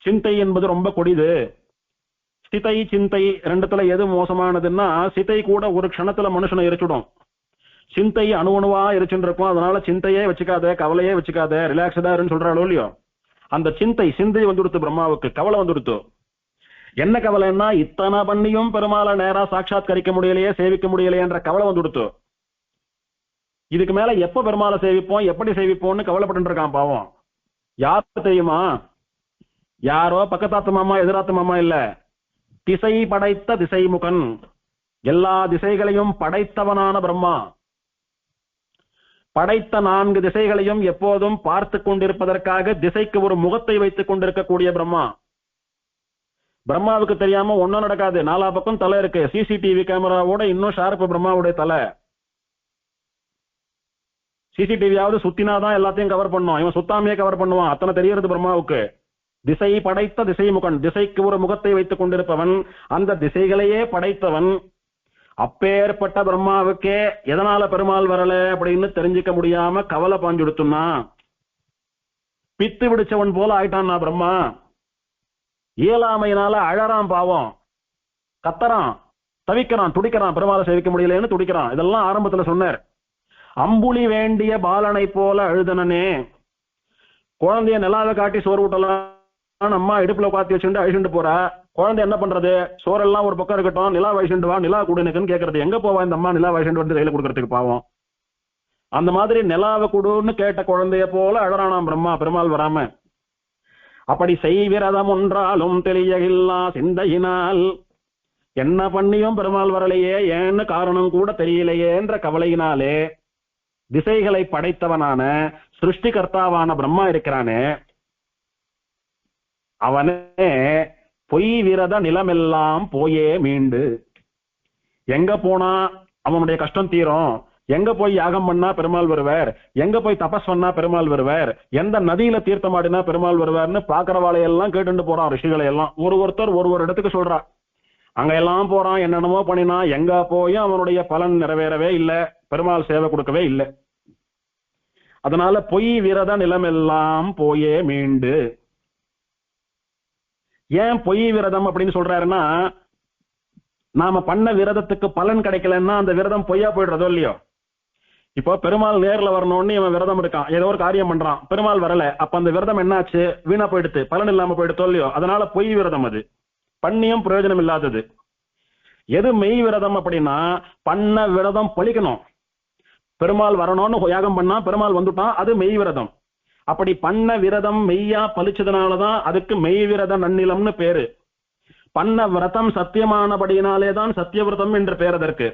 சிந்தை என்பது ரொம்ப கொடிது. சிதை சிந்தை ரெண்டுத்துல எது மோசமானதுன்னா, சிதை கூட ஒரு க்ஷணத்துல மனுஷனை எரிச்சுடும். சிந்தை அணுவணுவா எரிச்சுட்டு இருக்கும். அதனால சிந்தையே வச்சுக்காத, கவலையே வச்சுக்காத, ரிலாக்ஸ்டா இருன்னு சொல்றாளோ இல்லையோ, அந்த சிந்தை வந்துடுத்து பிரம்மாவுக்கு, கவலை வந்துடுத்து. என்ன கவலைன்னா, இத்தனை பண்ணியும் பெருமாளை நேரா சாட்சாத்கரிக்க முடியலையே, சேவிக்க முடியலையே என்ற கவலை வந்துடுத்து. இதுக்கு மேல எப்ப பெருமாளை சேவிப்போம், எப்படி சேவிப்போம்னு கவலைப்பட்டு இருக்கான் பாவம். யாரு தெரியுமா? யாரோ பக்கத்தாத்து மாமா எதிராத்து மாமா இல்ல, திசை படைத்த திசைமுகன், எல்லா திசைகளையும் படைத்தவனான பிரம்மா, படைத்த 4 திசைகளையும் எப்போதும் பார்த்து கொண்டிருப்பதற்காக திசைக்கு ஒரு முகத்தை வைத்துக் கொண்டிருக்கக்கூடிய பிரம்மா. பிரம்மாவுக்கு தெரியாம ஒன்னும் நடக்காது. 4 பக்கம் தலை இருக்கு. சிசிடிவி கேமராவோட இன்னும் ஷார்ப் பிரம்மாவுடைய தலை. சிசிடிவியாவது சுத்தினாதான் எல்லாத்தையும் கவர் பண்ணும், இவன் சுத்தாமையே கவர் பண்ணுவான். அத்தனை தெரியறது பிரம்மாவுக்கு. திசை படைத்த திசைமுகன், திசைக்கு ஒரு முகத்தை வைத்துக் கொண்டிருப்பவன், அந்த திசைகளையே படைத்தவன். அப்பேற்பட்ட பிரம்மாவுக்கே எதனால பெருமாள் வரல அப்படின்னு தெரிஞ்சுக்க முடியாம கவலை பாஞ்சுடுத்துனா, பித்து பிடிச்சவன் போல ஆயிட்டான் பிரம்மா. இயலாமையினால அழறான் பாவம், கத்தறான், தவிக்கிறான், துடிக்கிறான், பெருமாளை சேவிக்க முடியலன்னு துடிக்கிறான். இதெல்லாம் ஆரம்பத்துல சொன்னார். அம்புலி வேண்டிய பாலனை போல அழுதனனே. குழந்தைய நிலாவை காட்டி சோறு ஊட்டலாம், அம்மா இடுப்புல உட்காத்தி வச்சுட்டு அழிச்சுட்டு போறா. குழந்தை என்ன பண்றது? சோறெல்லாம் ஒரு பக்கம் இருக்கட்டும், நிலா வயசுண்டு வா, நிலா கொடுனுக்குன்னு கேட்கறது. எங்க போவா இந்த அம்மா நிலா வயசுண்டு வந்து கையில கொடுக்கறதுக்கு பாவம். அந்த மாதிரி நிலாவை கொடுன்னு கேட்ட குழந்தைய போல அழறானாம் பிரம்மா, பெருமாள் வராம. அப்படி செய்விரதம் ஒன்றாலும் தெரியவில்லா சிந்தையினால், என்ன பண்ணியும் பெருமாள் வரலையே, ஏன்னு காரணம் கூட தெரியலையே என்ற கவலையினாலே திசைகளை படைத்தவனான சிருஷ்டிகர்த்தாவான பிரம்மா இருக்கிறானே, அவனே பொய் விரத நிலமெல்லாம் போயே மீண்டு. எங்க போனா அவனுடைய கஷ்டம் தீரும், எங்க போய் யாகம் பண்ணா பெருமாள் வருவார், எங்க போய் தபஸ் பண்ணா பெருமாள் வருவார், எந்த நதியில தீர்த்தமாடினா பெருமாள் வருவார்னு பாக்குறவாளையெல்லாம் கேட்டுட்டு போறான். ரிஷிகளை எல்லாம் ஒருத்தர் ஒரு இடத்துக்கு சொல்றா. அங்க எல்லாம் போறான், என்னென்னமோ பண்ணினா, எங்க போயும் அவனுடைய பலன் நிறைவேறவே இல்லை, பெருமாள் சேவை கொடுக்கவே இல்லை. அதனால பொய் விரத நிலமெல்லாம் போயே மீண்டு. ஏன் பொய் விரதம் அப்படின்னு சொல்றாருன்னா, நாம பண்ண விரதத்துக்கு பலன் கிடைக்கலன்னா அந்த விரதம் பொய்யா போயிடுறதோ இல்லையோ. இப்போ பெருமாள் நேர்ல வரணும்னு இவன் விரதம் இருக்கான், ஏதோ ஒரு காரியம் பண்றான், பெருமாள் வரல, அப்ப அந்த விரதம் என்னாச்சு? வீணா போயிடுத்து, பலன் இல்லாம போயிடுத்தோ இல்லையோ. அதனால பொய் விரதம், அது பண்ணியும் பிரயோஜனம் இல்லாதது. எது மெய் விரதம் அப்படின்னா, பண்ண விரதம் பலிக்கணும். பெருமாள் வரணும்னு யாகம் பண்ணா பெருமாள் வந்துட்டான், அது மெய் விரதம். அப்படி பண்ண விரதம் மெய்யா பலிச்சதுனாலதான் அதுக்கு மெய் விரத நன்னிலம்னு பேரு. பண்ண விரதம் சத்தியமானபடியினாலேதான் சத்தியவிரதம் என்று பேர். அதற்கு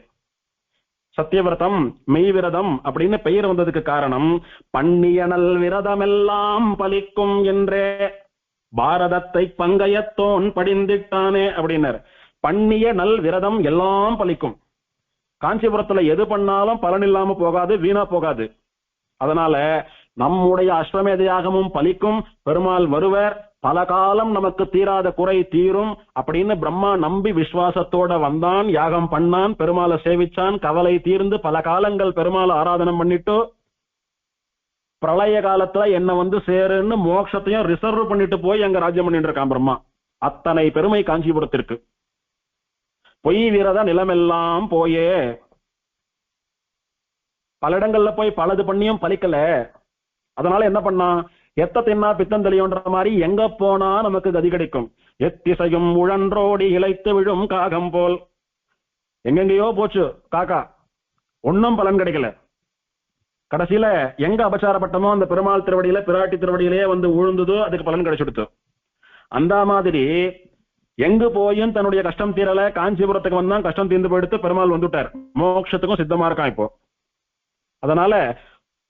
சத்தியவிரதம் மெய் விரதம் அப்படின்னு பெயர் வந்ததுக்கு காரணம், பண்ணிய நல் விரதமெல்லாம் பலிக்கும் என்றே பாரதத்தை பங்கையத்தோன் படிந்திட்டானே அப்படின்னர். பண்ணிய நல் விரதம் எல்லாம் பலிக்கும். காஞ்சிபுரத்துல எது பண்ணாலும் பலன் இல்லாம போகாது, வீணா போகாது. அதனால நம்முடைய அஸ்வமேதையாகமும் பலிக்கும், பெருமாள் வருவர், பல காலம் நமக்கு தீராத குறை தீரும் அப்படின்னு பிரம்மா நம்பி விசுவாசத்தோட வந்தான், யாகம் பண்ணான், பெருமாளை சேவிச்சான், கவலை தீர்ந்து பல காலங்கள் பெருமாளை ஆராதனம் பண்ணிட்டு பிரளய காலத்துல என்ன வந்து சேருன்னு மோட்சத்தையும் ரிசர்வ் பண்ணிட்டு போய் அங்க ராஜ்யம் பண்ணிட்டு இருக்கான் பிரம்மா. அத்தனை பெருமை காஞ்சிபுரத்திற்கு. பொய் விரத நிலமெல்லாம் போயே, பல இடங்கள்ல போய் பலது பண்ணியும் பலிக்கல. அதனால என்ன பண்ணா, எத்த தின்னா பித்தம் தெளியோன்ற மாதிரி எங்க போனா நமக்கு கதி கிடைக்கும். எத்திசையும் உழன்றோடி இழைத்து விழும் காகம் போல், எங்கெங்கயோ போச்சு காக்கா, ஒன்னும் பலன் கிடைக்கல. கடைசியில எங்க அபச்சாரப்பட்டமோ அந்த பெருமாள் திருவடியில, பிராட்டி திருவடியிலேயே வந்து உழுந்ததோ, அதுக்கு பலன் கிடைச்சுடுத்து. அந்த மாதிரி எங்கு போயும் தன்னுடைய கஷ்டம் தீரல, காஞ்சிபுரத்துக்கு வந்தான், கஷ்டம் தீர்ந்து போயிடுத்து, பெருமாள் வந்துட்டார், மோட்சத்துக்கும் சித்தமா இருக்கான் இப்போ. அதனால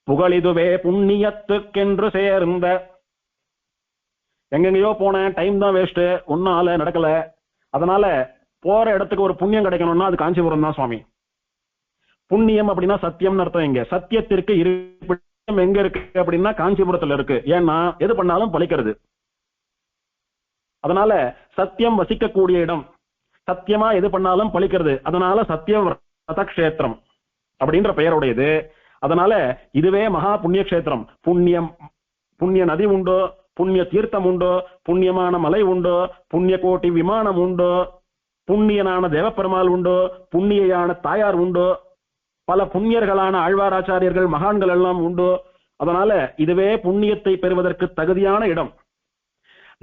புகழிதுவே புண்ணியத்துக்கென்று சேர்ந்த, எங்கெங்கயோ போனேன், டைம் தான் வேஸ்ட், ஒன்னால நடக்கல. அதனால போற இடத்துக்கு ஒரு புண்ணியம் கிடைக்கணும்னா அது காஞ்சிபுரம் தான் சுவாமி. புண்ணியம் அப்படின்னா சத்தியம்னு அர்த்தம். இங்க சத்தியத்திற்கு இருப்பிடம் எங்க இருக்கு அப்படின்னா காஞ்சிபுரத்துல இருக்கு. ஏன்னா எது பண்ணாலும் பலிக்கிறது. அதனால சத்தியம் வசிக்கக்கூடிய இடம், சத்தியமா எது பண்ணாலும் பலிக்கிறது. அதனால சத்தியவிரத கஷேத்திரம் அப்படின்ற பெயருடையது. அதனால இதுவே மகா புண்ணிய கஷேத்திரம். புண்ணிய நதி உண்டோ, புண்ணிய தீர்த்தம் உண்டோ, புண்ணியமான மலை உண்டோ, புண்ணிய கோட்டி விமானம் உண்டோ, புண்ணியனான தேவப்பெருமாள் உண்டோ, புண்ணியான தாயார் உண்டோ, பல புண்ணியர்களான ஆழ்வாராச்சாரியர்கள் மகான்கள் எல்லாம் உண்டோ. அதனால இதுவே புண்ணியத்தை பெறுவதற்கு தகுதியான இடம்.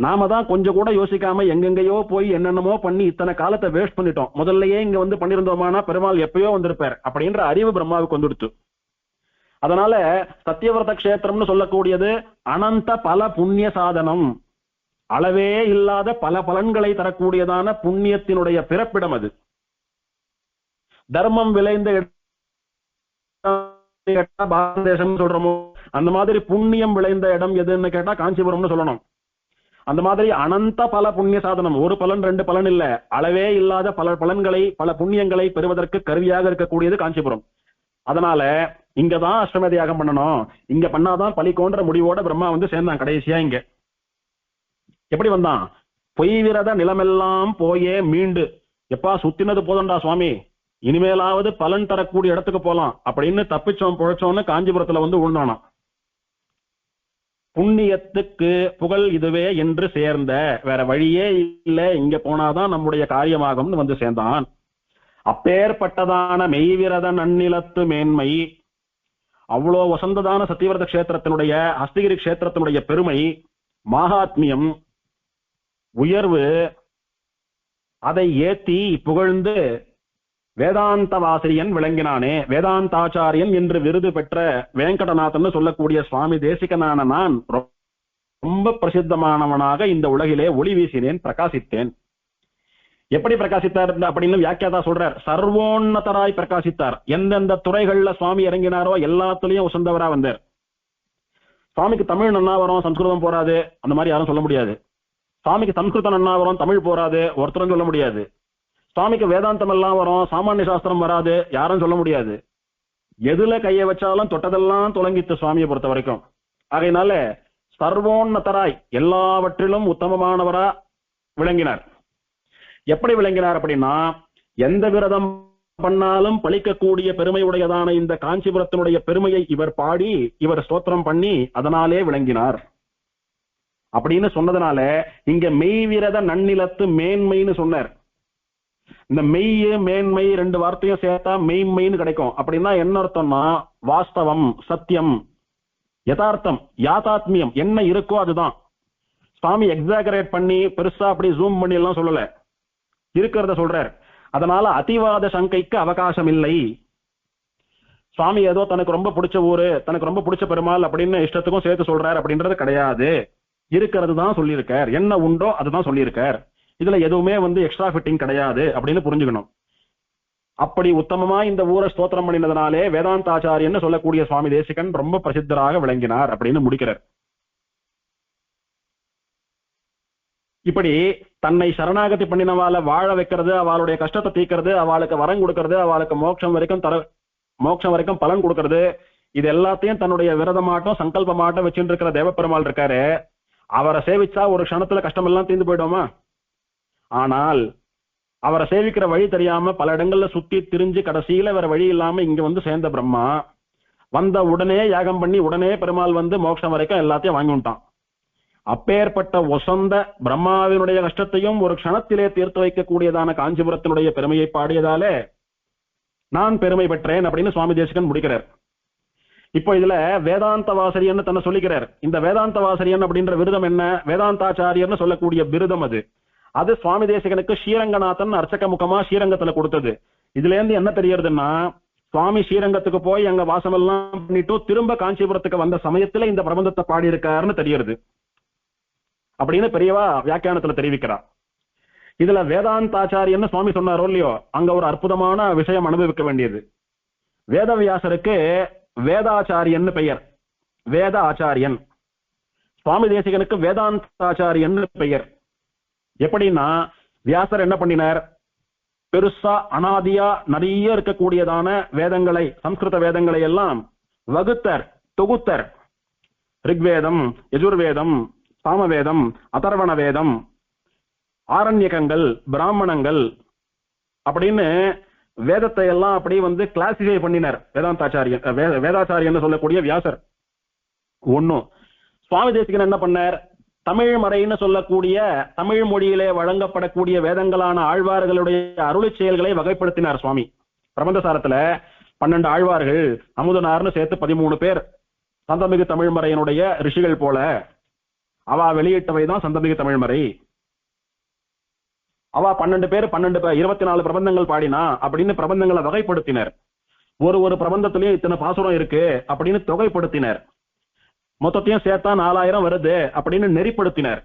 நாம தான் கொஞ்சம் கூட யோசிக்காம எங்கெங்கயோ போய் என்னென்னமோ பண்ணி இத்தனை காலத்தை வேஸ்ட் பண்ணிட்டோம். முதல்லயே இங்க வந்து பண்ணிருந்தோமானா பெருமாள் எப்பயோ வந்திருப்பார் அப்படின்ற அறிவு பிரம்மாவுக்கு வந்துடுச்சு. அதனால சத்தியவிரத கஷேத்திரம்னு சொல்லக்கூடியது அனந்த பல புண்ணிய சாதனம், அளவே இல்லாத பல பலன்களை தரக்கூடியதான புண்ணியத்தினுடைய பிறப்பிடம் அது. தர்மம் விளைந்த பாரத தேசம் சொல்றோமோ அந்த மாதிரி புண்ணியம் விளைந்த இடம் எதுன்னு கேட்டா காஞ்சிபுரம்னு சொல்லணும். அந்த மாதிரி அனந்த பல புண்ணிய சாதனம், ஒரு பலன் ரெண்டு பலன் இல்ல, அளவே இல்லாத பல பலன்களை பல புண்ணியங்களை பெறுவதற்கு கருவியாக இருக்கக்கூடியது காஞ்சிபுரம். அதனால இங்கதான் அஷ்டமேத யாகம் பண்ணணும், இங்க பண்ணாதான் பலிக்கோன்ற முடிவோட பிரம்மா வந்து சேர்ந்தான் கடைசியா. இங்க எப்படி வந்தான்? பொய் விரத நிலமெல்லாம் போயே மீண்டு, எப்பா சுத்தினது போதண்டா சுவாமி, இனிமேலாவது பலன் தரக்கூடிய இடத்துக்கு போலாம் அப்படின்னு தப்பிச்சோம் புழைச்சோன்னு காஞ்சிபுரத்துல வந்து உழுந்தானா. புண்ணியத்துக்கு புகழ் இதுவே என்று சேர்ந்த, வேற வழியே இல்ல, இங்க போனாதான் நம்முடைய காரியமாகும்னு வந்து சேர்ந்தான். அப்பேற்பட்டதான மெய்விரத நன்னிலத்து மேன்மை, அவ்வளோ வசந்ததான சத்தியவிரத கஷேத்திரத்தினுடைய ஹஸ்தகிரி கஷேத்திரத்தினுடைய பெருமை, மகாத்மியம், உயர்வு, அதை ஏத்தி புகழ்ந்து வேதாந்த வாசிரியன் விளங்கினானே. வேதாந்தாச்சாரியன் என்று விருது பெற்ற வேங்கடநாதன் சொல்லக்கூடிய சுவாமி தேசிகனான நான் ரொம்ப பிரசித்தமானவனாக இந்த உலகிலே ஒளி வீசினேன், பிரகாசித்தேன். எப்படி பிரகாசித்தார் அப்படின்னு வியாக்கியாதா சொல்றார். சர்வோன்னதராய் பிரகாசித்தார். எந்தெந்த துறைகள்ல சுவாமி இறங்கினாரோ எல்லாத்துலயும் உசந்தவரா வந்தார். சுவாமிக்கு தமிழ் நன்னா வரும், சம்ஸ்கிருதம் போராது, அந்த மாதிரி யாரும் சொல்ல முடியாது. சுவாமிக்கு சம்ஸ்கிருதம் நன்னா வரும், தமிழ் போராது, ஒருத்தரும் சொல்ல முடியாது. சுவாமிக்கு வேதாந்தம் எல்லாம் வரும், சாமானிய சாஸ்திரம் வராது, யாரும் சொல்ல முடியாது. எதுல கையை வச்சாலும் தொட்டதெல்லாம் தொலங்கித்து சுவாமியை பொறுத்த வரைக்கும். ஆகையினால சர்வோன்னதராய் எல்லாவற்றிலும் உத்தமமானவரா விளங்கினார். எப்படி விளங்கினார் அப்படின்னா, எந்த விரதம் பண்ணாலும் பலிக்கக்கூடிய பெருமை உடையதான இந்த காஞ்சிபுரத்தினுடைய பெருமையை இவர் பாடி இவர் ஸ்தோத்திரம் பண்ணி அதனாலே விளங்கினார் அப்படின்னு சொன்னதுனால இங்க மெய்விரத நன்னிலத்து மேன்மைன்னு சொன்னார். இந்த மெய் மேன்மை ரெண்டு வார்த்தையும் சேர்த்தா மெய்மைன்னு கிடைக்கும். அப்படின்னா என்ன அர்த்தம்னா, வாஸ்தவம், சத்தியம், யதார்த்தம், யாதாத்மியம் என்ன இருக்கோ அதுதான். சுவாமி எக்ஸாகரேட் பண்ணி பெருசா அப்படி ஜூம் பண்ணி எல்லாம் சொல்லல, இருக்கிறத சொல்றார். அதனால அதிவாத சங்கைக்கு அவகாசம் இல்லை. சுவாமி ஏதோ தனக்கு ரொம்ப பிடிச்ச ஊரு, தனக்கு ரொம்ப பிடிச்ச பெருமாள் அப்படின்னு இஷ்டத்துக்கும் சேர்த்து சொல்றார் அப்படின்றது கிடையாது. இருக்கிறது தான் சொல்லியிருக்கார், என்ன உண்டோ அதுதான் சொல்லியிருக்கார். இதுல எதுவுமே வந்து எக்ஸ்ட்ரா ஃபிட்டிங் கிடையாது அப்படின்னு புரிஞ்சுக்கணும். அப்படி உத்தமமா இந்த ஊரை ஸ்தோத்திரம் பண்ணினதுனாலே வேதாந்தாச்சாரியன்னு சொல்லக்கூடிய சுவாமி தேசிகன் ரொம்ப பிரசித்தராக விளங்கினார் அப்படின்னு முடிக்கிறார். இப்படி தன்னை சரணாகதி பண்ணினவாளை வாழ வைக்கிறது, அவளுடைய கஷ்டத்தை தீக்கிறது, அவளுக்கு வரம் கொடுக்கறது, அவளுக்கு மோட்சம் வரைக்கும் பலன் கொடுக்கறது, இது எல்லாத்தையும் தன்னுடைய விரதமாட்டம் சங்கல்பமாட்டம் வச்சுட்டு இருக்கிற தேவப்பெருமாள் இருக்காரு. அவரை சேவிச்சா ஒரு க்ஷணத்துல கஷ்டம் எல்லாம் தீர்ந்து போயிடுமா? ஆனால் அவரை சேவிக்கிற வழி தெரியாம பல இடங்கள்ல சுத்தி திரிஞ்சு கடைசியில வேற வழி இல்லாம இங்க வந்து சேர்ந்த பிரம்மா வந்த உடனே யாகம் பண்ணி உடனே பெருமாள் வந்து மோட்சம் வரைக்கும் எல்லாத்தையும் வாங்கி விட்டான். அப்பேற்பட்ட வசந்த பிரம்மாவினுடைய கஷ்டத்தையும் ஒரு க்ஷணத்திலே தீர்த்து வைக்கக்கூடியதான காஞ்சிபுரத்தினுடைய பெருமையை பாடியதாலே நான் பெருமை பெற்றேன் அப்படின்னு சுவாமி தேசிகன் முடிக்கிறார். இப்போ இதுல வேதாந்த வாசரியன்னு தன்னை சொல்லிக்கிறார். இந்த வேதாந்த வாசரியன் அப்படின்ற விருதம் என்ன? வேதாந்தாச்சாரியர்னு சொல்லக்கூடிய விருதம் அது சுவாமி தேசிகனுக்கு ஸ்ரீரங்கநாதன் அர்ச்சக முகமா ஸ்ரீரங்கத்துல கொடுத்தது. இதுல இருந்து என்ன தெரியறதுன்னா, சுவாமி ஸ்ரீரங்கத்துக்கு போய் அங்க வாசம் எல்லாம் பண்ணிட்டு திரும்ப காஞ்சிபுரத்துக்கு வந்த சமயத்துல இந்த பிரபந்தத்தை பாடி இருக்காருன்னு தெரியுது அப்படின்னு பெரியவா வியாக்கியானத்துல தெரிவிக்கிறார். இதுல வேதாந்தாச்சாரியன்னு சுவாமி சொன்னாரோ இல்லையோ, அங்க ஒரு அற்புதமான விஷயம் அனுபவிக்க வேண்டியது. வேதவியாசருக்கு வேதாச்சாரியன்னு பெயர், வேத ஆச்சாரியன். சுவாமி தேசிகனுக்கு வேதாந்தாச்சாரியன்னு பெயர். எப்படின்னா, வியாசர் என்ன பண்ணினார்? பெருசா அனாதியா நிறைய இருக்கக்கூடியதான வேதங்களை, சம்ஸ்கிருத வேதங்களை எல்லாம் வகுத்தர், தொகுத்தர். ரிக்வேதம், யஜுர்வேதம், சாமவேதம், அதர்வண வேதம், ஆரண்யகங்கள், பிராமணங்கள் அப்படின்னு வேதத்தை எல்லாம் அப்படி கிளாசிஃபை பண்ணினார் வேதாந்தாச்சாரியன். வேதாச்சாரியன் சொல்லக்கூடிய வியாசர். ஒன்னும் சுவாமி தேசிகன் என்ன பண்ணார், தமிழ் மறைன்னு சொல்லக்கூடிய தமிழ் மொழியிலே வழங்கப்படக்கூடிய வேதங்களான ஆழ்வார்களுடைய அருளை செயல்களை வகைப்படுத்தினார் சுவாமி. பிரபந்தசாரத்துல 12 ஆழ்வார்கள், அமுதனார்னு சேர்த்து 13 பேர் சந்தமிகு தமிழ்மறையினுடைய ரிஷிகள் போல. அவா வெளியிட்டவைதான் சந்தமிகு தமிழ்மறை. அவா 12 பேர் 24 பிரபந்தங்கள் பாடினா அப்படின்னு பிரபந்தங்களை வகைப்படுத்தினர். ஒரு பிரபந்தத்திலயும் இத்தனை பாசுரம் இருக்கு அப்படின்னு தொகைப்படுத்தினர். மொத்தத்தையும் சேர்த்தா 4000 வருது அப்படின்னு நெறிப்படுத்தினர்.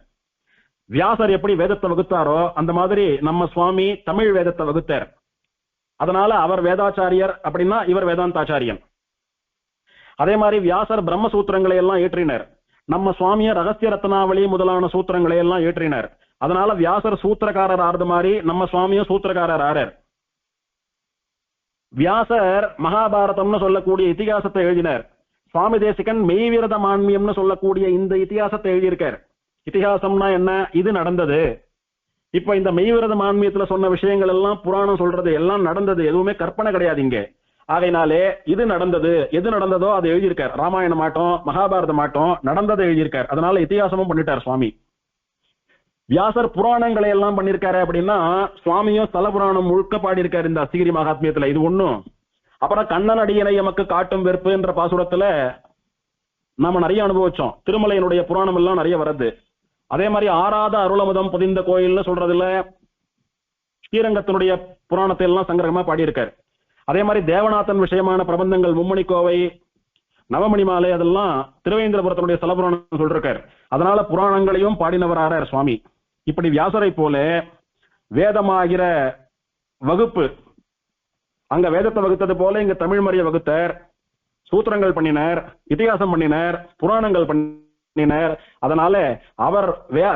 வியாசர் எப்படி வேதத்தை வகுத்தாரோ அந்த மாதிரி நம்ம சுவாமி தமிழ் வேதத்தை வகுத்தார். அதனால அவர் வேதாச்சாரியர் அப்படின்னா இவர் வேதாந்தாச்சாரியன். அதே மாதிரி வியாசர் பிரம்மசூத்திரங்களை எல்லாம் ஏற்றினர். நம்ம சுவாமிய ரகசிய ரத்னாவளி முதலான சூத்திரங்களை எல்லாம் ஏற்றினர். அதனால வியாசர் சூத்திரக்காரர் ஆறுது மாதிரி நம்ம சுவாமியும் சூத்திரக்காரர் ஆறார். வியாசர் மகாபாரதம்னு சொல்லக்கூடிய இதிகாசத்தை எழுதினார். சுவாமி தேசிகன் மெய்விரத மான்மியம்னு சொல்லக்கூடிய இந்த இதிகாசத்தை எழுதியிருக்கார். இதிகாசம்னா என்ன, இது நடந்தது. இப்ப இந்த மெய்விரத மான்மியத்துல சொன்ன விஷயங்கள் எல்லாம் புராணம் சொல்றது, எல்லாம் நடந்தது, எதுவுமே கற்பனை கிடையாது இங்க. ஆகையினாலே இது நடந்தது, எது நடந்ததோ அதை எழுதியிருக்கார். ராமாயணம் மாட்டோம், மகாபாரதம் மாட்டோம், நடந்ததை எழுதியிருக்கார். அதனால இதிகாசமும் பண்ணிட்டார் சுவாமி. வியாசர் புராணங்களை எல்லாம் பண்ணிருக்காரு அப்படின்னா சுவாமியும் ஸ்தல புராணம் முழுக்க பாடியிருக்காரு இந்த அஸ்திகிரி மகாத்மியத்துல. இது ஒண்ணும். அப்புறம் கண்ணன் அடியனை எமக்கு காட்டும் வெறுப்பு என்ற பாசுரத்துல நாம நிறைய அனுபவிச்சோம். திருமலையினுடைய புராணம் எல்லாம் நிறைய வருது. அதே மாதிரி ஆறாத அருளமுதம் புதிந்த கோயில்னு சொல்றதுல ஸ்ரீரங்கத்தினுடைய புராணத்தை எல்லாம் சங்கிரகமா பாடியிருக்காரு. அதே மாதிரி தேவநாதன் விஷயமான பிரபந்தங்கள் மும்மணி கோவை, நவமணி மாலை, அதெல்லாம் திருவேந்திரபுரத்தினுடைய ஸ்தலபுராணம் சொல்லிருக்காரு. அதனால புராணங்களையும் பாடினவரார் சுவாமி. இப்படி வியாசரை போல வேதமாகிற வகுப்பு, அங்க வேதத்தை வகுத்தது போல இங்க தமிழ் மொழியை வகுத்தார். சூத்திரங்கள் பண்ணினார், இதிகாசம் பண்ணினார், புராணங்கள் பண்ணினார். அதனால அவர்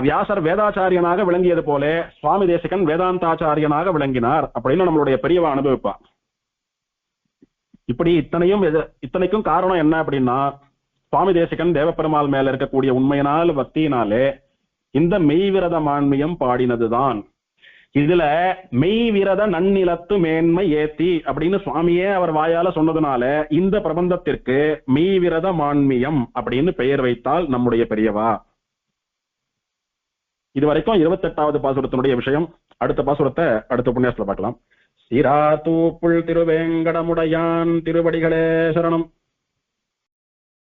வியாசர் வேதாச்சாரியனாக விளங்கியது போல சுவாமி தேசிகன் வேதாந்தாச்சாரியனாக விளங்கினார் அப்படின்னு நம்மளுடைய பெரியவா அனுபவிப்பா. இப்படி இத்தனைக்கும் காரணம் என்ன அப்படின்னா சுவாமி தேசிகன் தேவப்பெருமாள் மேல இருக்கக்கூடிய உண்மையினால் பக்தியினாலே இந்த மெய்விரத மான்மியம் பாடினதுதான். இதுல மெய்விரத நன்னிலத்து மேன்மை ஏத்தி அப்படின்னு சுவாமியே அவர் வாயால சொன்னதுனால இந்த பிரபந்தத்திற்கு மெய்விரத மான்மியம் அப்படின்னு பெயர் வைத்தால் நம்முடைய பெரியவா. இதுவரைக்கும் 28வது பாசுரத்தினுடைய விஷயம். அடுத்த பாசுரத்தை அடுத்த உபன்யாசத்துல பார்க்கலாம். சிராத்தூப்புள் திருவேங்கடமுடையான் திருவடிகளே சரணம்.